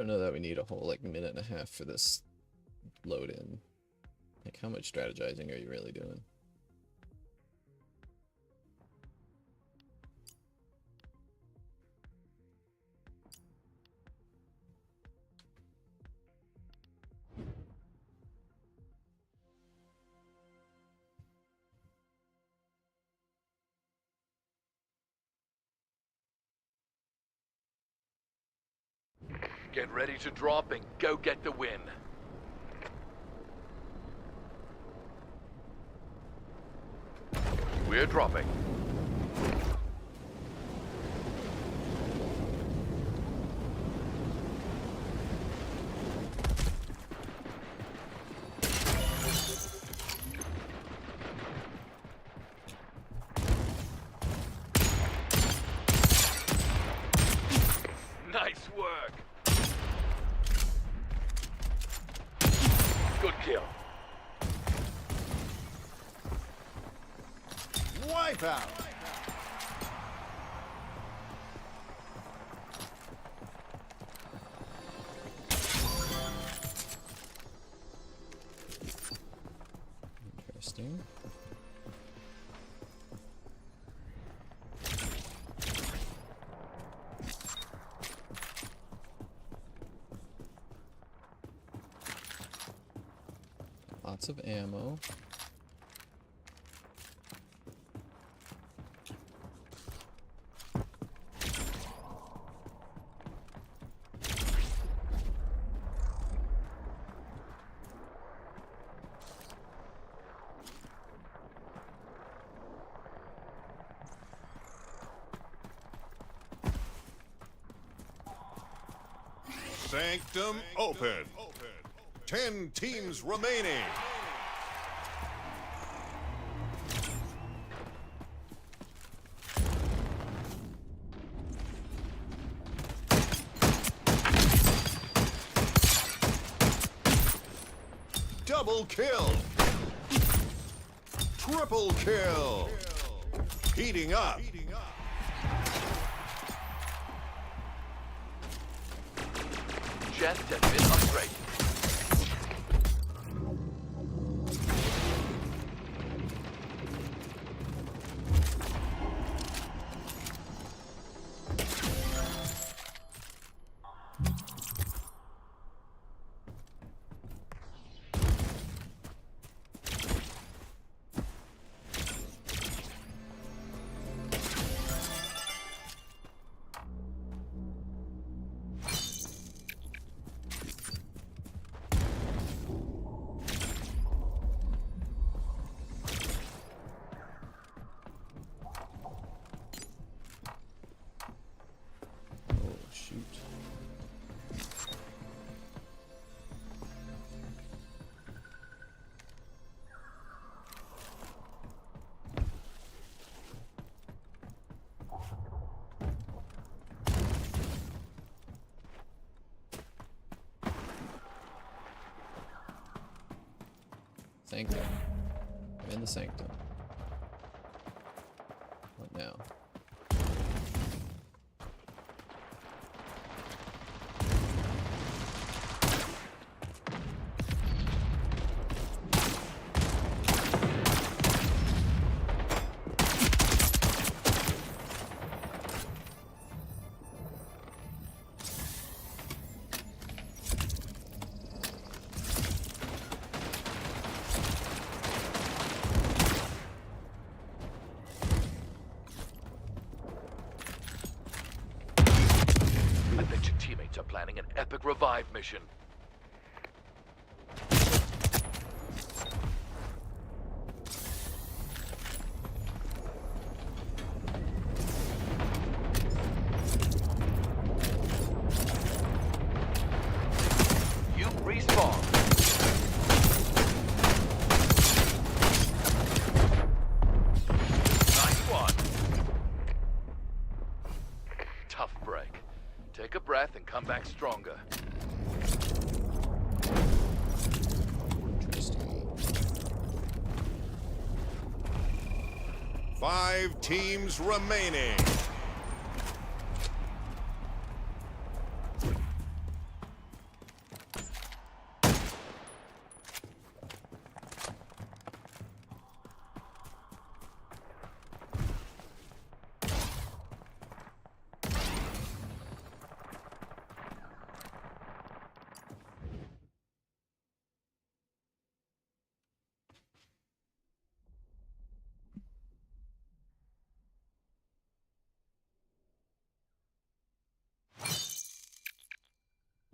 don't know that we need a whole like minute and a half for this load in. Like, how much strategizing are you really doing? Get ready to drop and go get the win. We're dropping. Nice work. Good kill. Wipeout. Interesting. Lots of ammo. Sanctum open. 10 teams remaining. Double kill. Triple kill. Heating up. Chest has been upgraded. Sanctum. I'm in the sanctum. What now? Planning an epic revive mission. You respawn. Nice one. Tough break. Take a breath and come back stronger. Five teams remaining.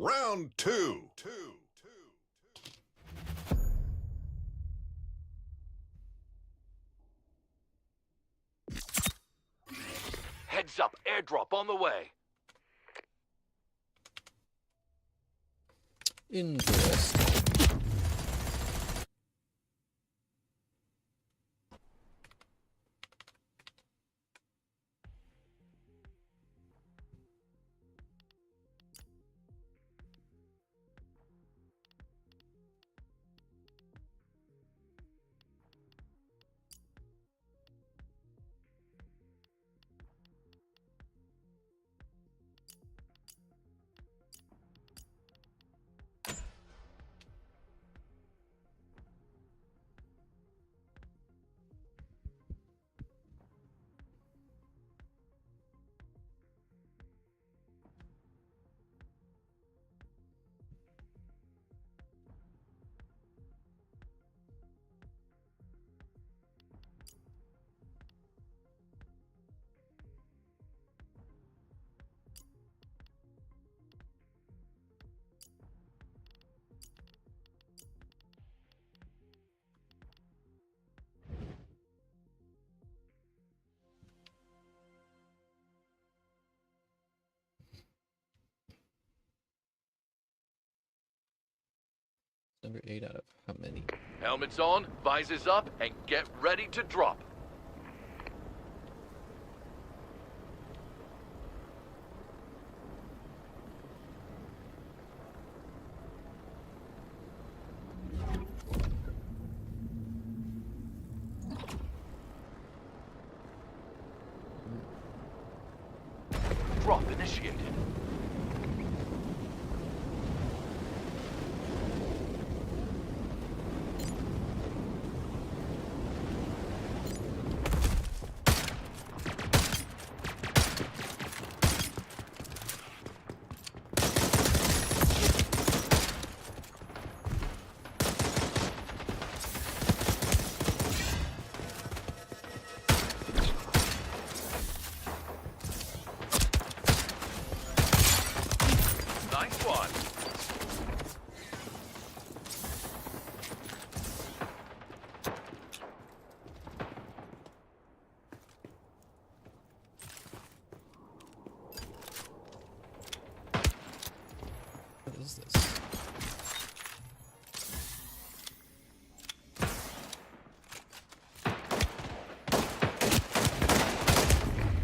Round two. Heads up, airdrop on the way. Interesting. Number 8 out of how many? Helmets on, visors up, and get ready to drop. Drop initiated. Nice one. What is this?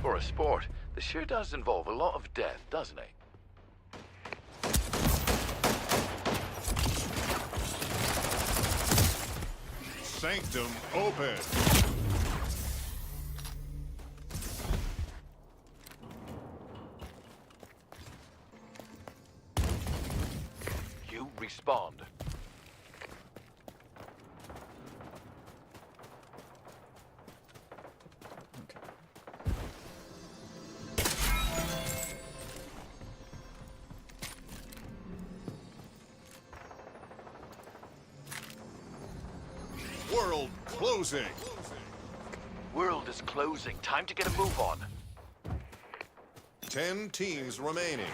For a sport, this sure does involve a lot of death, doesn't it? Sanctum open. You respawned. World closing. World is closing. Time to get a move on. 10 teams remaining.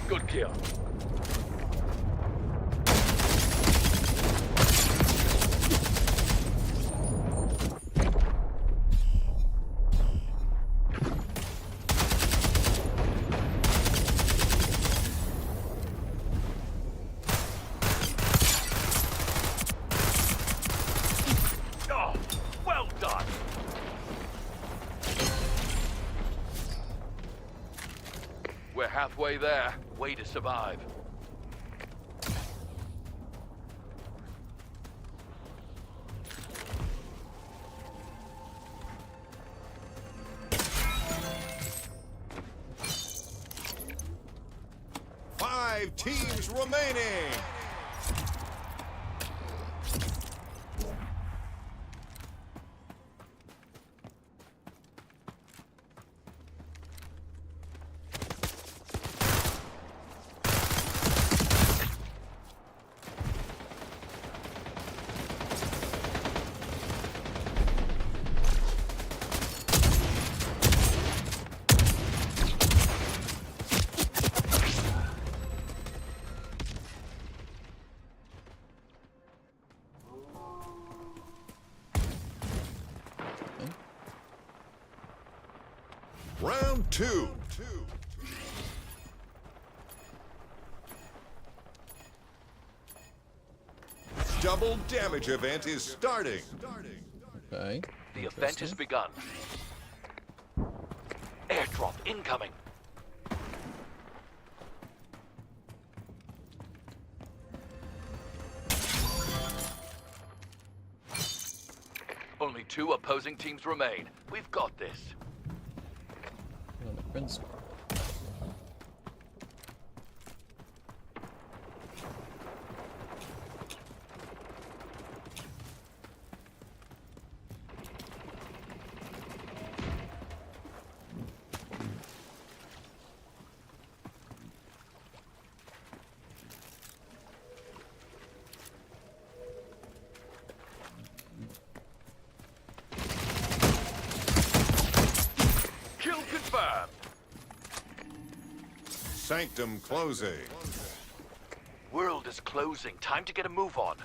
Good kill. Oh, well done. We're halfway there. Way to survive. Five teams remaining. Round two. Double damage event is starting. Okay. The event has begun. Airdrop incoming. Only 2 opposing teams remain. We've got this. Oh, my friends. Kill confirmed. Sanctum closing. World is closing. Time to get a move on.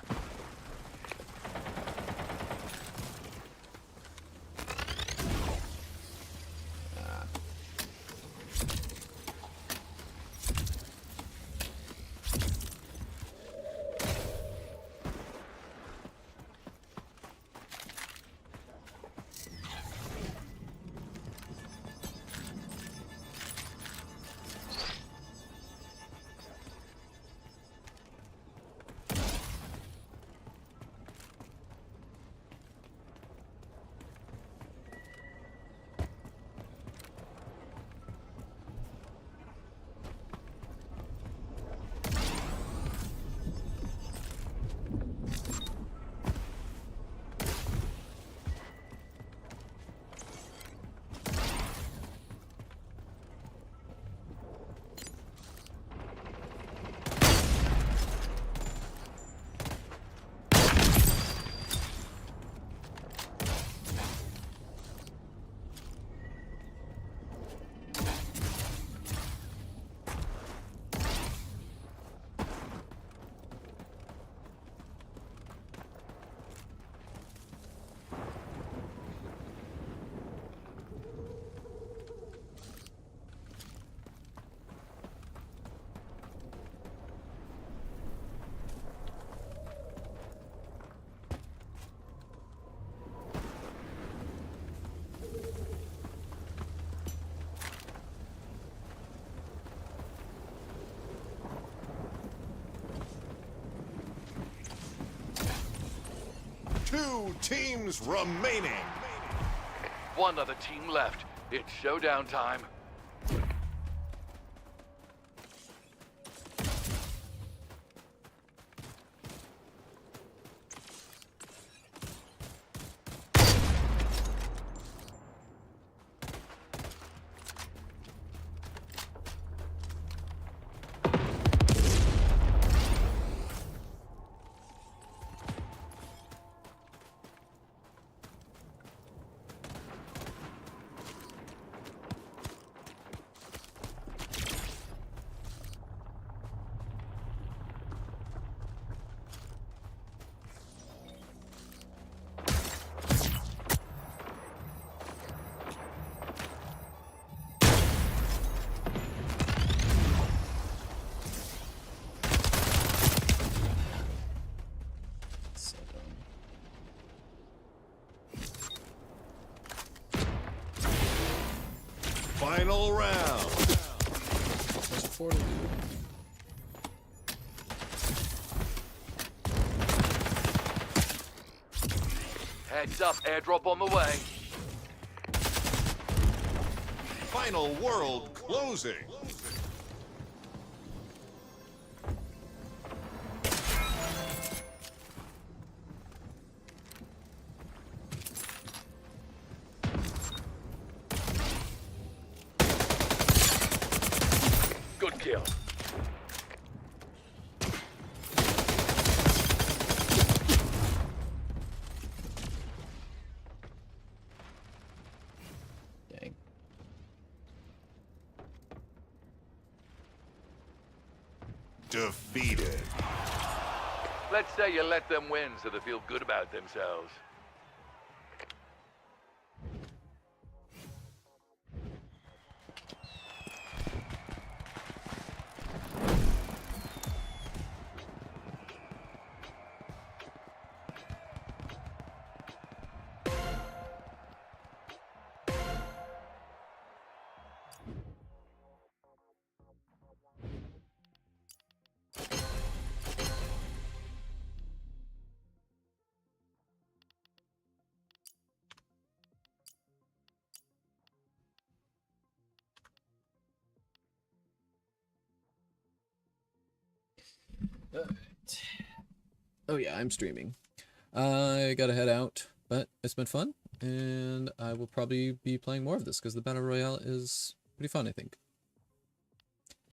Two teams remaining. One other team left. It's showdown time. Heads up, airdrop on the way. Final world closing. Good kill. Dang. Defeated. Let's say you let them win so they feel good about themselves. Oh yeah, I'm streaming. I gotta head out, but it's been fun, and I will probably be playing more of this because the Battle Royale is pretty fun, I think.